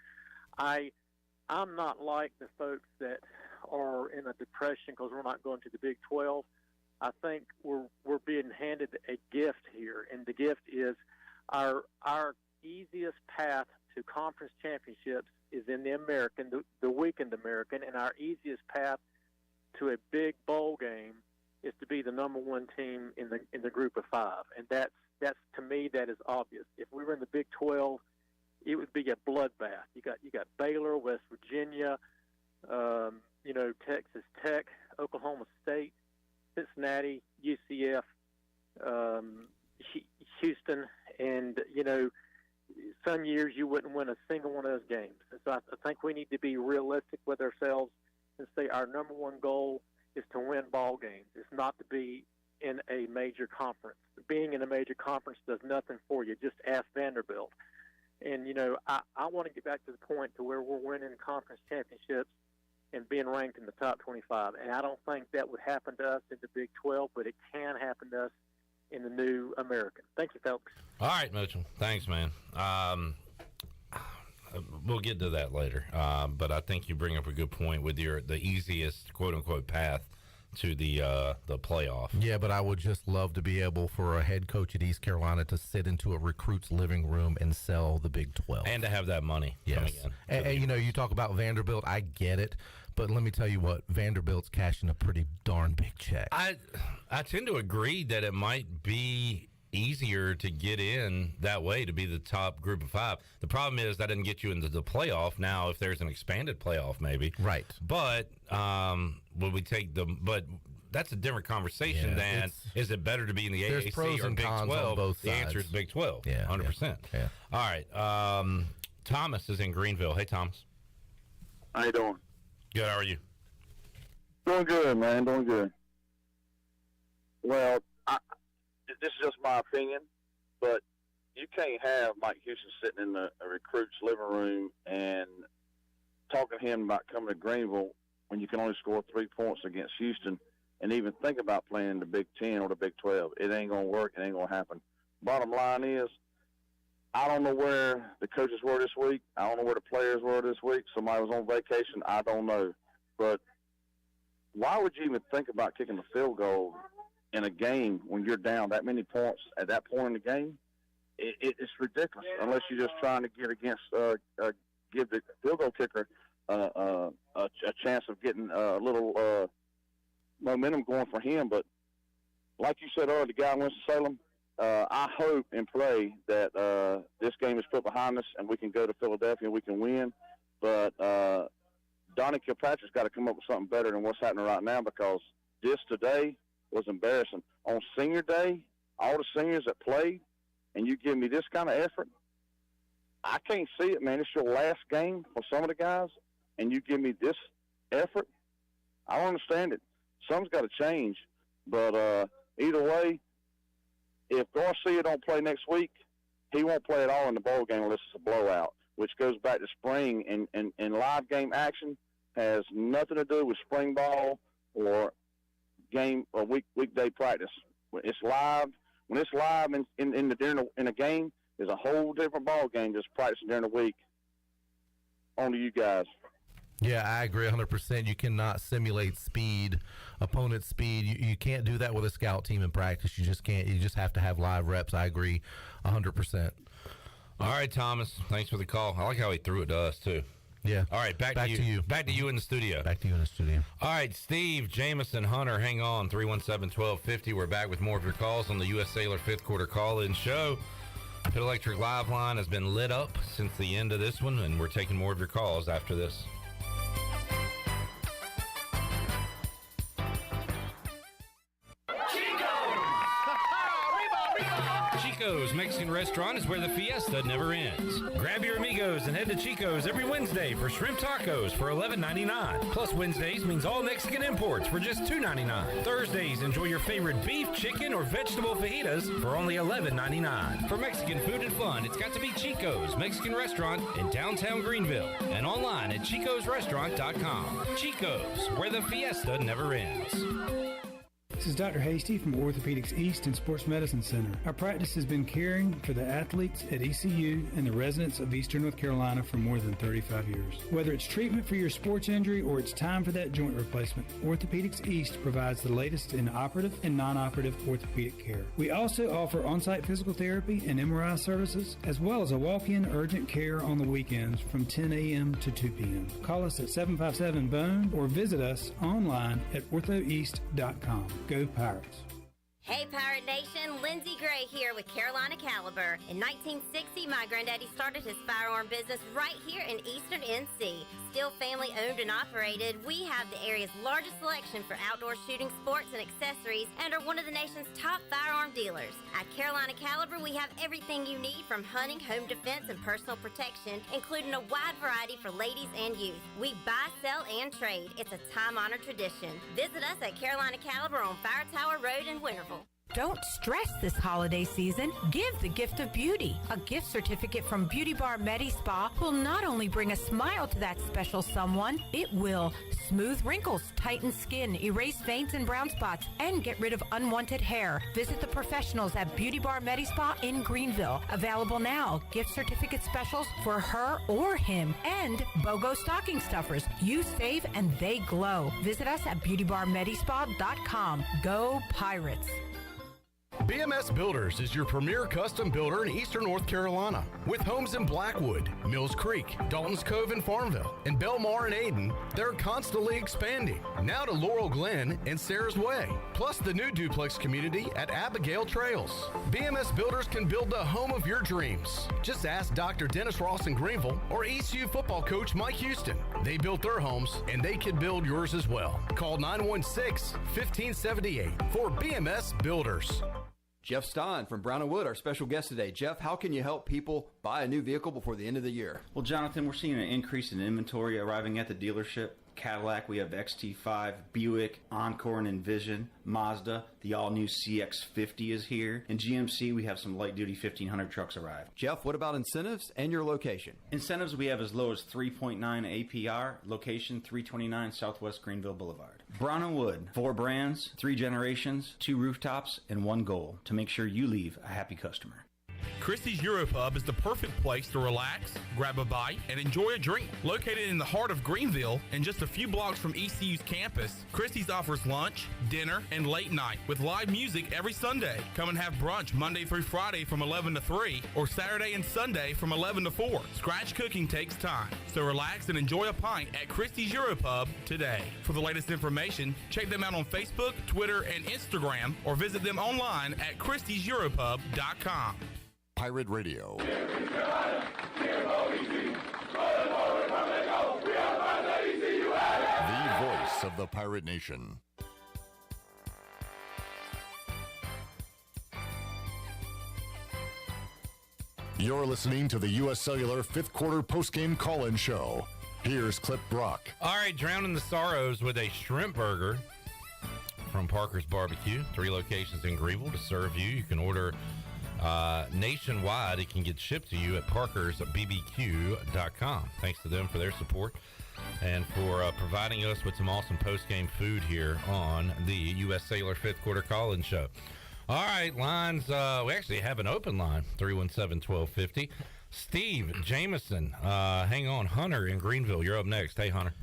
I I'm not like the folks that are in a depression because we're not going to the Big 12. I think we're being handed a gift here, and the gift is our easiest path to conference championships is in the American, the weekend American, and our easiest path to a big bowl game is to be the number one team in the group of five, and that's to me that is obvious. If we were in the Big 12, it would be a bloodbath. You got Baylor, West Virginia, Texas Tech, Oklahoma State, Cincinnati, UCF, Houston, and some years you wouldn't win a single one of those games. And so I think we need to be realistic with ourselves and say our number one goal is to win ball games. It's not to be in a major conference. Being in a major conference does nothing for you. Just ask Vanderbilt. And, I want to get back to the point to where we're winning conference championships and being ranked in the top 25. And I don't think that would happen to us in the Big 12, but it can happen to us in the new American. Thank you, folks. All right, Mitchell. Thanks, man. We'll get to that later. But I think you bring up a good point with the easiest, quote-unquote, path to the playoff. Yeah, but I would just love to be able for a head coach at East Carolina to sit into a recruit's living room and sell the Big 12. And to have that money coming in. And you talk about Vanderbilt, I get it, but let me tell you what, Vanderbilt's cashing a pretty darn big check. I tend to agree that it might be easier to get in that way to be the top group of five. The problem is that didn't get you into the playoff. Now, if there's an expanded playoff, maybe. Right. But would we take but that's a different conversation than is it better to be in the AAC or Big 12? On both the sides. answer is Big 12. Yeah, 100%. Yeah. All right. Thomas is in Greenville. Hey, Thomas. How you doing? Good. How are you? Doing good, man. Doing good. Well, this is just my opinion, but you can't have Mike Houston sitting in a recruit's living room and talking to him about coming to Greenville when you can only score 3 points against Houston and even think about playing the Big 10 or the Big 12. It ain't going to work. It ain't going to happen. Bottom line is, I don't know where the coaches were this week. I don't know where the players were this week. Somebody was on vacation. I don't know. But why would you even think about kicking the field goal in a game when you're down that many points at that point in the game? It's ridiculous unless you're just trying to get against give the field goal kicker a chance of getting a little momentum going for him. But like you said earlier, the guy in Winston-Salem, I hope and pray that this game is put behind us and we can go to Philadelphia and we can win. But Donnie Kilpatrick's got to come up with something better than what's happening right now, because this today was embarrassing. On senior day, all the seniors that played, and you give me this kind of effort, I can't see it, man. It's your last game for some of the guys, and you give me this effort. I don't understand it. Something's got to change. But either way, if Garcia don't play next week, he won't play at all in the bowl game unless it's a blowout, which goes back to spring. And live game action has nothing to do with spring ball or game or weekday practice. When it's live, in a game, is a whole different ball game just practicing during the week. On to you guys. Yeah, I agree 100%. You cannot simulate speed, opponent speed. You can't do that with a scout team in practice. You just can't. You just have to have live reps. I agree 100%. All right, Thomas. Thanks for the call. I like how he threw it to us, too. Yeah. All right, back to you. Back to you in the studio. Back to you in the studio. All right, Steve, Jameson, Hunter, hang on. 317-1250. We're back with more of your calls on the U.S. Cellular fifth quarter call-in show. Pit Electric Live Line has been lit up since the end of this one, and we're taking more of your calls after this. Chico's Mexican Restaurant is where the fiesta never ends. Grab your amigos and head to Chico's every Wednesday for shrimp tacos for $11.99. Plus Wednesdays means all Mexican imports for just $2.99. Thursdays, enjoy your favorite beef, chicken, or vegetable fajitas for only $11.99. For Mexican food and fun, it's got to be Chico's Mexican Restaurant in downtown Greenville and online at chicosrestaurant.com. Chico's, where the fiesta never ends. This is Dr. Hasty from Orthopedics East and Sports Medicine Center. Our practice has been caring for the athletes at ECU and the residents of Eastern North Carolina for more than 35 years. Whether it's treatment for your sports injury or it's time for that joint replacement, Orthopedics East provides the latest in operative and non-operative orthopedic care. We also offer on-site physical therapy and MRI services, as well as a walk-in urgent care on the weekends from 10 a.m. to 2 p.m. Call us at 757-BONE or visit us online at orthoeast.com. Go Pirates. Hey Pirate Nation, Lindsey Gray here with Carolina Caliber. In 1960, my granddaddy started his firearm business right here in Eastern NC. Still family owned and operated, we have the area's largest selection for outdoor shooting sports and accessories and are one of the nation's top firearm dealers. At Carolina Caliber, we have everything you need from hunting, home defense, and personal protection, including a wide variety for ladies and youth. We buy, sell, and trade. It's a time-honored tradition. Visit us at Carolina Caliber on Fire Tower Road in Winterville. Don't stress this holiday season. Give the gift of beauty. A gift certificate from Beauty Bar Medi Spa will not only bring a smile to that special someone, it will smooth wrinkles, tighten skin, erase veins and brown spots, and get rid of unwanted hair. Visit the professionals at Beauty Bar Medi Spa in Greenville. Available now. Gift certificate specials for her or him. And BOGO stocking stuffers. You save and they glow. Visit us at beautybarmedispa.com. Go Pirates. BMS Builders is your premier custom builder in Eastern North Carolina. With homes in Blackwood, Mills Creek, Dalton's Cove and Farmville, and Belmar and Ayden, they're constantly expanding. Now to Laurel Glen and Sarah's Way, plus the new duplex community at Abigail Trails. BMS Builders can build the home of your dreams. Just ask Dr. Dennis Ross in Greenville or ECU football coach Mike Houston. They built their homes, and they can build yours as well. Call 916-1578 for BMS Builders. Jeff Stein from Brown & Wood, our special guest today. Jeff, how can you help people buy a new vehicle before the end of the year? Well, Jonathan, we're seeing an increase in inventory arriving at the dealership. Cadillac, we have XT5, Buick, Encore and Envision, Mazda, the all-new CX-50 is here, and GMC, we have some light-duty 1500 trucks arrived. Jeff, what about incentives and your location? Incentives we have as low as 3.9 APR, location 329 Southwest Greenville Boulevard. Brown & Wood, 4 brands, 3 generations, 2 rooftops, and 1 goal, to make sure you leave a happy customer. Christie's Europub is the perfect place to relax, grab a bite, and enjoy a drink. Located in the heart of Greenville and just a few blocks from ECU's campus, Christie's offers lunch, dinner, and late night with live music every Sunday. Come and have brunch Monday through Friday from 11 to 3 or Saturday and Sunday from 11 to 4. Scratch cooking takes time, so relax and enjoy a pint at Christie's Europub today. For the latest information, check them out on Facebook, Twitter, and Instagram, or visit them online at christieseuropub.com. Pirate Radio. The voice of the Pirate Nation. You're listening to the U.S. Cellular fifth quarter postgame call-in show. Here's Clip Brock. All right, drowning the sorrows with a shrimp burger from Parker's Barbecue. 3 locations in Greenville to serve you. You can order nationwide. It can get shipped to you at parkersbbq.com. Thanks to them for their support and for providing us with some awesome post-game food here on the U.S. Cellular fifth quarter call-in show. All right, lines. We actually have an open line, 317-1250. Steve Jameson, hang on. Hunter in Greenville, you're up next. Hey, Hunter.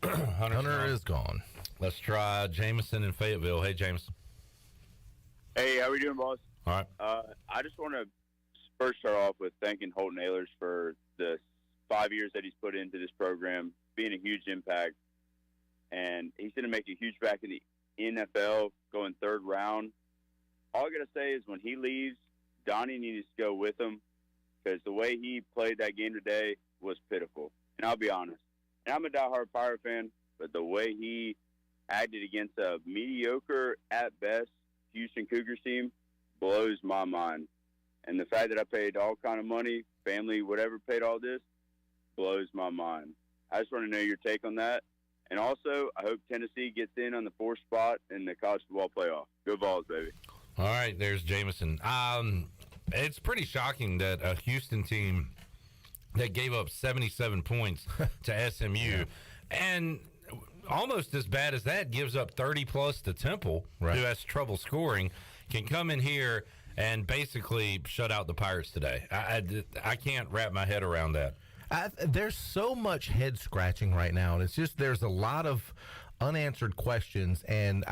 Hunter is gone. Let's try Jameson in Fayetteville. Hey, Jameson. Hey, how we doing, boss? All right. I just want to first start off with thanking Holt Nailers for the 5 years that he's put into this program, being a huge impact. And he's going to make a huge back in the NFL, going 3rd round. All I got to say is when he leaves, Donnie needs to go with him because the way he played that game today was pitiful. And I'll be honest. And I'm a diehard Pirate fan, but the way he acted against a mediocre, at best, Houston Cougars team blows my mind. And the fact that I paid all kind of money, family, whatever, paid all this, blows my mind. I just want to know your take on that. And also, I hope Tennessee gets in on the 4th spot in the college football playoff. Go Vols, baby. All right, there's Jameson. It's pretty shocking that a Houston team that gave up 77 points to SMU, and almost as bad as that, gives up 30-plus to Temple, who has trouble scoring, can come in here and basically shut out the Pirates today. I can't wrap my head around that. There's so much head scratching right now, and it's just there's a lot of unanswered questions, and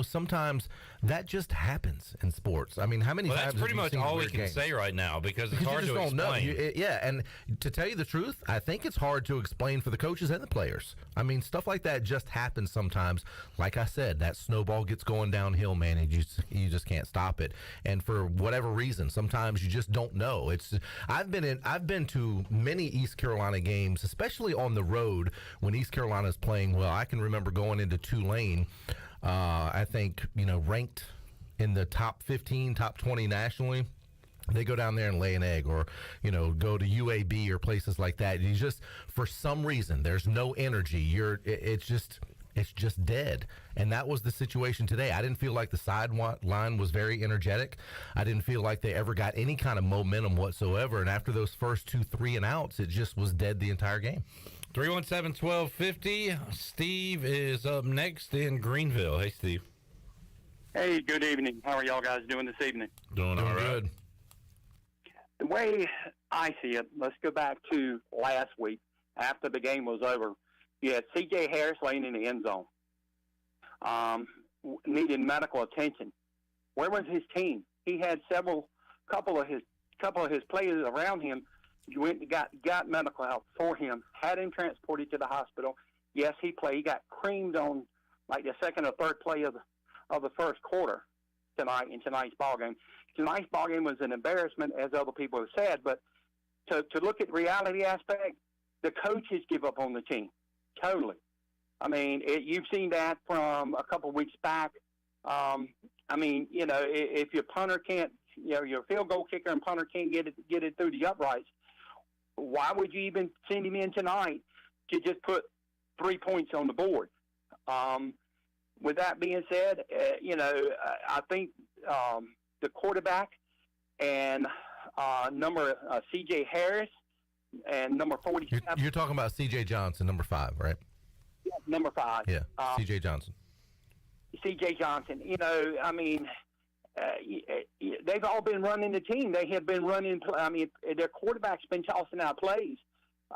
sometimes that just happens in sports. I mean, how many times? That's pretty much all we can say right now because it's hard to explain. And to tell you the truth, I think it's hard to explain for the coaches and the players. I mean, stuff like that just happens sometimes. Like I said, that snowball gets going downhill, man, and you just can't stop it. And for whatever reason, sometimes you just don't know. I've been to many East Carolina games, especially on the road when East Carolina is playing well. I can remember going into Tulane. I think, ranked in the top 15, top 20 nationally. They go down there and lay an egg, or, go to UAB or places like that. You just, for some reason, there's no energy. It's just dead. And that was the situation today. I didn't feel like the sideline was very energetic. I didn't feel like they ever got any kind of momentum whatsoever. And after those first 2 3-and-outs, it just was dead the entire game. 317-1250. Steve is up next in Greenville. Hey, Steve. Hey, good evening. How are y'all guys doing this evening? Doing all right. Good. The way I see it, let's go back to last week after the game was over. You had C.J. Harris laying in the end zone, needed medical attention. Where was his team? He had couple of his players around him. You went and got medical help for him, had him transported to the hospital. Yes, he played. He got creamed on like the second or third play of the first quarter in tonight's ball game. Tonight's ball game was an embarrassment, as other people have said. But to look at the reality aspect, the coaches give up on the team totally. I mean, you've seen that from a couple of weeks back. If your punter can't, your field goal kicker and punter can't get it through the uprights, why would you even send him in tonight to just put 3 points on the board? With that being said, I think the quarterback and number C.J. Harris and number 47. You're talking about C.J. Johnson, number 5, right? Yeah, number 5. Yeah, C.J. Johnson. C.J. Johnson. They've all been running the team. They have been running. Their quarterback's been tossing out plays,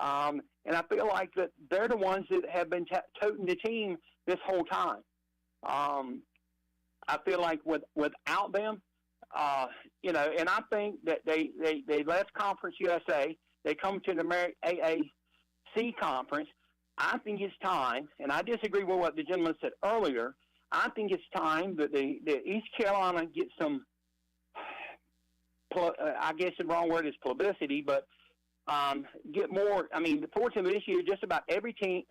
and I feel like that they're the ones that have been toting the team this whole time. I feel like without them, and I think that they left Conference USA. They come to the AAC conference. I think it's time, and I disagree with what the gentleman said earlier. I think it's time that the East Carolina get some, I guess the wrong word is publicity, but get more. I mean, fortunately this year, just about every game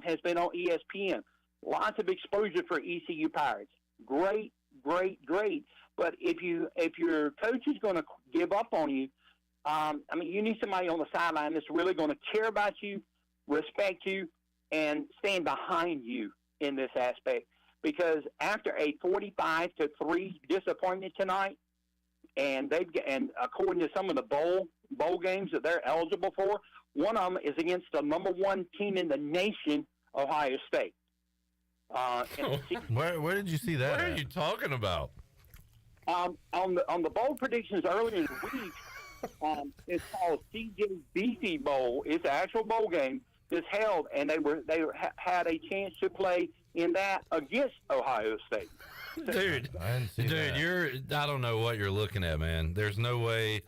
has been on ESPN. Lots of exposure for ECU Pirates. Great. But if your coach is going to give up on you, you need somebody on the sideline that's really going to care about you, respect you, and stand behind you in this aspect. Because after a 45-3 disappointment tonight, and according to some of the bowl games that they're eligible for, one of them is against the number 1 team in the nation, Ohio State. Where did you see that? What are you talking about? On the bowl predictions earlier in the week, it's called CJBC Bowl. It's an actual bowl game that's held, and they had a chance to play in that against Ohio State. Dude, I don't know what you're looking at, man. There's no way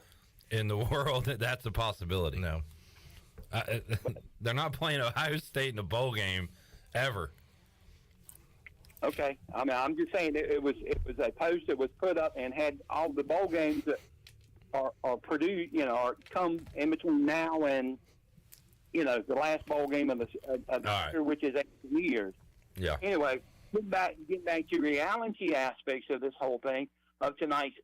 in the world that that's a possibility. No. They're not playing Ohio State in a bowl game ever. Okay. I'm just saying it was a post that was put up and had all the bowl games that are produced, or come in between now and, the last bowl game of the year, which is 8 years. Yeah. Anyway, get back to reality aspects of this whole thing, of tonight's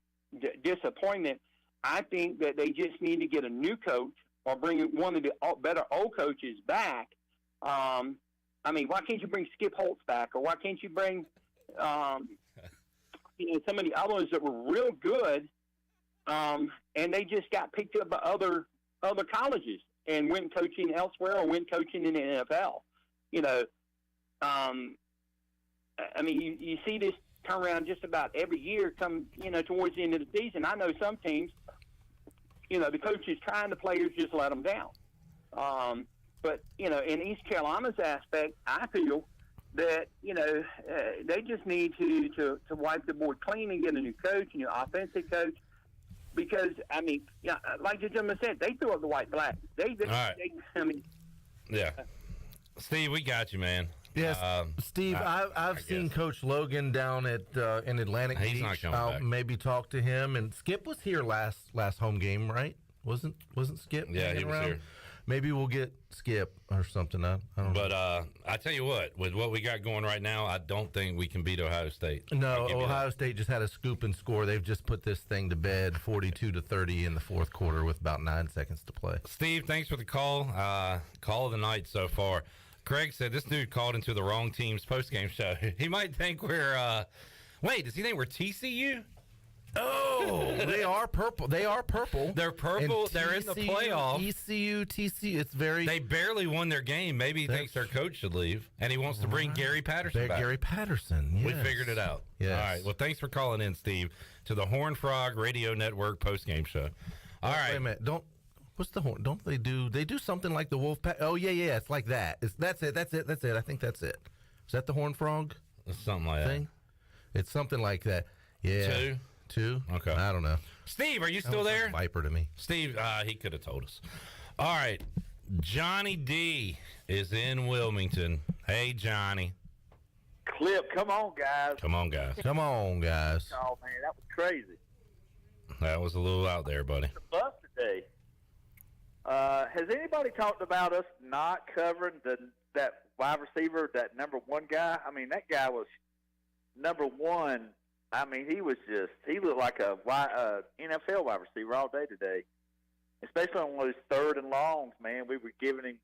disappointment. I think that they just need to get a new coach or bring one of the better old coaches back. Why can't you bring Skip Holtz back, or why can't you bring some of the others that were real good, and they just got picked up by other colleges and went coaching elsewhere or went coaching in the NFL. I mean, you see this turn around just about every year come, towards the end of the season. I know some teams, the coaches trying the players just let them down. But, in East Carolina's aspect, I feel that, they just need to wipe the board clean and get a new coach, a new offensive coach. Because, I mean, like the gentleman said, they threw up the white flag. Yeah. Steve, we got you, man. Yes, Steve, I've seen Coach Logan down at in Atlantic Beach. He's not coming I'll back. maybe talk to him. And Skip was here last home game, right? Wasn't Skip? Yeah, hanging he was around? here. Maybe we'll get Skip or something. I don't know. But I tell you what, with what we got going right now, I don't think we can beat Ohio State. No, Ohio State just had a scoop and score. They've just put this thing to bed, 42-30 in the fourth quarter with about 9 seconds to play. Steve, thanks for the call. Call of the night so far. Craig said this dude called into the wrong team's postgame show. He might think we're wait, does he think we're TCU? Oh, they are purple. They are purple. They're purple. They're in the playoff. ECU, TCU. It's very. They barely won their game. Maybe he thinks their coach should leave, and he wants to bring Gary Patterson back. Gary Patterson. Yes. We figured it out. Yes. All right. Well, thanks for calling in, Steve, to the Horned Frog Radio Network postgame show. All right. Wait a minute. What's the horn? Don't they do? They do something like the Wolf Pack. Oh yeah. It's like that. That's it. I think that's it. Is that the Horned Frog? It's something like thing? It's something like that. Yeah. Two? Okay. I don't know. Steve, are you still there? Viper to me. Steve, he could have told us. All right. Johnny D is in Wilmington. Hey, Johnny. Clip, come on, guys. Come on, guys. Come on, guys. Oh, man, that was crazy. That was a little out there, buddy. The bus today. Has anybody talked about us not covering that wide receiver, that number one guy? I mean, that guy was number one. I mean, he looked like a NFL wide receiver all day today, especially on those third and longs, man. We were giving him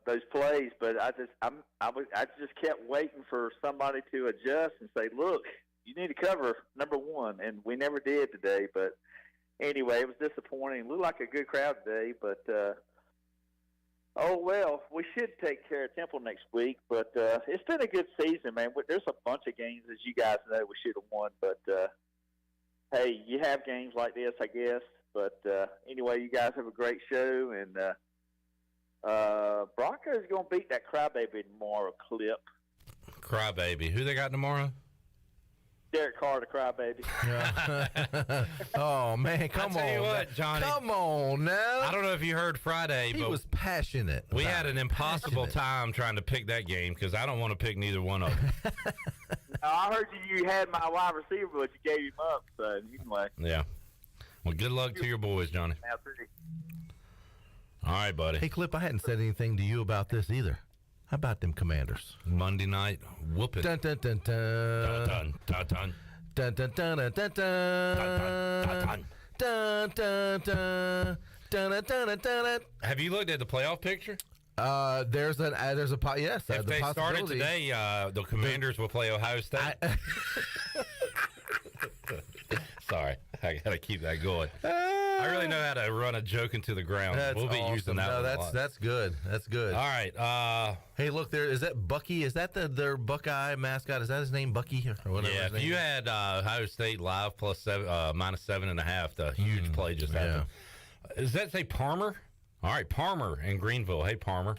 those plays, but I just kept waiting for somebody to adjust and say, look, you need to cover number one, and we never did today. But anyway, it was disappointing. It looked like a good crowd today, but oh, well, we should take care of Temple next week, but it's been a good season, man. There's a bunch of games, as you guys know, we should have won, but hey, you have games like this, I guess. But anyway, you guys have a great show, and Broncos are going to beat that crybaby tomorrow, Clip. Crybaby. Who they got tomorrow? Derek Carr, the crybaby. Oh, man, come on. I'll tell you what, Johnny. Come on now. I don't know if you heard Friday, He but was passionate. we had an impossible time trying to pick that game because I don't want to pick neither one of them. I heard you had my wide receiver, but you gave him up. So anyway. Yeah. Well, good luck to your boys, Johnny. All right, buddy. Hey, Clip, I hadn't said anything to you about this either. How about them Commanders? Monday night whooping. Dun dun dun dun. Dun dun dun dun dun dun dun dun dun dun dun dun. Have you looked at the playoff picture? There's a yes. If they started today, the Commanders will play Ohio State. Sorry, I gotta keep that going. I really know how to run a joke into the ground. We'll be using that. No, one a lot. that's good. That's good. All right. Hey, look, is that Bucky? Is that their Buckeye mascot? Is that his name, Bucky, or whatever? Yeah. If you had Ohio State live plus minus 7.5, the huge play just happened. Does that say Palmer? All right, Palmer in Greenville. Hey, Palmer.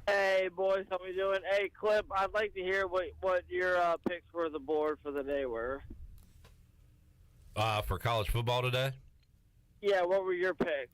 Hey, boys, how we doing? Hey, Clip, I'd like to hear what your picks for the board for the day were. For college football today? Yeah, what were your picks?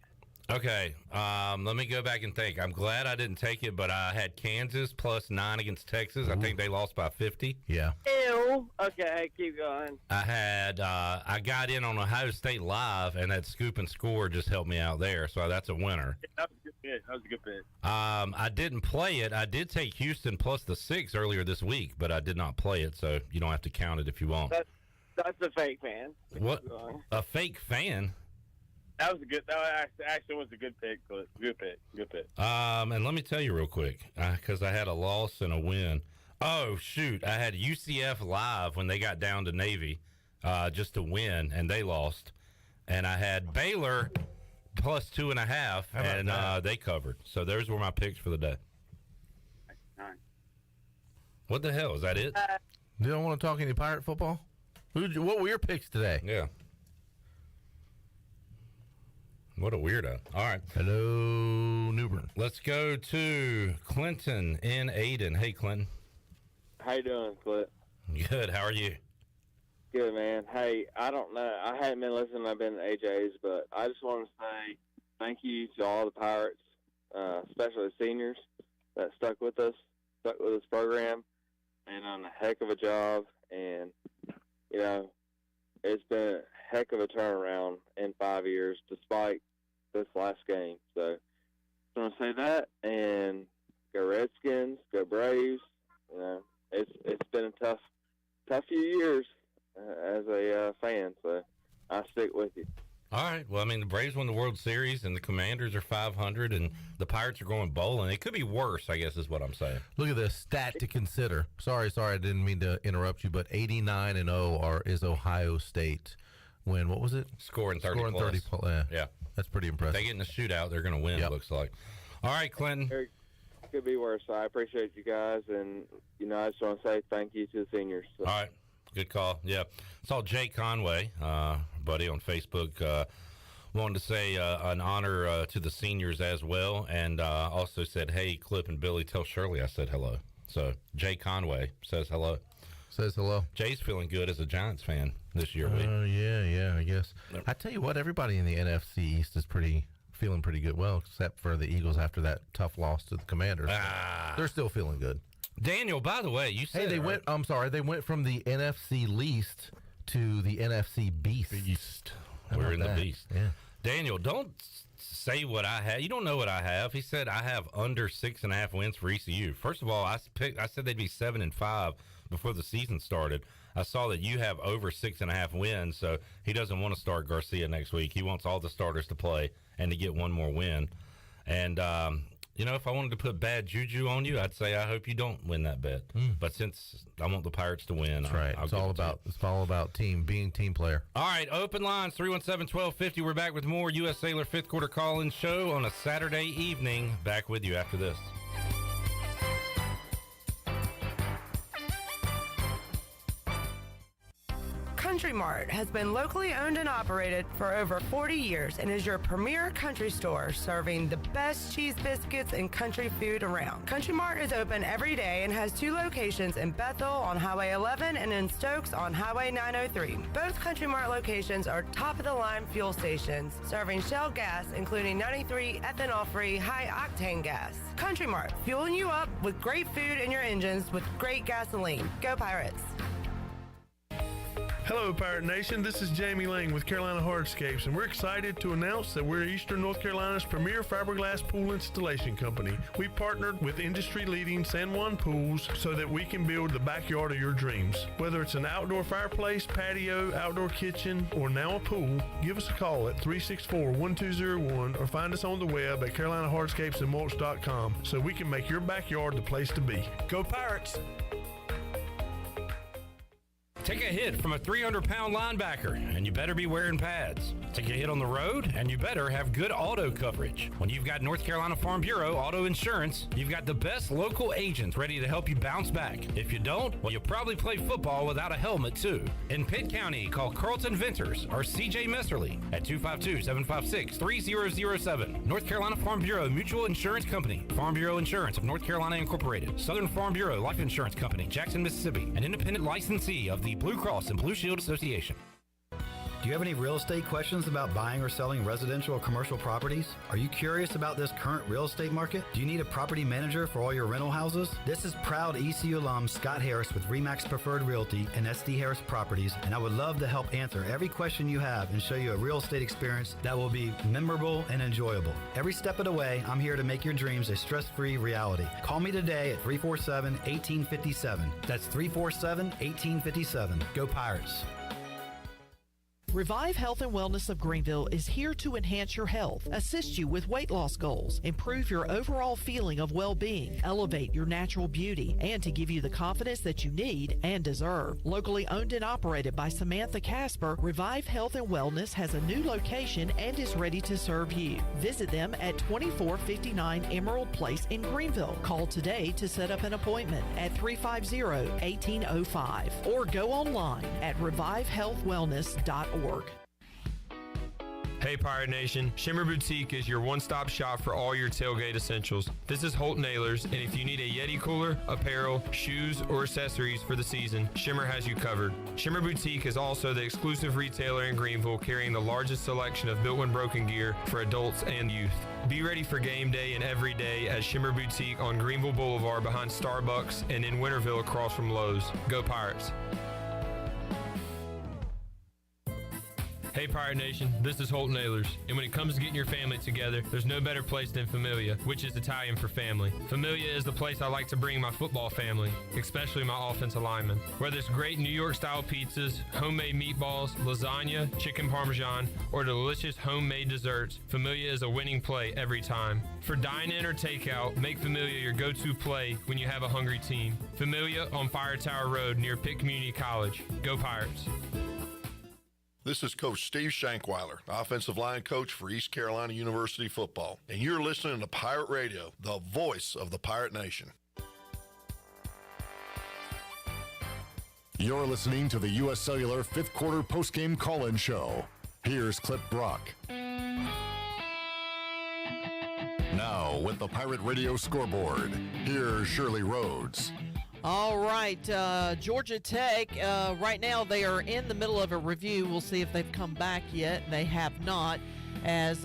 Okay, let me go back and think. I'm glad I didn't take it, but I had Kansas plus 9 against Texas. I think they lost by 50. Yeah. Ew. Okay, keep going. I had I got in on Ohio State live, and that scoop and score just helped me out there, so that's a winner. That was a good pick. That was a good pick. I didn't play it. I did take Houston plus the 6 earlier this week, but I did not play it, so you don't have to count it if you want. That's a fake fan. What? A fake fan? That was a good. That actually was a good pick. Good pick. Good pick. And let me tell you real quick, because I had a loss and a win. Oh shoot! I had UCF live when they got down to Navy, just to win, and they lost. And I had Baylor plus 2.5, and they covered. So those were my picks for the day. What the hell? Is that it? You don't want to talk any Pirate football? What were your picks today? Yeah. What a weirdo. All right. Hello, Newbern. Let's go to Clinton in Aden. Hey, Clinton. How you doing, Clint? Good. How are you? Good, man. Hey, I don't know. I hadn't been listening. I've been to AJ's, but I just want to say thank you to all the Pirates, especially the seniors that stuck with this program, and done a heck of a job. And, you know, it's been a heck of a turnaround in 5 years, despite this last game. So I want to say that, and go Redskins, go Braves. You know, it's been a tough few years as a fan, so I stick with you. All right. Well, I mean, the Braves won the World Series, and the Commanders are 500, and the Pirates are going bowling. It could be worse, I guess, is what I'm saying. Look at this stat to consider. Sorry, I didn't mean to interrupt you, but 89-0 is Ohio State. When, what was it? Scoring 30 plus. Yeah. That's pretty impressive. If they get in the shootout, they're going to win, it looks like. All right, Clinton. It could be worse. I appreciate you guys, and, you know, I just want to say thank you to the seniors. So. All right. Good call. Yeah. Saw Jay Conway, buddy, on Facebook, wanted to say an honor to the seniors as well, and also said, hey, Clip and Billy, tell Shirley I said hello. So Jay Conway says hello. Says hello. Jay's feeling good as a Giants fan this year. Yeah, I guess. I tell you what, everybody in the NFC East is feeling pretty good. Well, except for the Eagles after that tough loss to the Commanders. They're still feeling good. Daniel, by the way, you said they went from the NFC least to the NFC beast. We're in that? the beast. Yeah. Daniel, don't say what I have. You don't know what I have. He said I have under 6.5 wins for ECU. First of all, I said they'd be 7-5 before the season started. I saw that you have over 6.5 wins, so he doesn't want to start Garcia next week. He wants all the starters to play and to get one more win. And you know, if I wanted to put bad juju on you, I'd say I hope you don't win that bet. But since I want the Pirates to win, that's right. It's all about being team player. All right, open lines 317-1250. We're back with more U.S. Sailor fifth quarter call-in show on a Saturday evening. Back with you after this. Country Mart has been locally owned and operated for over 40 years and is your premier country store serving the best cheese biscuits and country food around. Country Mart is open every day and has 2 locations in Bethel on Highway 11 and in Stokes on Highway 903. Both Country Mart locations are top-of-the-line fuel stations serving Shell gas, including 93 ethanol-free high-octane gas. Country Mart, fueling you up with great food in your engines with great gasoline. Go Pirates! Hello, Pirate Nation. This is Jamie Lang with Carolina Hardscapes, and we're excited to announce that we're Eastern North Carolina's premier fiberglass pool installation company. We partnered with industry-leading San Juan Pools so that we can build the backyard of your dreams. Whether it's an outdoor fireplace, patio, outdoor kitchen, or now a pool, give us a call at 364-1201 or find us on the web at CarolinaHardscapesandMulch.com so we can make your backyard the place to be. Go Pirates! Take a hit from a 300-pound linebacker, and you better be wearing pads. Take a hit on the road, and you better have good auto coverage. When you've got North Carolina Farm Bureau Auto Insurance, you've got the best local agents ready to help you bounce back. If you don't, well, you'll probably play football without a helmet, too. In Pitt County, call Carlton Venters or C.J. Messerly at 252-756-3007. North Carolina Farm Bureau Mutual Insurance Company. Farm Bureau Insurance of North Carolina Incorporated. Southern Farm Bureau Life Insurance Company, Jackson, Mississippi. An independent licensee of the Blue Cross and Blue Shield Association. Do you have any real estate questions about buying or selling residential or commercial properties? Are you curious about this current real estate market? Do you need a property manager for all your rental houses? This is proud ECU alum Scott Harris with RE/MAX Preferred Realty and SD Harris Properties, and I would love to help answer every question you have and show you a real estate experience that will be memorable and enjoyable. Every step of the way, I'm here to make your dreams a stress-free reality. Call me today at 347-1857. That's 347-1857. Go Pirates. Revive Health and Wellness of Greenville is here to enhance your health, assist you with weight loss goals, improve your overall feeling of well-being, elevate your natural beauty, and to give you the confidence that you need and deserve. Locally owned and operated by Samantha Casper, Revive Health and Wellness has a new location and is ready to serve you. Visit them at 2459 Emerald Place in Greenville. Call today to set up an appointment at 350-1805 or go online at revivehealthwellness.org. Hey Pirate Nation, Shimmer Boutique is your one-stop shop for all your tailgate essentials. This is Holt Nailers, and if you need a Yeti cooler, apparel, shoes, or accessories for the season, Shimmer has you covered. Shimmer Boutique is also the exclusive retailer in Greenville carrying the largest selection of built and broken gear for adults and youth. Be ready for game day and every day at Shimmer Boutique on Greenville Boulevard behind Starbucks and in Winterville across from Lowe's. Go Pirates! Hey Pirate Nation, this is Holt Nailers, and when it comes to getting your family together, there's no better place than Familia, which is Italian for family. Familia is the place I like to bring my football family, especially my offensive linemen. Whether it's great New York style pizzas, homemade meatballs, lasagna, chicken parmesan, or delicious homemade desserts, Familia is a winning play every time. For dine-in or takeout, make Familia your go-to play when you have a hungry team. Familia on Fire Tower Road near Pitt Community College. Go Pirates! This is Coach Steve Shankweiler, offensive line coach for East Carolina University football, and you're listening to Pirate Radio, the voice of the Pirate Nation. You're listening to the U.S. Cellular fifth quarter postgame call-in show. Here's Clip Brock. Now, with the Pirate Radio scoreboard, here's Shirley Rhodes. All right, Georgia Tech, right now they are in the middle of a review. We'll see if they've come back yet. They have not, as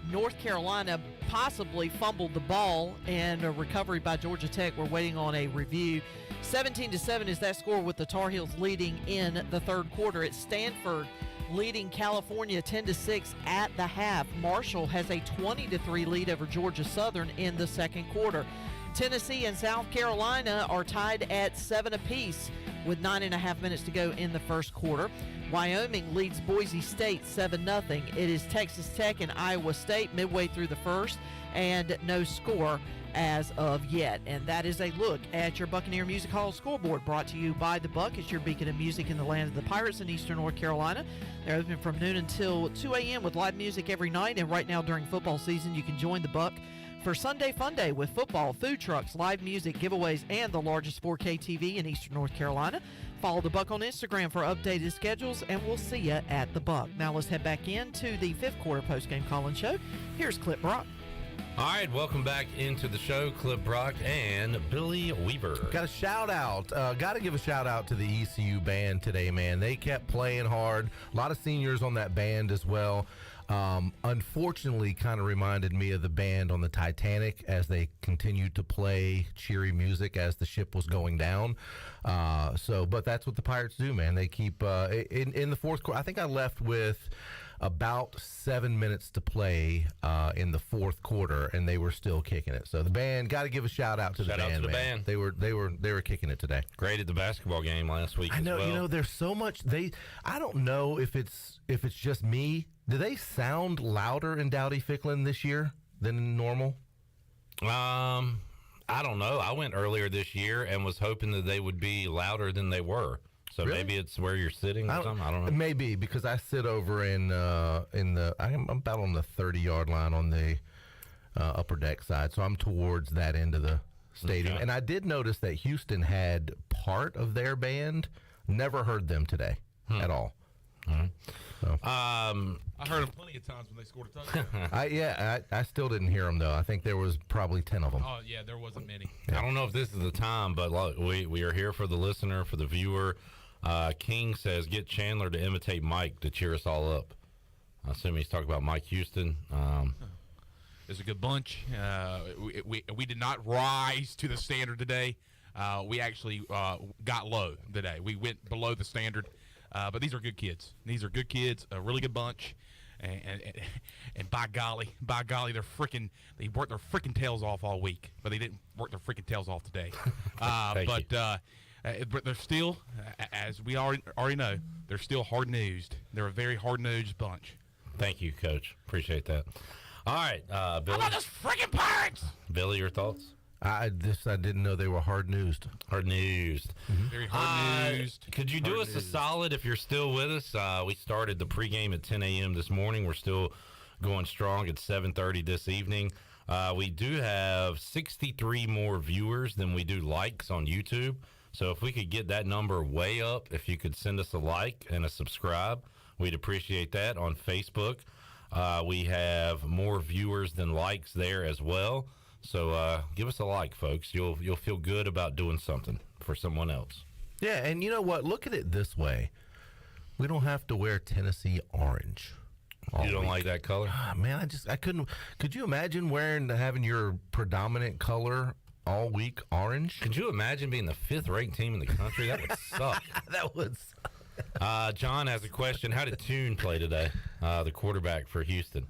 North Carolina possibly fumbled the ball and a recovery by Georgia Tech. We're waiting on a review. 17-7 is that score with the Tar Heels leading in the third quarter. It's Stanford leading California 10-6 at the half. Marshall has a 20-3 lead over Georgia Southern in the second quarter. Tennessee and South Carolina are tied at 7 apiece with 9.5 minutes to go in the first quarter. Wyoming leads Boise State 7-0. It is Texas Tech and Iowa State midway through the first, and no score as of yet. And that is a look at your Buccaneer Music Hall scoreboard, brought to you by The Buck. It's your beacon of music in the land of the Pirates in eastern North Carolina. They're open from noon until 2 a.m. with live music every night, and right now during football season, you can join The Buck for Sunday Fun Day with football, food trucks, live music, giveaways, and the largest 4K TV in eastern North Carolina. Follow The Buck on Instagram for updated schedules, and we'll see you at The Buck. Now let's head back into the fifth quarter postgame call-in show. Here's Clip Brock. All right, welcome back into the show. Clip Brock and Billy Weaver. Got a shout out. Got to give a shout out to the ECU band today, man. They kept playing hard. A lot of seniors on that band as well. Unfortunately, kind of reminded me of the band on the Titanic as they continued to play cheery music as the ship was going down. But that's what the Pirates do, man. They keep in the fourth quarter. I think I left with about 7 minutes to play in the fourth quarter, and they were still kicking it. So the band, got to give a shout out to the band. Shout out to the man. band. They were kicking it today. Great at the basketball game last week. I know. as well. You know, there's so much. I don't know if it's just me. Do they sound louder in Dowdy Ficklin this year than normal? I don't know. I went earlier this year and was hoping that they would be louder than they were. So Really? maybe it's where you're sitting or something. I don't know. Maybe because I sit over I'm about on the 30-yard line on the upper deck side, so I'm towards that end of the stadium. Okay. And I did notice that Houston had part of their band. Never heard them today at all. So. I heard them plenty of times when they scored a touchdown. I still didn't hear them though. I think there was probably 10 of them. Oh yeah, there wasn't many. I don't know if this is the time, but look, we are here for the listener, for the viewer. King says, get Chandler to imitate Mike to cheer us all up. I assume he's talking about Mike Houston. It's a good bunch. We did not rise to the standard today. We actually got low today. We went below the standard. But these are good kids. These are good kids, a really good bunch. And by golly, they worked their freaking tails off all week, but they didn't work their freaking tails off today. But they're still, as we already know, they're still hard-nosed. They're a very hard-nosed bunch. Thank you, Coach. Appreciate that. All right, Billy. How about those freaking Pirates? Billy, your thoughts? I didn't know they were hard-nosed. Hard-nosed. Very hard-nosed. Could you do us a solid if you're still with us? We started the pregame at 10 a.m. this morning. We're still going strong at 7:30 this evening. We do have 63 more viewers than we do likes on YouTube. So if we could get that number way up, if you could send us a like and a subscribe, we'd appreciate that. On Facebook, we have more viewers than likes there as well. So give us a like, folks. You'll feel good about doing something for someone else. Yeah, and you know what? Look at it this way. We don't have to wear Tennessee orange. You don't like that color? Man, I couldn't. Could you imagine having your predominant color all week orange? Could you imagine being the 5th-ranked team in the country? That would suck. That would suck. John has a question. How did Toon play today, the quarterback for Houston?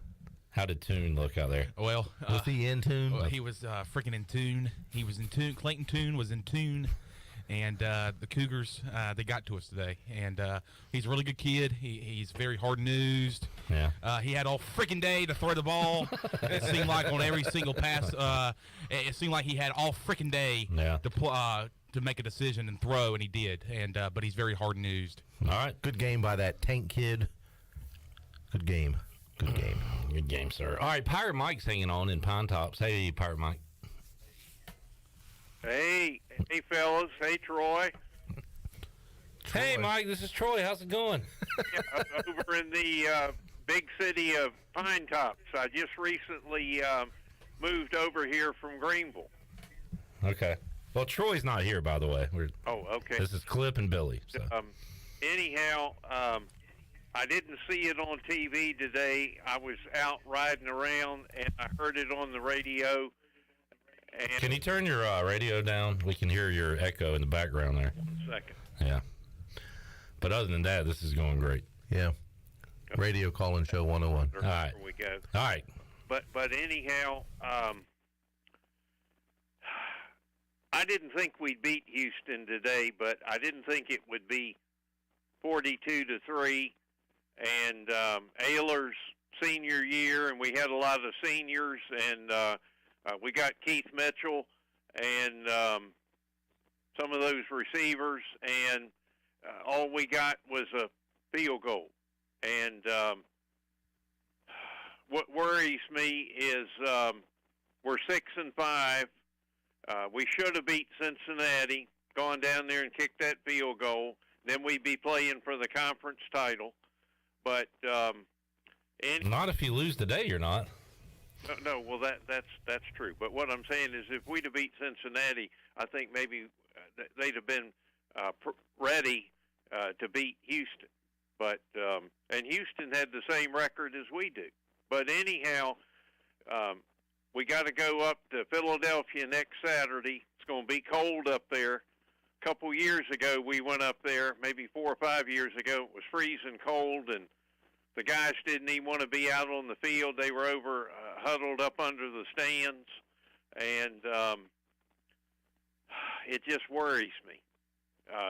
How did Toon look out there? Well, was he in tune? Well, he was freaking in tune. He was in tune. Clayton Toon was in tune. And the Cougars, they got to us today. And he's a really good kid. He's very hard-nosed. Yeah. He had all freaking day to throw the ball. It seemed like on every single pass, it seemed like he had all freaking day to make a decision and throw, and he did. And but he's very hard-nosed. All right. Good game by that Tank kid. Good game. Good game. Good game, sir. All right, Pirate Mike's hanging on in Pine Tops. Hey, Pirate Mike. Hey, fellas. Hey, Troy. Hey, Mike, this is Troy. How's it going? Over in the big city of Pine Tops. I just recently moved over here from Greenville. Okay. Well, Troy's not here, by the way. Okay. This is Clip and Billy. So. Anyhow, I didn't see it on TV today. I was out riding around, and I heard it on the radio. And can you turn your radio down? We can hear your echo in the background there. 1 second. Yeah. But other than that, this is going great. Yeah. Radio call-in show 101. All right. There we go. All right. But anyhow, I didn't think we'd beat Houston today, but I didn't think it would be 42-3. And Ayler's senior year, and we had a lot of seniors, and we got Keith Mitchell and some of those receivers, and all we got was a field goal. And what worries me is we're 6-5. We should have beat Cincinnati, gone down there and kicked that field goal. Then we'd be playing for the conference title. But not if you lose today, you're not. No, well that's true. But what I'm saying is, if we'd have beat Cincinnati, I think maybe they'd have been ready to beat Houston. But and Houston had the same record as we do. But anyhow, we got to go up to Philadelphia next Saturday. It's going to be cold up there. A couple years ago, we went up there, maybe 4 or 5 years ago. It was freezing cold, and the guys didn't even want to be out on the field. They were over huddled up under the stands, and it just worries me.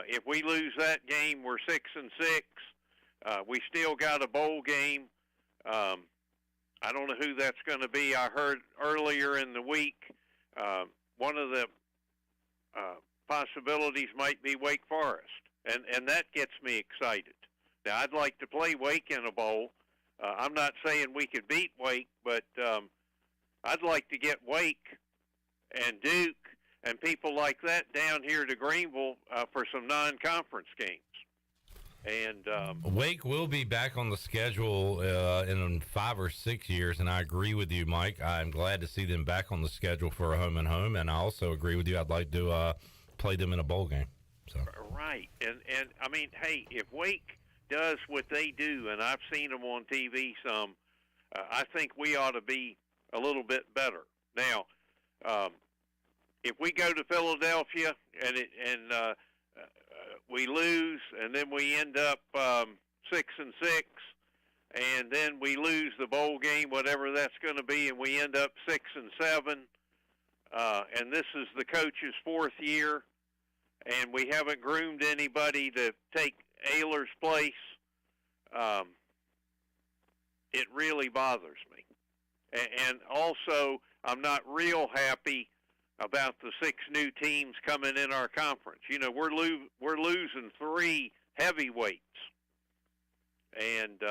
If we lose that game, we're 6-6. We still got a bowl game. I don't know who that's going to be. I heard earlier in the week one of the possibilities might be Wake Forest, and that gets me excited. Now, I'd like to play Wake in a bowl. I'm not saying we could beat Wake, but I'd like to get Wake and Duke and people like that down here to Greenville for some non-conference games. And Wake will be back on the schedule in 5 or 6 years, and I agree with you, Mike. I'm glad to see them back on the schedule for a home and home, and I also agree with you. I'd like to play them in a bowl game. So. Right, and I mean, hey, if Wake does what they do, and I've seen them on TV some, I think we ought to be a little bit better. Now, if we go to Philadelphia and we lose, and then we end up 6-6, and then we lose the bowl game, whatever that's going to be, and we end up 6-7, and this is the coach's 4th year, and we haven't groomed anybody to take Ayler's place, it really bothers me. And also, I'm not real happy about the 6 new teams coming in our conference. You know, we're losing 3 heavyweights, and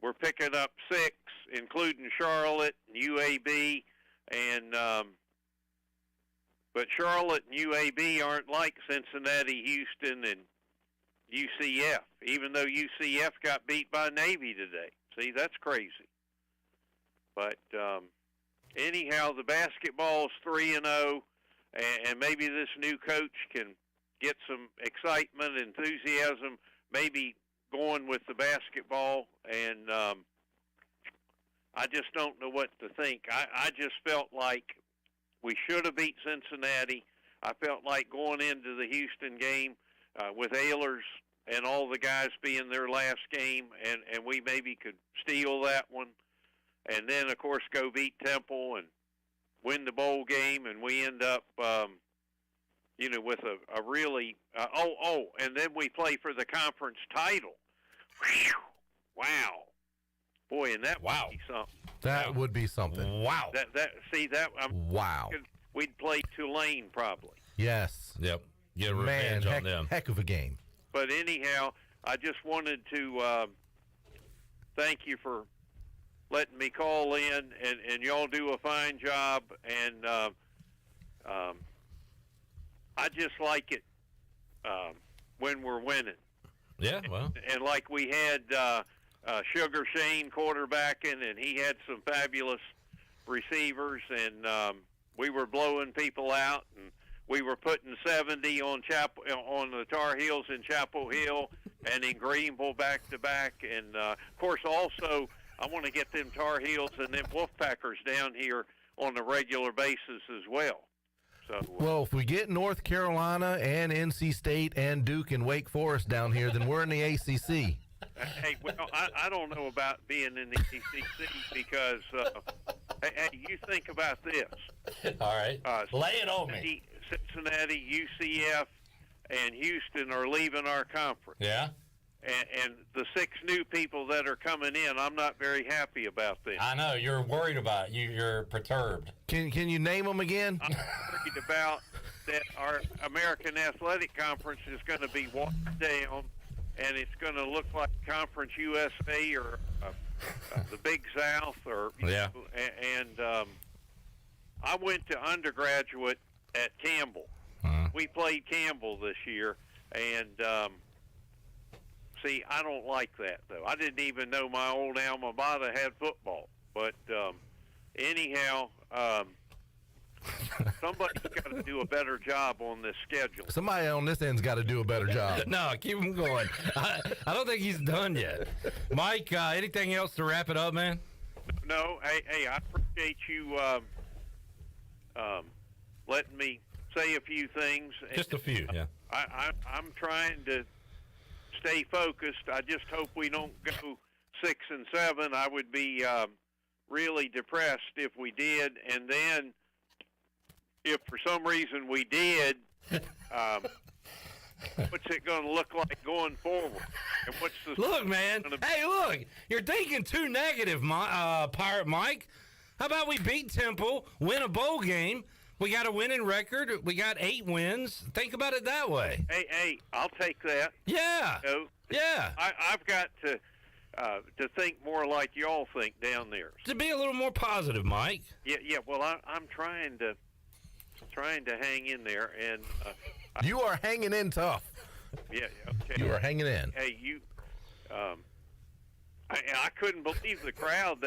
we're picking up 6, including Charlotte and UAB, and but Charlotte and UAB aren't like Cincinnati, Houston, and UCF, even though UCF got beat by Navy today. See, that's crazy. But anyhow, the basketball's 3-0, and maybe this new coach can get some excitement, enthusiasm, maybe going with the basketball. And I just don't know what to think. I just felt like we should have beat Cincinnati. I felt like going into the Houston game with Ahlers and all the guys being their last game, and we maybe could steal that one. And then, of course, go beat Temple and win the bowl game, and we end up, with a really and then we play for the conference title. Whew, wow, boy, and that would be something. That would be something. Wow. Wow. We'd play Tulane probably. Yes. Yep. Get revenge on them. Heck of a game. But anyhow, I just wanted to thank you for letting me call in, and y'all do a fine job, and I just like it when we're winning. Yeah, well. And like we had Sugar Shane quarterbacking, and he had some fabulous receivers, and we were blowing people out, and we were putting 70 on the Tar Heels in Chapel Hill and in Greenville back-to-back. And, of course, also I want to get them Tar Heels and them Wolfpackers down here on a regular basis as well. So, well, if we get North Carolina and NC State and Duke and Wake Forest down here, then we're in the ACC. Hey, well, I don't know about being in the ACC because, hey, you think about this. All right. Lay it on me. Cincinnati, UCF, and Houston are leaving our conference. Yeah. And the 6 new people that are coming in, I'm not very happy about them. I know. You're worried about it. You're perturbed. Can you name them again? I'm worried about that our American Athletic Conference is going to be watered down, and it's going to look like Conference USA or the Big South. Yeah. And I went to undergraduate at Campbell. We played Campbell this year, and see, I don't like that, though. I didn't even know my old alma mater had football. But anyhow, somebody's got to do a better job on this schedule. Somebody on this end's got to do a better job. No, keep him going. I don't think he's done yet. Mike, anything else to wrap it up, man? No. Hey, I appreciate you letting me say a few things. Just a few, yeah. I'm trying to stay focused. I just hope we don't go 6 and 7. I would be really depressed if we did. And then, if for some reason we did, what's it going to look like going forward? And what's the look, man? Hey, look, you're thinking too negative, Pirate Mike. How about we beat Temple, win a bowl game? We got a winning record. We got 8 wins. Think about it that way. Hey, I'll take that. Yeah. Yeah. I've got to think more like y'all think down there. To be a little more positive, Mike. Yeah. Well, I'm trying to hang in there, and you are hanging in tough. Yeah. Okay. You are hanging in. Hey, you. I couldn't believe the crowd.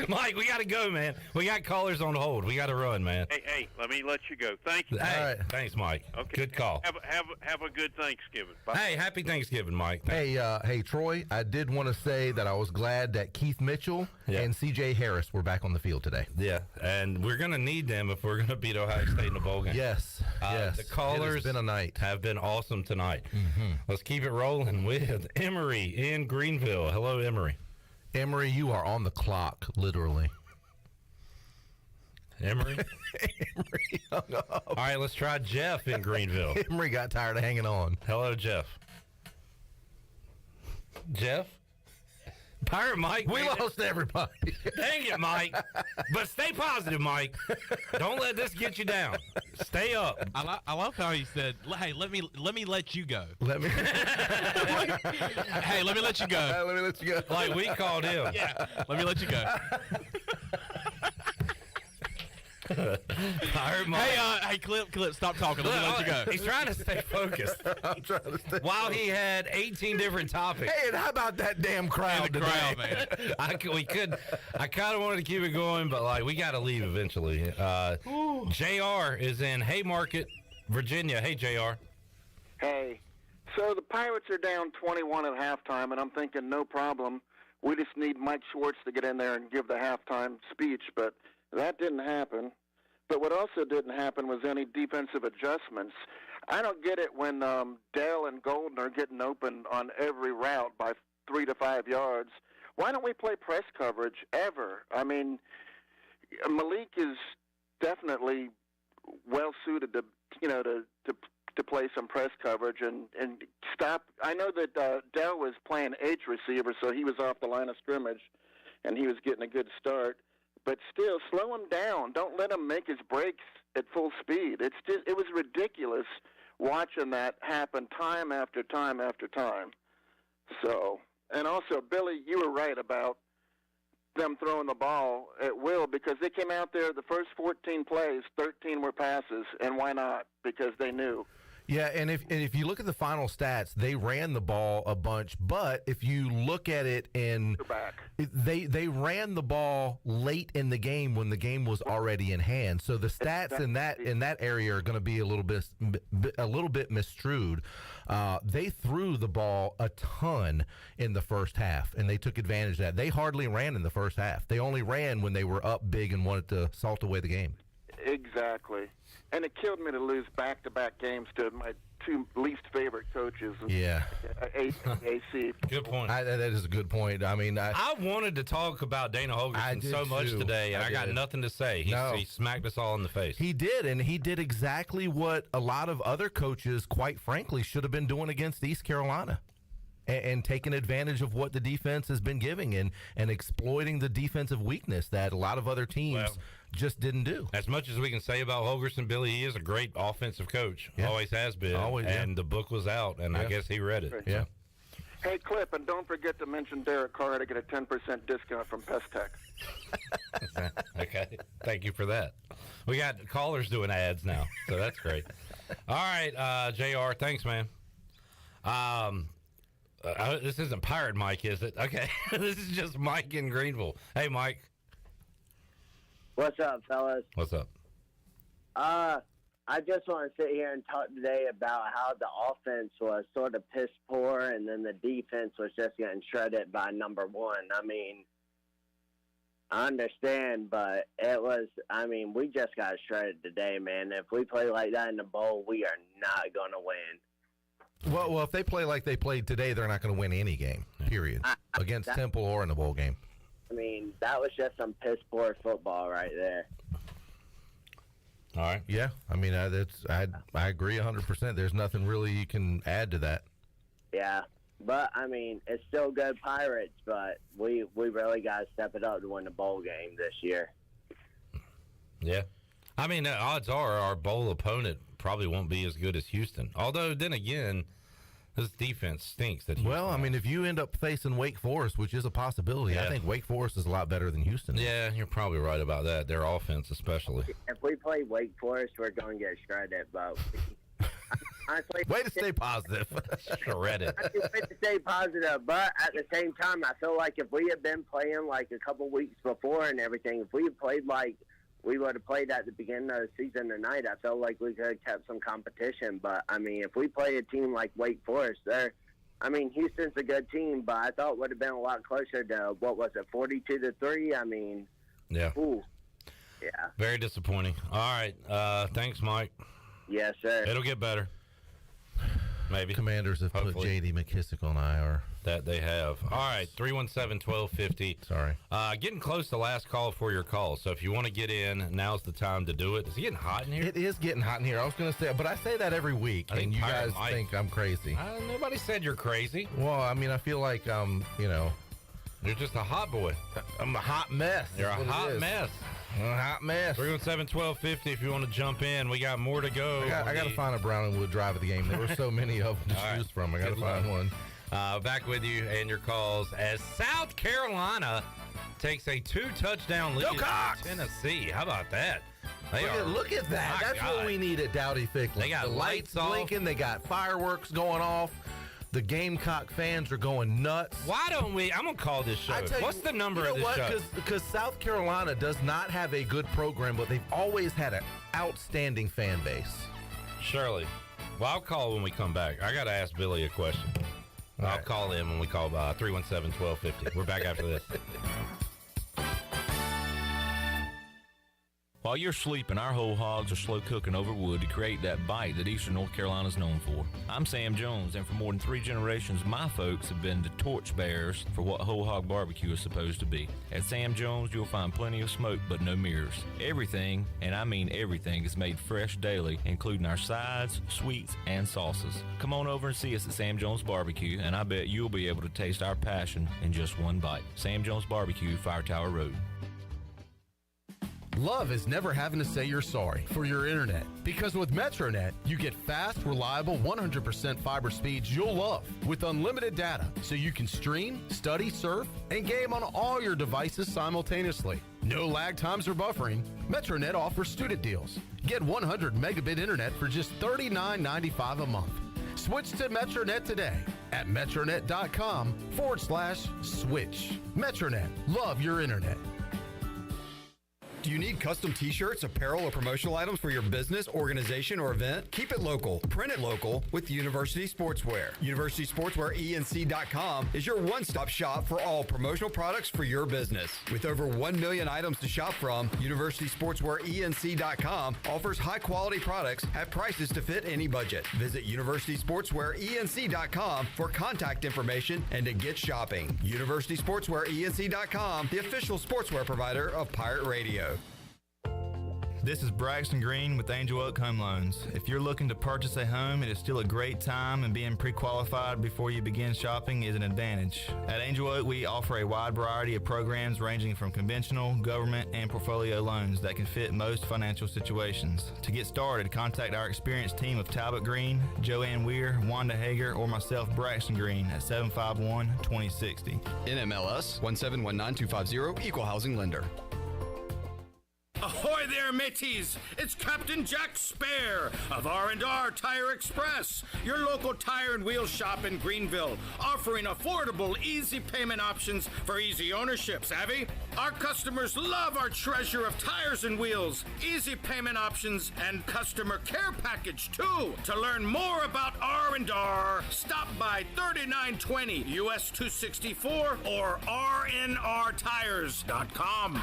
Mike, we got to go, man. We got callers on hold. We got to run, man. Hey, let me let you go. Thank you. Hey, all right. Thanks, Mike. Okay. Good call. Have a good Thanksgiving. Bye. Hey, happy Thanksgiving, Mike. Hey, Troy, I did want to say that I was glad that Keith Mitchell and C.J. Harris were back on the field today. Yeah, and we're going to need them if we're going to beat Ohio State in the bowl game. Yes. The callers have been awesome tonight. Mm-hmm. Let's keep it rolling with Emory in Greenville. Hello, Emory. Emory, you are on the clock, literally. Emory? Emory hung up. All right, let's try Jeff in Greenville. Emery got tired of hanging on. Hello, Jeff. Jeff? Pirate Mike. We lost everybody. Dang it, Mike. But stay positive, Mike. Don't let this get you down. Stay up. I love how he said, "Hey, let me let you go." Let me. Hey, let me let you go. Let me let you go. Like we called him. Yeah, let me let you go. Pirate Mike. Hey, Clip, stop talking. Let me let you go. He's trying to stay focused. I'm trying to stay While he had 18 different topics. Hey, and how about that damn crowd the today? crowd, man. I kind of wanted to keep it going, but like we got to leave eventually. JR is in Haymarket, Virginia. Hey, JR. Hey, so the Pirates are down 21 at halftime, and I'm thinking, no problem. We just need Mike Schwartz to get in there and give the halftime speech, but that didn't happen. But what also didn't happen was any defensive adjustments. I don't get it when Dell and Golden are getting open on every route by 3 to 5 yards. Why don't we play press coverage ever? I mean, Malik is definitely well suited to play some press coverage and stop. I know that Dell was playing H receiver, so he was off the line of scrimmage, and he was getting a good start. But still, slow him down. Don't let him make his breaks at full speed. It was ridiculous watching that happen time after time after time. So, and also, Billy, you were right about them throwing the ball at will, because they came out there, the first 14 plays, 13 were passes, and why not? Because they knew. Yeah, and if you look at the final stats, they ran the ball a bunch, but if you look at it they ran the ball late in the game when the game was already in hand. So the stats in that area are going to be a little bit misstrued. They threw the ball a ton in the first half, and they took advantage of that. They hardly ran in the first half. They only ran when they were up big and wanted to salt away the game. Exactly. And it killed me to lose back-to-back games to my two least favorite coaches. Yeah. AC. Good point. That is a good point. I mean, I wanted to talk about Dana Holgerson so much today, and I got nothing to say. He smacked us all in the face. He did, and he did exactly what a lot of other coaches, quite frankly, should have been doing against East Carolina. And taking advantage of what the defense has been giving and exploiting the defensive weakness that a lot of other teams just didn't do. As much as we can say about Holgerson, Billy, he is a great offensive coach. Yeah. Always has been. The book was out, and I guess he read it. Yeah. Hey, Clip, and don't forget to mention Derek Carr to get a 10% discount from Pestech. Okay. Thank you for that. We got callers doing ads now, so that's great. All right, JR, thanks, man. This isn't Pirate Mike, is it? Okay. This is just Mike in Greenville. Hey, Mike. What's up, fellas? What's up? I just want to sit here and talk today about how the offense was sort of piss poor, and then the defense was just getting shredded by number one. I mean, I understand, but we just got shredded today, man. If we play like that in the bowl, we are not going to win. Well, if they play like they played today, they're not going to win any game, period, against Temple or in a bowl game. I mean, that was just some piss poor football right there. All right. Yeah, I mean, I agree 100%. There's nothing really you can add to that. Yeah, but, I mean, it's still good Pirates, but we really got to step it up to win the bowl game this year. Yeah. I mean, odds are our bowl opponent probably won't be as good as Houston. Although, then again, this defense stinks. Well, I mean, if you end up facing Wake Forest, which is a possibility, I think Wake Forest is a lot better than Houston. Yeah, you're probably right about that. Their offense especially. If we play Wake Forest, we're going to get shredded, but honestly, way to stay positive. Shredded. Way to stay positive, but at the same time, I feel like if we had been playing like a couple weeks before and everything, if we had played like we would have played at the beginning of the season tonight, I felt like we could have kept some competition. But, I mean, if we play a team like Wake Forest, Houston's a good team, but I thought it would have been a lot closer to, 42-3? I mean, yeah. Ooh. Yeah. Very disappointing. All right. Thanks, Mike. Yes, sir. It'll get better. Maybe. Commanders have put J.D. McKissick on IR. That they have. All right, 317-1250. Sorry. Getting close to last call for your call. So if you want to get in, now's the time to do it. Is it getting hot in here? It is getting hot in here. I was going to say, but I say that every week, and you guys think I'm crazy. Nobody said you're crazy. Well, I mean, I feel like you're just a hot boy. I'm a hot mess. You're a hot mess. A hot mess. 317-1250 if you want to jump in. We got more to go. I got to find a brown and wood drive of the game. There were so many of them to choose from. I got to find one. Back with you and your calls as South Carolina takes a 2-touchdown lead at Tennessee. How about that? Look at that. That's what we need at Dowdy Ficklin. They got the lights blinking. They got fireworks going off. The Gamecock fans are going nuts. Why don't we? I'm going to call this show. What's the number of this show? Because South Carolina does not have a good program, but they've always had an outstanding fan base. Shirley. Well, I'll call when we come back. I got to ask Billy a question. I'll call in when we call 317-1250. We're back after this. While you're sleeping, our whole hogs are slow cooking over wood to create that bite that Eastern North Carolina is known for. I'm Sam Jones, and for more than 3 generations, my folks have been the torchbearers for what whole hog barbecue is supposed to be. At Sam Jones, you'll find plenty of smoke, but no mirrors. Everything, and I mean everything, is made fresh daily, including our sides, sweets, and sauces. Come on over and see us at Sam Jones Barbecue, and I bet you'll be able to taste our passion in just one bite. Sam Jones Barbecue, Fire Tower Road. Love is never having to say you're sorry for your internet. Because with MetroNet, you get fast, reliable, 100% fiber speeds you'll love with unlimited data so you can stream, study, surf, and game on all your devices simultaneously. No lag times or buffering. MetroNet offers student deals. Get 100 megabit internet for just $39.95 a month. Switch to MetroNet today at metronet.com/switch. MetroNet. Love your internet. Do you need custom t-shirts, apparel, or promotional items for your business, organization, or event? Keep it local. Print it local with University Sportswear. University Sportswear ENC.com is your one-stop shop for all promotional products for your business. With over 1 million items to shop from, University Sportswear ENC.com offers high-quality products at prices to fit any budget. Visit University Sportswear ENC.com for contact information and to get shopping. University Sportswear ENC.com, the official sportswear provider of Pirate Radio. This is Braxton Green with Angel Oak Home Loans. If you're looking to purchase a home, it is still a great time, and being pre-qualified before you begin shopping is an advantage. At Angel Oak, we offer a wide variety of programs ranging from conventional, government, and portfolio loans that can fit most financial situations. To get started, contact our experienced team of Talbot Green, Joanne Weir, Wanda Hager, or myself, Braxton Green, at 751-2060. NMLS 1719250, Equal Housing Lender. Ahoy there, mateys! It's Captain Jack Spare of R&R Tire Express, your local tire and wheel shop in Greenville, offering affordable, easy payment options for easy ownership, savvy? Our customers love our treasure of tires and wheels, easy payment options, and customer care package, too. To learn more about R&R, stop by 3920 US 264 or rnrtires.com.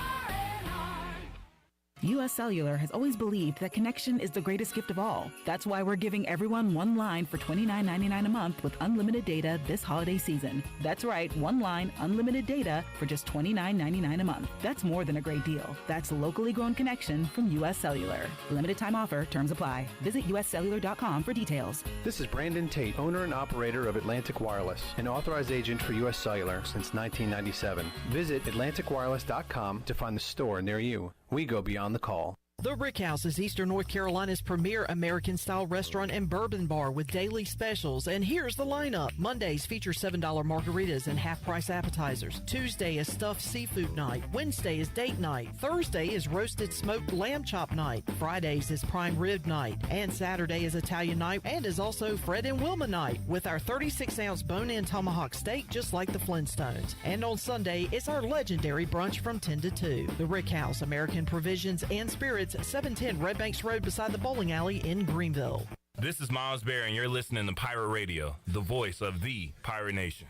U.S. Cellular has always believed that connection is the greatest gift of all. That's why we're giving everyone one line for $29.99 a month with unlimited data this holiday season. That's right, one line, unlimited data for just $29.99 a month. That's more than a great deal. That's locally grown connection from U.S. Cellular. Limited time offer, terms apply. Visit uscellular.com for details. This is Brandon Tate, owner and operator of Atlantic Wireless, an authorized agent for U.S. Cellular since 1997. Visit atlanticwireless.com to find the store near you. We go beyond the call. The Rick House is Eastern North Carolina's premier American-style restaurant and bourbon bar with daily specials. And here's the lineup. Mondays feature $7 margaritas and half-price appetizers. Tuesday is stuffed seafood night. Wednesday is date night. Thursday is roasted smoked lamb chop night. Fridays is prime rib night. And Saturday is Italian night and is also Fred and Wilma night with our 36-ounce bone-in tomahawk steak just like the Flintstones. And on Sunday, it's our legendary brunch from 10 to 2. The Rick House, American Provisions and Spirits, 710 Red Banks Road beside the bowling alley in Greenville. This is Miles Berry, and you're listening to Pirate Radio, the voice of the Pirate Nation.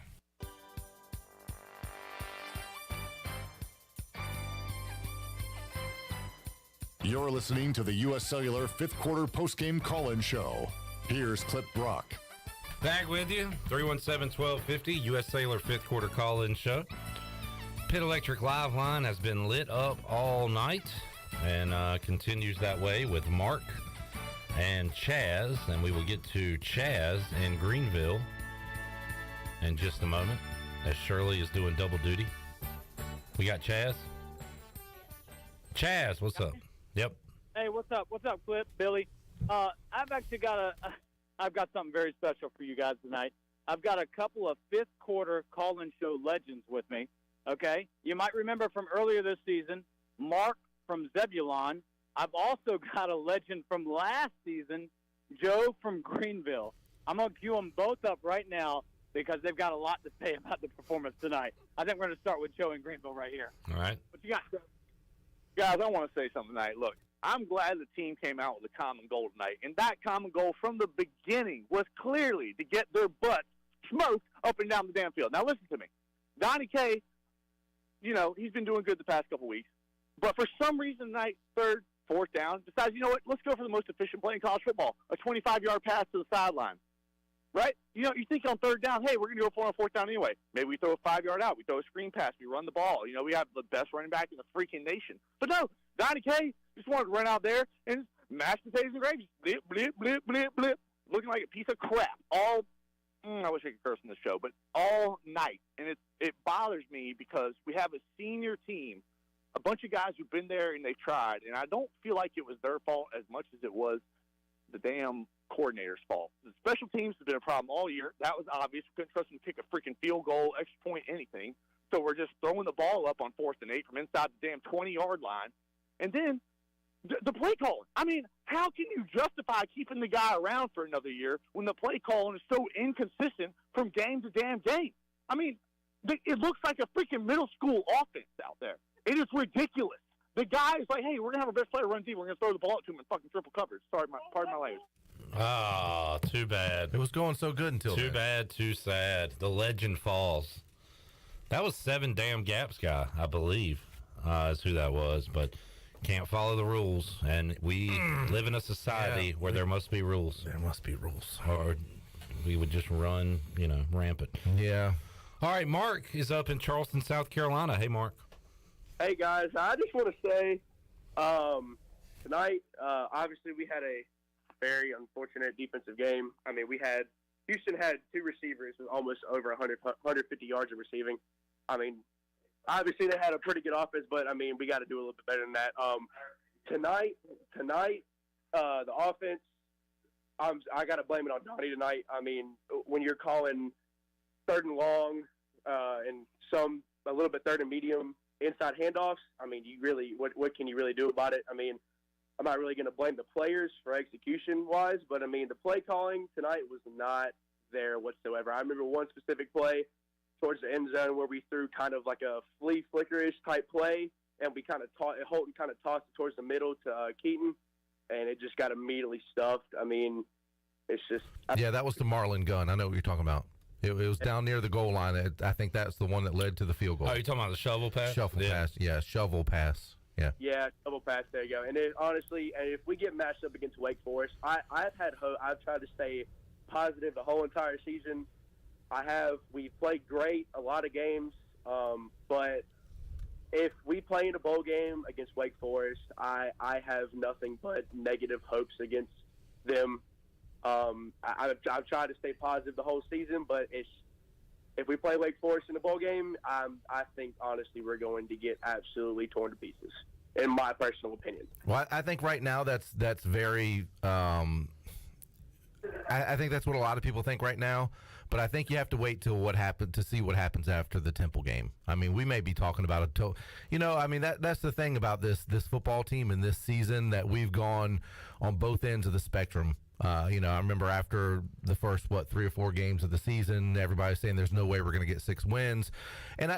You're listening to the U.S. Cellular fifth quarter postgame call-in show. Here's Clip Brock. Back with you, 317-1250, U.S. Cellular fifth quarter call-in show. Pit Electric Live Line has been lit up all night and continues that way with Mark and Chaz, and we will get to Chaz in Greenville in just a moment as Shirley is doing double duty. We got Chaz. Chaz, what's up? Yep. Hey, what's up? What's up, Clip, Billy? I've actually I've got something very special for you guys tonight. I've got a couple of fifth quarter call-in show legends with me. Okay, you might remember from earlier this season, Mark from Zebulon. I've also got a legend from last season, Joe from Greenville. I'm going to cue them both up right now because they've got a lot to say about the performance tonight. I think we're going to start with Joe in Greenville right here. All right. What you got, Joe? Guys, I want to say something tonight. Look, I'm glad the team came out with a common goal tonight, and that common goal from the beginning was clearly to get their butts smoked up and down the damn field. Now, listen to me. Donnie K, he's been doing good the past couple weeks, but for some reason tonight, third, fourth down, decides, you know what, let's go for the most efficient play in college football, a 25-yard pass to the sideline, right? You think on third down, hey, we're going to go for it on fourth down anyway. Maybe we throw a 5-yard out. We throw a screen pass. We run the ball. We have the best running back in the freaking nation. But no, Donnie K just wanted to run out there and mash potatoes and gravy. Blip, blip, blip, blip, blip, looking like a piece of crap I wish I could curse in this show, but all night. And it bothers me because we have a senior team, a bunch of guys who've been there and they've tried, and I don't feel like it was their fault as much as it was the damn coordinator's fault. The special teams have been a problem all year. That was obvious. We couldn't trust them to kick a freaking field goal, extra point, anything. So we're just throwing the ball up on 4th and 8 from inside the damn 20-yard line. And then the play calling. I mean, how can you justify keeping the guy around for another year when the play calling is so inconsistent from game to damn game? I mean, it looks like a freaking middle school offense out there. It is ridiculous. The guy is like, hey, we're going to have our best player run deep. We're going to throw the ball up to him in fucking triple coverage. Sorry, pardon my language. Ah, too bad. It was going so good until Too bad, too sad. The legend falls. That was 7 damn gaps guy, I believe, is who that was, but can't follow the rules, and we live in a society where there must be rules. There must be rules. Or we would just run, rampant. Yeah. All right, Mark is up in Charleston, South Carolina. Hey, Mark. Hey, guys. I just want to say tonight, obviously, we had a very unfortunate defensive game. I mean, Houston had 2 receivers with almost over 150 yards of receiving. I mean, obviously they had a pretty good offense, but, I mean, we got to do a little bit better than that. Tonight, the offense, I got to blame it on Donnie tonight. I mean, when you're calling 3rd and long and a little bit 3rd and medium inside handoffs, I mean, what can you really do about it? I mean, I'm not really going to blame the players for execution-wise, but, I mean, the play calling tonight was not there whatsoever. I remember one specific play towards the end zone where we threw kind of like a flea flickerish type play, and we kind of Holton kind of tossed it towards the middle to Keaton, and it just got immediately stuffed. I mean, it's just yeah, that was the Marlin gun. I know what you're talking about. It was down near the goal line. I think that's the one that led to the field goal. Oh, you're talking about the shovel pass? Shovel pass. Yeah, shovel pass. Yeah. Yeah, double pass. There you go. And honestly, and if we get matched up against Wake Forest, I've had hope. I've tried to stay positive the whole entire season. We've played great a lot of games, but if we play in a bowl game against Wake Forest, I have nothing but negative hopes against them. I've tried to stay positive the whole season, but if we play Wake Forest in a bowl game, I think honestly we're going to get absolutely torn to pieces, in my personal opinion. Well, I think right now that's very. I think that's what a lot of people think right now. But I think you have to wait till to see what happens after the Temple game. I mean, we may be talking about that's the thing about this football team in this season, that we've gone on both ends of the spectrum. I remember after the first 3 or 4 games of the season, everybody's saying there's no way we're going to get 6 wins, and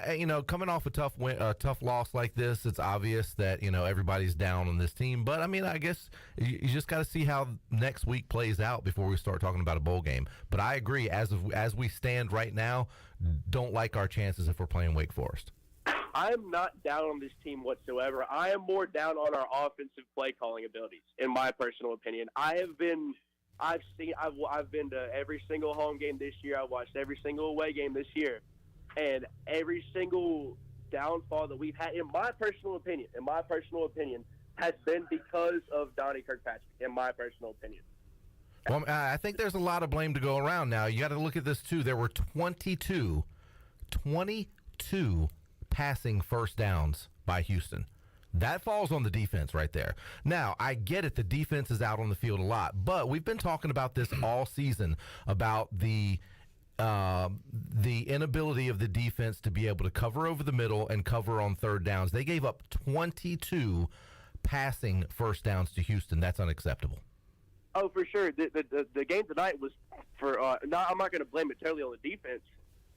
coming off a tough loss like this, it's obvious that everybody's down on this team. But I mean, I guess you just got to see how next week plays out before we start talking about a bowl game. But I agree, as we stand right now, don't like our chances if we're playing Wake Forest. I am not down on this team whatsoever. I am more down on our offensive play calling abilities, in my personal opinion. I have been I've been to every single home game this year. I watched every single away game this year, and every single downfall that we've had, in my personal opinion, has been because of Donnie Kirkpatrick. In my personal opinion. Well, I think there's a lot of blame to go around now. You got to look at this, too. There were 22 passing first downs by Houston. That falls on the defense right there. Now, I get it. The defense is out on the field a lot, but we've been talking about this all season, about the inability of the defense to be able to cover over the middle and cover on third downs. They gave up 22 passing first downs to Houston. That's unacceptable. Oh, for sure. The game tonight was for I'm not going to blame it totally on the defense,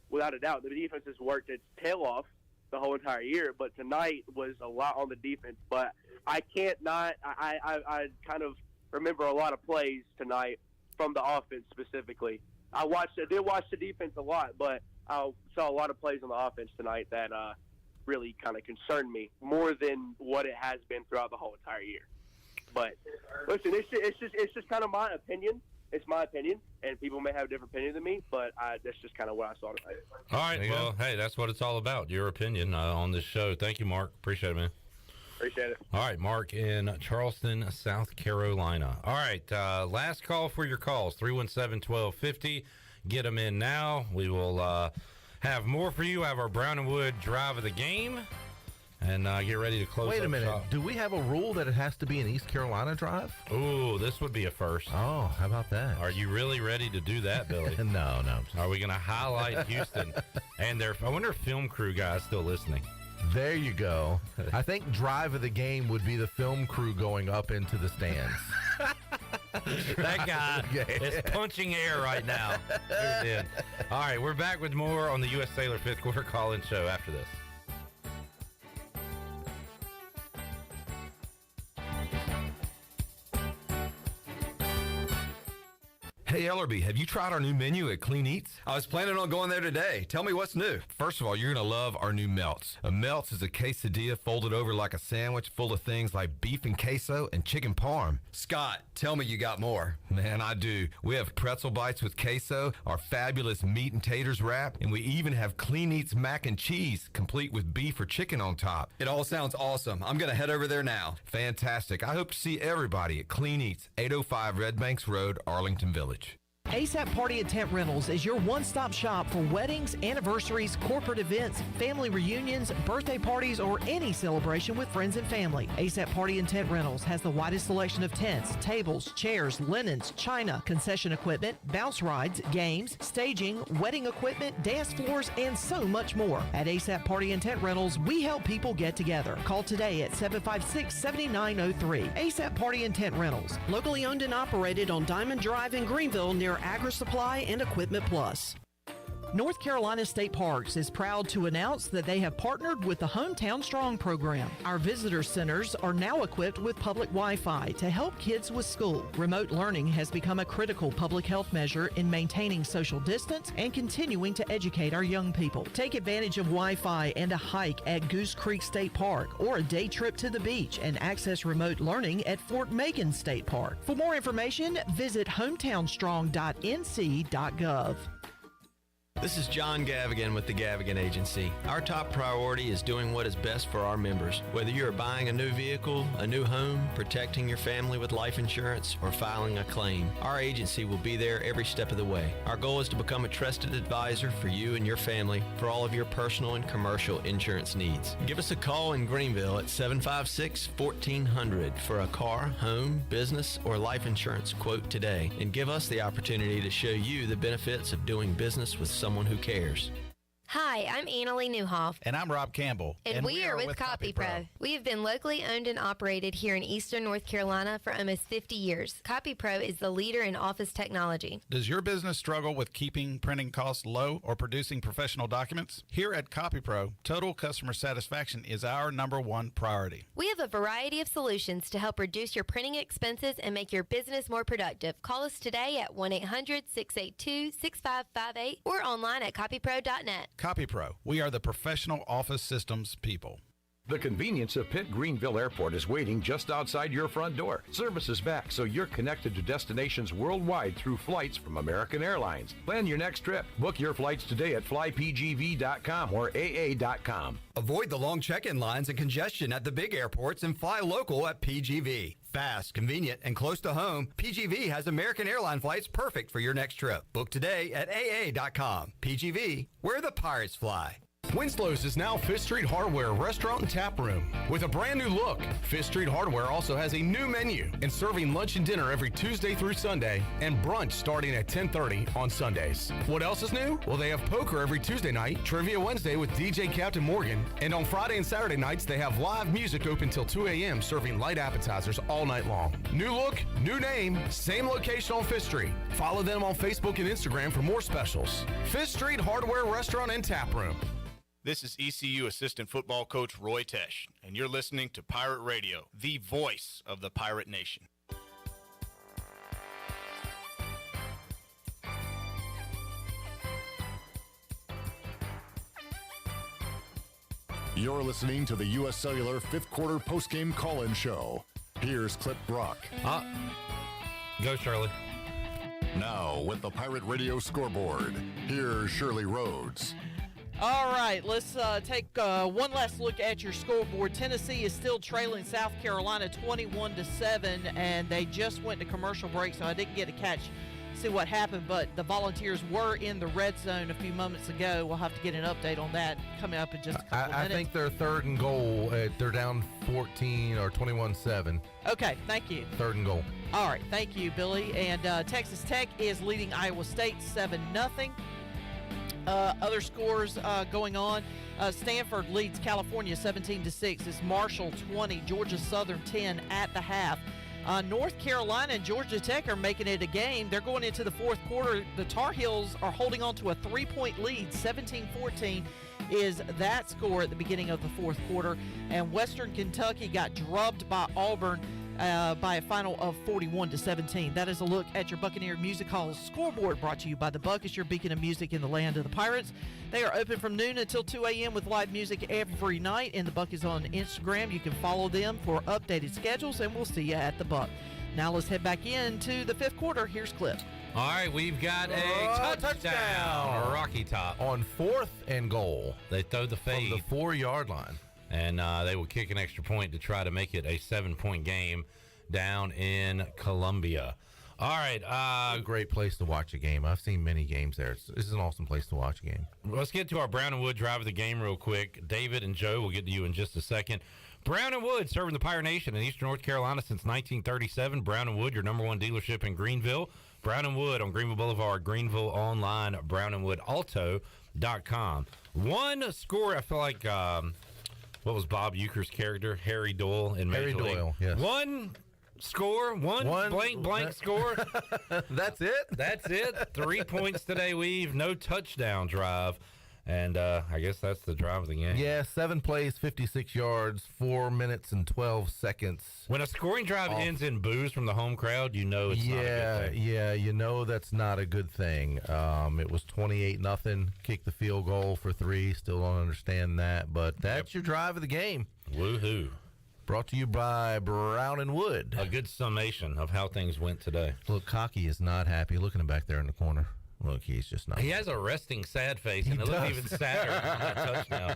without a doubt. The defense has worked its tail off the whole entire year, but tonight was a lot on the defense. But I can't not – I kind of remember a lot of plays tonight from the offense specifically. I did watch the defense a lot, but I saw a lot of plays on the offense tonight that really kind of concerned me more than what it has been throughout the whole entire year. But listen, it's just kind of my opinion. It's my opinion, and people may have a different opinion than me, but that's just kind of what I saw tonight. All right, well, hey, that's what it's all about, your opinion on this show. Thank you, Mark. Appreciate it, man. Appreciate it. All right, Mark in Charleston, South Carolina. All right, last call for your calls, 317-1250. Get them in now. We will have more for you. Have our Brown and Wood drive of the game. And get ready to close. Wait a minute. Shop. Do we have a rule that it has to be an East Carolina drive? Ooh, this would be a first. Oh, how about that? Are you really ready to do that, Billy? No. Are we going to highlight Houston and I wonder if film crew guys still listening. There you go. I think drive of the game would be the film crew going up into the stands. That guy is punching air right now. All right, we're back with more on the U.S. Sailor fifth quarter call-in show after this. Hey, Ellerby, have you tried our new menu at Clean Eats? I was planning on going there today. Tell me what's new. First of all, you're going to love our new melts. A melts is a quesadilla folded over like a sandwich full of things like beef and queso and chicken parm. Scott, tell me you got more. Man, I do. We have pretzel bites with queso, our fabulous meat and taters wrap, and we even have Clean Eats mac and cheese, complete with beef or chicken on top. It all sounds awesome. I'm going to head over there now. Fantastic. I hope to see everybody at Clean Eats, 805 Red Banks Road, Arlington Village. ASAP Party and Tent Rentals is your one-stop shop for weddings, anniversaries, corporate events, family reunions, birthday parties, or any celebration with friends and family. ASAP Party and Tent Rentals has the widest selection of tents, tables, chairs, linens, china, concession equipment, bounce rides, games, staging, wedding equipment, dance floors, and so much more. At ASAP Party and Tent Rentals, we help people get together. Call today at 756-7903. ASAP Party and Tent Rentals, locally owned and operated on Diamond Drive in Greenville near Agri Supply and Equipment Plus. North Carolina State Parks is proud to announce that they have partnered with the Hometown Strong program. Our visitor centers are now equipped with public Wi-Fi to help kids with school. Remote learning has become a critical public health measure in maintaining social distance and continuing to educate our young people. Take advantage of Wi-Fi and a hike at Goose Creek State Park or a day trip to the beach and access remote learning at Fort Megan State Park. For more information, visit hometownstrong.nc.gov. This is John Gavigan with the Gavigan Agency. Our top priority is doing what is best for our members. Whether you are buying a new vehicle, a new home, protecting your family with life insurance, or filing a claim, our agency will be there every step of the way. Our goal is to become a trusted advisor for you and your family for all of your personal and commercial insurance needs. Give us a call in Greenville at 756-1400 for a car, home, business, or life insurance quote today, and give us the opportunity to show you the benefits of doing business with someone who cares. Hi, I'm Annalie Newhoff. And I'm Rob Campbell. And we are with CopyPro. We have been locally owned and operated here in Eastern North Carolina for almost 50 years. CopyPro is the leader in office technology. Does your business struggle with keeping printing costs low or producing professional documents? Here at CopyPro, total customer satisfaction is our #1 priority. We have a variety of solutions to help reduce your printing expenses and make your business more productive. Call us today at 1-800-682-6558 or online at copypro.net. CopyPro, we are the professional office systems people. The convenience of Pitt Greenville Airport is waiting just outside your front door. Service is back, so you're connected to destinations worldwide through flights from American Airlines. Plan your next trip. Book your flights today at flypgv.com or aa.com. Avoid the long check-in lines and congestion at the big airports and fly local at PGV. Fast, convenient, and close to home, PGV has American Airline flights perfect for your next trip. Book today at aa.com. PGV, where the pirates fly. Winslow's is now Fifth Street Hardware Restaurant and Tap Room with a brand new look. Fifth Street Hardware also has a new menu and serving lunch and dinner every Tuesday through Sunday and brunch starting at 10:30 on Sundays. What else is new? Well, they have poker every Tuesday night, Trivia Wednesday with DJ Captain Morgan, and on Friday and Saturday nights they have live music open till 2 a.m. serving light appetizers all night long. New look, new name, same location on Fifth Street. Follow them on Facebook and Instagram for more specials. Fifth Street Hardware Restaurant and Tap Room. This is ECU Assistant Football Coach Roy Tesh, and you're listening to Pirate Radio, the voice of the Pirate Nation. You're listening to the U.S. Cellular fifth quarter postgame call-in show. Here's Clip Brock. Go, Shirley. Now, with the Pirate Radio scoreboard, here's Shirley Rhodes. All right, let's take one last look at your scoreboard. Tennessee is still trailing South Carolina 21-7, and they just went to commercial break, so I didn't get to see what happened, but the Volunteers were in the red zone a few moments ago. We'll have to get an update on that coming up in just a couple of minutes. I think they're third and goal. They're down 14 or 21-7. Okay, thank you. Third and goal. All right, thank you, Billy. And Texas Tech is leading Iowa State 7-0. Other scores going on. Stanford leads California 17-6. It's Marshall 20, Georgia Southern 10 at the half. North Carolina and Georgia Tech are making it a game. They're going into the fourth quarter. The Tar Heels are holding on to a 3-point lead. 17-14 is that score at the beginning of the fourth quarter. And Western Kentucky got drubbed by Auburn by a final of 41-17. That is a look at your Buccaneer Music Hall scoreboard, brought to you by the Buck. It's your beacon of music in the land of the Pirates. They are open from noon until 2 a.m. with live music every night, and the Buck is on Instagram. You can follow them for updated schedules, and we'll see you at the Buck. Now let's head back into the fifth quarter. Here's Clip. All right, we've got a touchdown. Rocky Top. On fourth and goal. They throw the fade. From the 4-yard line. And they will kick an extra point to try to make it a 7-point game down in Columbia. All right. A great place to watch a game. I've seen many games there. This is an awesome place to watch a game. Let's get to our Brown and Wood drive of the game real quick. David and Joe, we'll get to you in just a second. Brown and Wood, serving the Pirate Nation in Eastern North Carolina since 1937. Brown and Wood, your number one dealership in Greenville. Brown and Wood on Greenville Boulevard, Greenville online, brownandwoodauto.com. One score, I feel like... what was Bob Euchre's character? Harry Doyle in Major League. Harry Doyle, yes. One score, one blank score. That's it? That's it. 3 points today, Weave. No touchdown drive. And I guess that's the drive of the game. Yeah, 7 plays, 56 yards, 4 minutes and 12 seconds. When a scoring drive ends in boos from the home crowd, you know it's not a good thing. Yeah, you know that's not a good thing. It was 28-0. Kicked the field goal for 3. Still don't understand that, but that's your drive of the game. Woohoo. Brought to you by Brown and Wood. A good summation of how things went today. Look, Cocky is not happy. Look at him back there in the corner. Look, he's just not. He has a resting sad face, and it looks even sadder on that touchdown.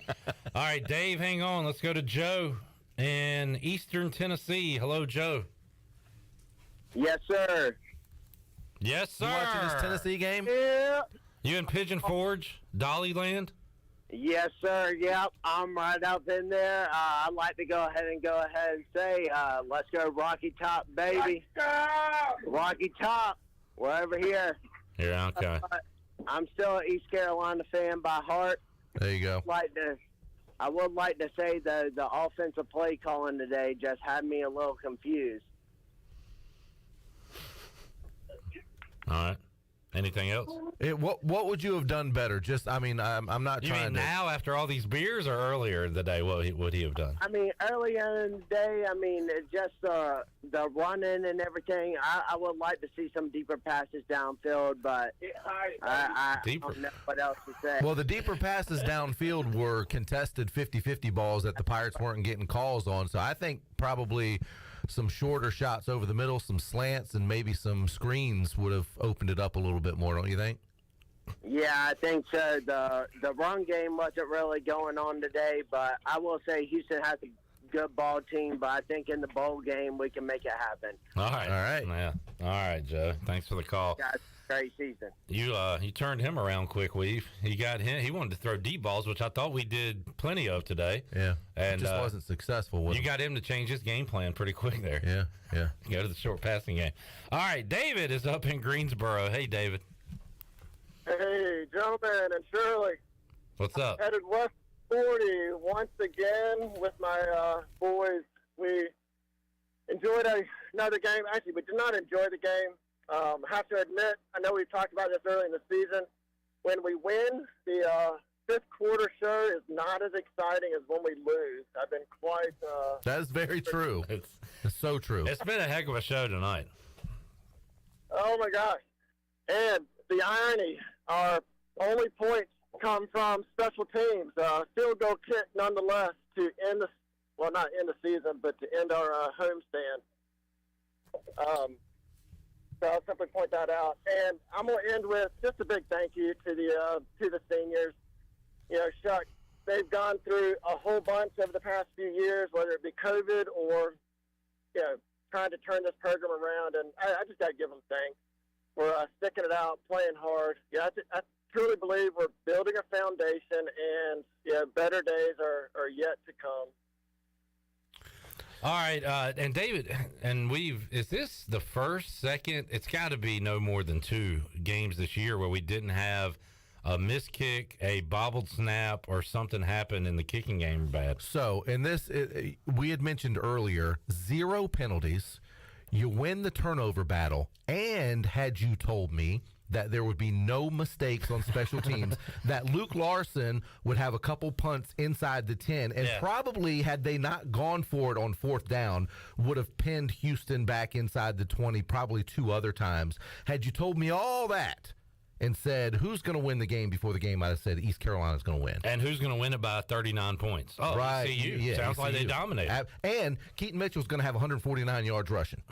All right, Dave, hang on. Let's go to Joe in Eastern Tennessee. Hello, Joe. Yes, sir. Yes, sir. You watching this Tennessee game? Yeah. You in Pigeon Forge, Dollyland? Yes, sir. Yep, I'm right up in there. I'd like to go ahead and say, let's go Rocky Top, baby. Rocky Top. We're over here. Yeah, okay. I'm still an East Carolina fan by heart. There you go. I would like to say the offensive play calling today just had me a little confused. All right. Anything else? What would you have done better? Just, I mean, I'm not You trying mean to. now after all these beers, or earlier in the day? What would he have done? I mean, earlier in the day, I mean, it's just the running and everything. I would like to see some deeper passes downfield, but I don't know what else to say. Well, the deeper passes downfield were contested 50-50 balls that the Pirates weren't getting calls on. So I think probably some shorter shots over the middle, some slants, and maybe some screens would have opened it up a little bit more, don't you think? Yeah, I think so. The run game wasn't really going on today, but I will say Houston has a good ball team, but I think in the bowl game we can make it happen. All right. Yeah. All right, Joe. Thanks for the call. Guys, great season. You turned him around quick, Weave. He got him. He wanted to throw deep balls, which I thought we did plenty of today. Yeah, and it just wasn't successful. You got him to change his game plan pretty quick there. Yeah. Go to the short passing game. All right, David is up in Greensboro. Hey, David. Hey, gentlemen and Shirley. What's up? Headed west 40 once again with my boys. We enjoyed another game. Actually, we did not enjoy the game. Have to admit, I know we've talked about this early in the season. When we win, the fifth quarter show is not as exciting as when we lose. I've been quite... that is very true. It's so true. It's been a heck of a show tonight. Oh, my gosh. And the irony, our only points come from special teams. Field goal kick, nonetheless, to end the... Well, not end the season, but to end our homestand. So I'll simply point that out. And I'm going to end with just a big thank you to the seniors. You know, Shuck, they've gone through a whole bunch over the past few years, whether it be COVID or, you know, trying to turn this program around. And I just got to give them thanks for sticking it out, playing hard. Yeah, I truly believe we're building a foundation, and, yeah, better days are yet to come. All right, and David, and is this the first, second? It's got to be no more than 2 games this year where we didn't have a missed kick, a bobbled snap, or something happened in the kicking game bad. So, in this, we had mentioned earlier, 0 penalties. You win the turnover battle, and had you told me that there would be no mistakes on special teams, that Luke Larson would have a couple punts inside the 10, and probably, had they not gone for it on 4th down, would have pinned Houston back inside the 20 probably 2 other times. Had you told me all that and said, who's going to win the game before the game, I'd have said East Carolina's going to win. And who's going to win it by 39 points? Oh, right. ECU. Yeah, Sounds like ECU. they dominated. And Keaton Mitchell's going to have 149 yards rushing.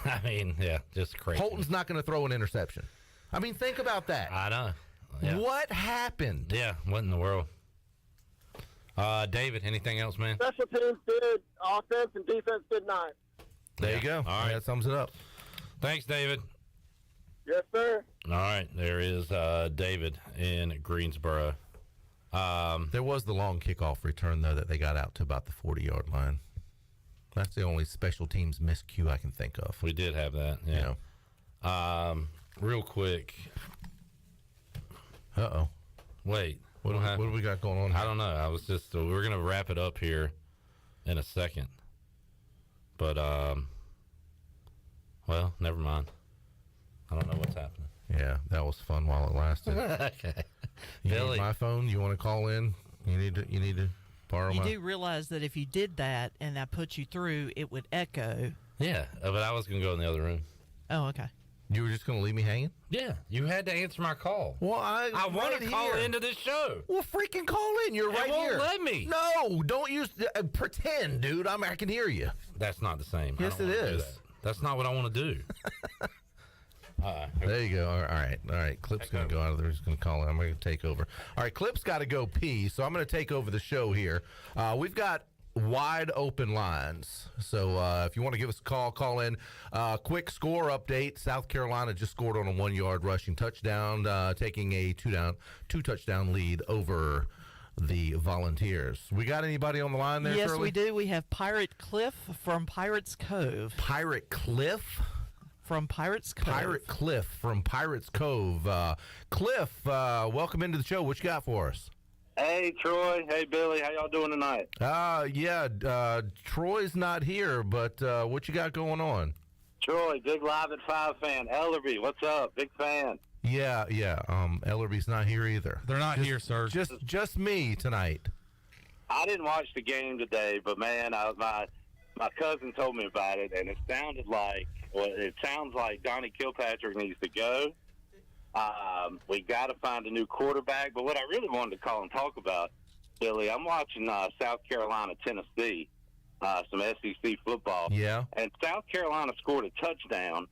I mean, yeah, just crazy. Holton's not going to throw an interception. I mean, think about that. I know. Yeah. What happened? Yeah, what in the world? David, anything else, man? Special teams did, offense and defense did not. There you go. All right. That sums it up. Thanks, David. Yes, sir. All right, there is David in Greensboro. There was the long kickoff return, though, that they got out to about the 40-yard line. That's the only special teams miscue I can think of. We did have that, yeah. Real quick. Uh-oh. Wait. What do we got going on here? I don't know. I was just, we're going to wrap it up here in a second. But, well, never mind. I don't know what's happening. Yeah, that was fun while it lasted. Okay. You Billy. need my phone? You want to call in? You need to borrow You my... do realize that if you did that and that put you through, it would echo. Yeah, but I was going to go in the other room. Oh, okay. You were just going to leave me hanging? Yeah, you had to answer my call. Well, I want right to call here. into this show. Well, freaking call in. You're right won't here. let me. No, don't use pretend, dude. I can hear you. That's not the same. I Yes, don't it wanna do is. that. That's not what I want to do. There you go. All right. Clip's going to go out of there. He's going to call in. I'm going to take over. All right, Clip's got to go pee, so I'm going to take over the show here. We've got wide open lines. So if you want to give us a call in. Quick score update. South Carolina just scored on a 1-yard rushing touchdown, taking a two touchdown lead over the Volunteers. We got anybody on the line there, Yes, Shirley? we do. We have Pirate Cliff from Pirates Cove. Pirate Cliff? From Pirates Cove. Pirate Cliff from Pirates Cove. Cliff, welcome into the show. What you got for us? Hey, Troy. Hey, Billy. How y'all doing tonight? Troy's not here, but what you got going on? Troy, big Live at 5 fan. Ellerby, what's up? Big fan. Yeah. Ellerby's not here either. They're not here, sir. Just me tonight. I didn't watch the game today, but man, my cousin told me about it, and it sounds like Donnie Kilpatrick needs to go. We got to find a new quarterback. But what I really wanted to call and talk about, Billy, I'm watching South Carolina, Tennessee, some SEC football. Yeah. And South Carolina scored a touchdown,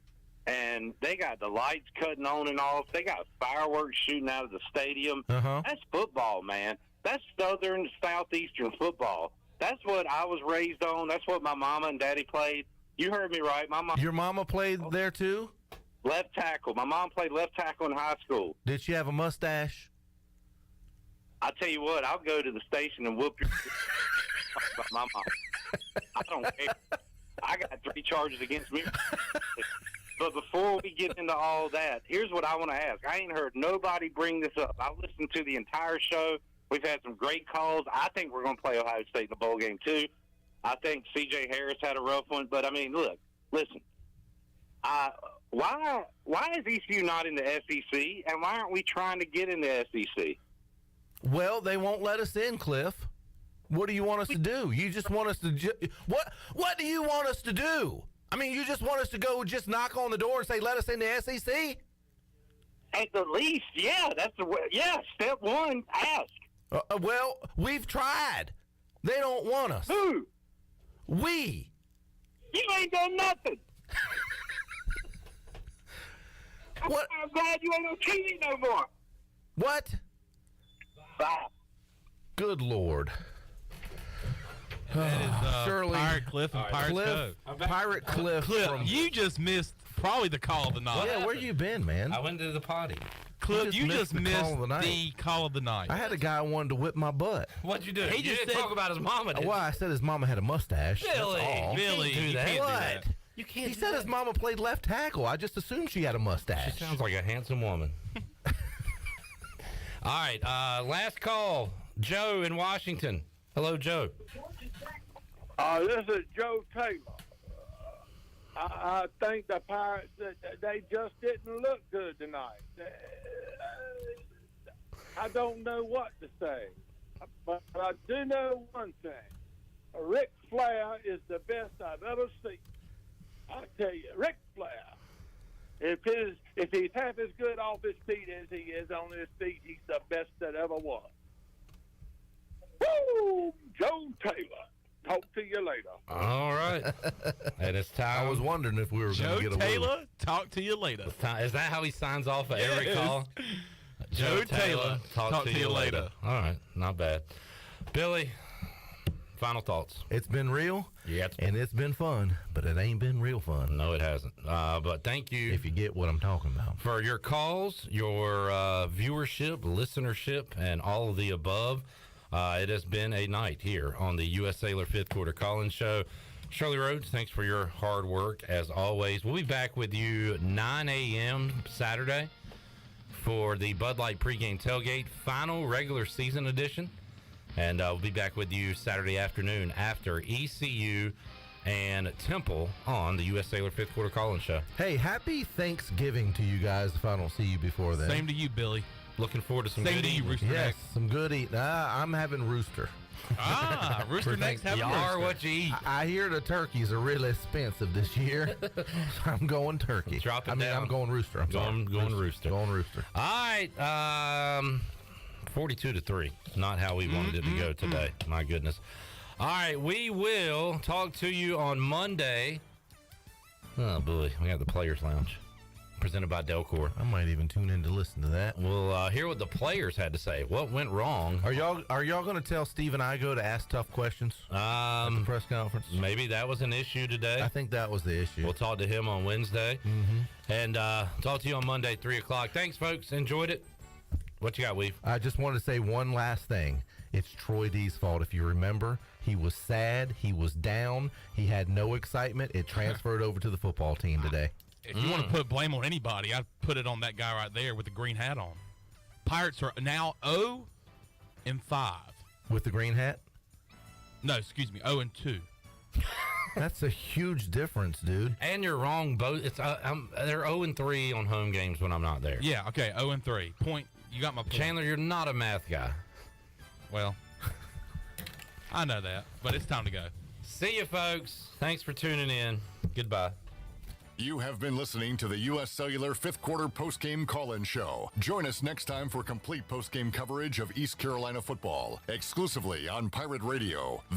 and they got the lights cutting on and off. They got fireworks shooting out of the stadium. Uh-huh. That's football, man. That's Southern, Southeastern football. That's what I was raised on. That's what my mama and daddy played. You heard me right. Your mama played there too? Left tackle. My mom played left tackle in high school. Did she have a mustache? I tell you what, I'll go to the station and whoop your my mom. I don't care. I got 3 charges against me. But before we get into all that, here's what I want to ask. I ain't heard nobody bring this up. I listened to the entire show. We've had some great calls. I think we're going to play Ohio State in the bowl game, too. I think C.J. Harris had a rough one. But, I mean, look, listen. Why is ECU not in the SEC, and why aren't we trying to get in the SEC? Well, they won't let us in, Cliff. What do you want us to do? You just want us to What do you want us to do? I mean, you just want us to go just knock on the door and say, let us in the SEC? At the least, yeah. That's the way. Yeah, step one, ask. Well, we've tried. They don't want us. Who? We. You ain't done nothing. What? I'm glad you ain't on TV no more. What? Bye. Good Lord. That is Shirley. Pirate Cliff and Pirate Cliff. Cove. Pirate Cliff. You just missed probably the call of the night. Yeah, where you been, man? I went to the potty. Cliff, you just missed call of the night. the call of the night. I had a guy who wanted to whip my butt. What'd you do? He You just didn't said- talk about his mama, did you? Well, I said his mama had a mustache. Billy, That's all. Billy, you can't do that. You can't. He said his mama played left tackle. I just assumed she had a mustache. She sounds like a handsome woman. All right, last call. Joe in Washington. Hello, Joe. This is Joe Taylor. I think the Pirates, they just didn't look good tonight. I don't know what to say, but I do know one thing. Ric Flair is the best I've ever seen. I tell you, Ric Flair. If he's half as good off his feet as he is on his feet, he's the best that ever was. Woo! Joe Taylor. Talk to you later. All right. And it's time. I was wondering if we were going to get a Taylor, talk to you later. Is that how he signs off at every call? Joe Taylor, talk to you later. All right. Not bad. Billy, final thoughts. It's been real. Yeah. And it's been fun, but it ain't been real fun. No, it hasn't. But thank you. If you get what I'm talking about. For your calls, your viewership, listenership, and all of the above. It has been a night here on the U.S. Sailor Fifth Quarter Call-In Show. Shirley Rhodes, thanks for your hard work, as always. We'll be back with you 9 a.m. Saturday for the Bud Light pregame tailgate, final regular season edition. And we'll be back with you Saturday afternoon after ECU and Temple on the U.S. Sailor Fifth Quarter Call-In Show. Hey, happy Thanksgiving to you guys if I don't see you before then. Same to you, Billy. Looking forward to some Same good to you, eating. Rooster Yes, Neck. some good eating. I'm having rooster. Rooster Neck's having You rooster. are what you eat. I hear the turkeys are really expensive this year. So I'm going turkey. Drop it I'm down. going rooster. I'm Going rooster. Going rooster. All right, 42-3. Not how we wanted it to go today. My goodness. All right, we will talk to you on Monday. Oh, boy. We got the Players Lounge presented by Delcor. I might even tune in to listen to that. We'll hear what the players had to say. What went wrong? Are y'all going to tell Steve and I go to ask tough questions at the press conference? Maybe that was an issue today. I think that was the issue. We'll talk to him on Wednesday. And talk to you on Monday, 3 o'clock. Thanks, folks. Enjoyed it. What you got, Weave? I just want to say one last thing. It's Troy D's fault. If you remember, he was sad. He was down. He had no excitement. It transferred over to the football team today. If you want to put blame on anybody, I'd put it on that guy right there with the green hat on. Pirates are now 0-5. With the green hat? No, excuse me, 0-2. That's a huge difference, dude. And you're wrong. Both they're 0-3 on home games when I'm not there. Yeah, okay, 0-3. Point. You got my point. Chandler, you're not a math guy. Well, I know that, but it's time to go. See you, folks. Thanks for tuning in. Goodbye. You have been listening to the U.S. Cellular 5th Quarter Postgame Call-In Show. Join us next time for complete postgame coverage of East Carolina football, exclusively on Pirate Radio.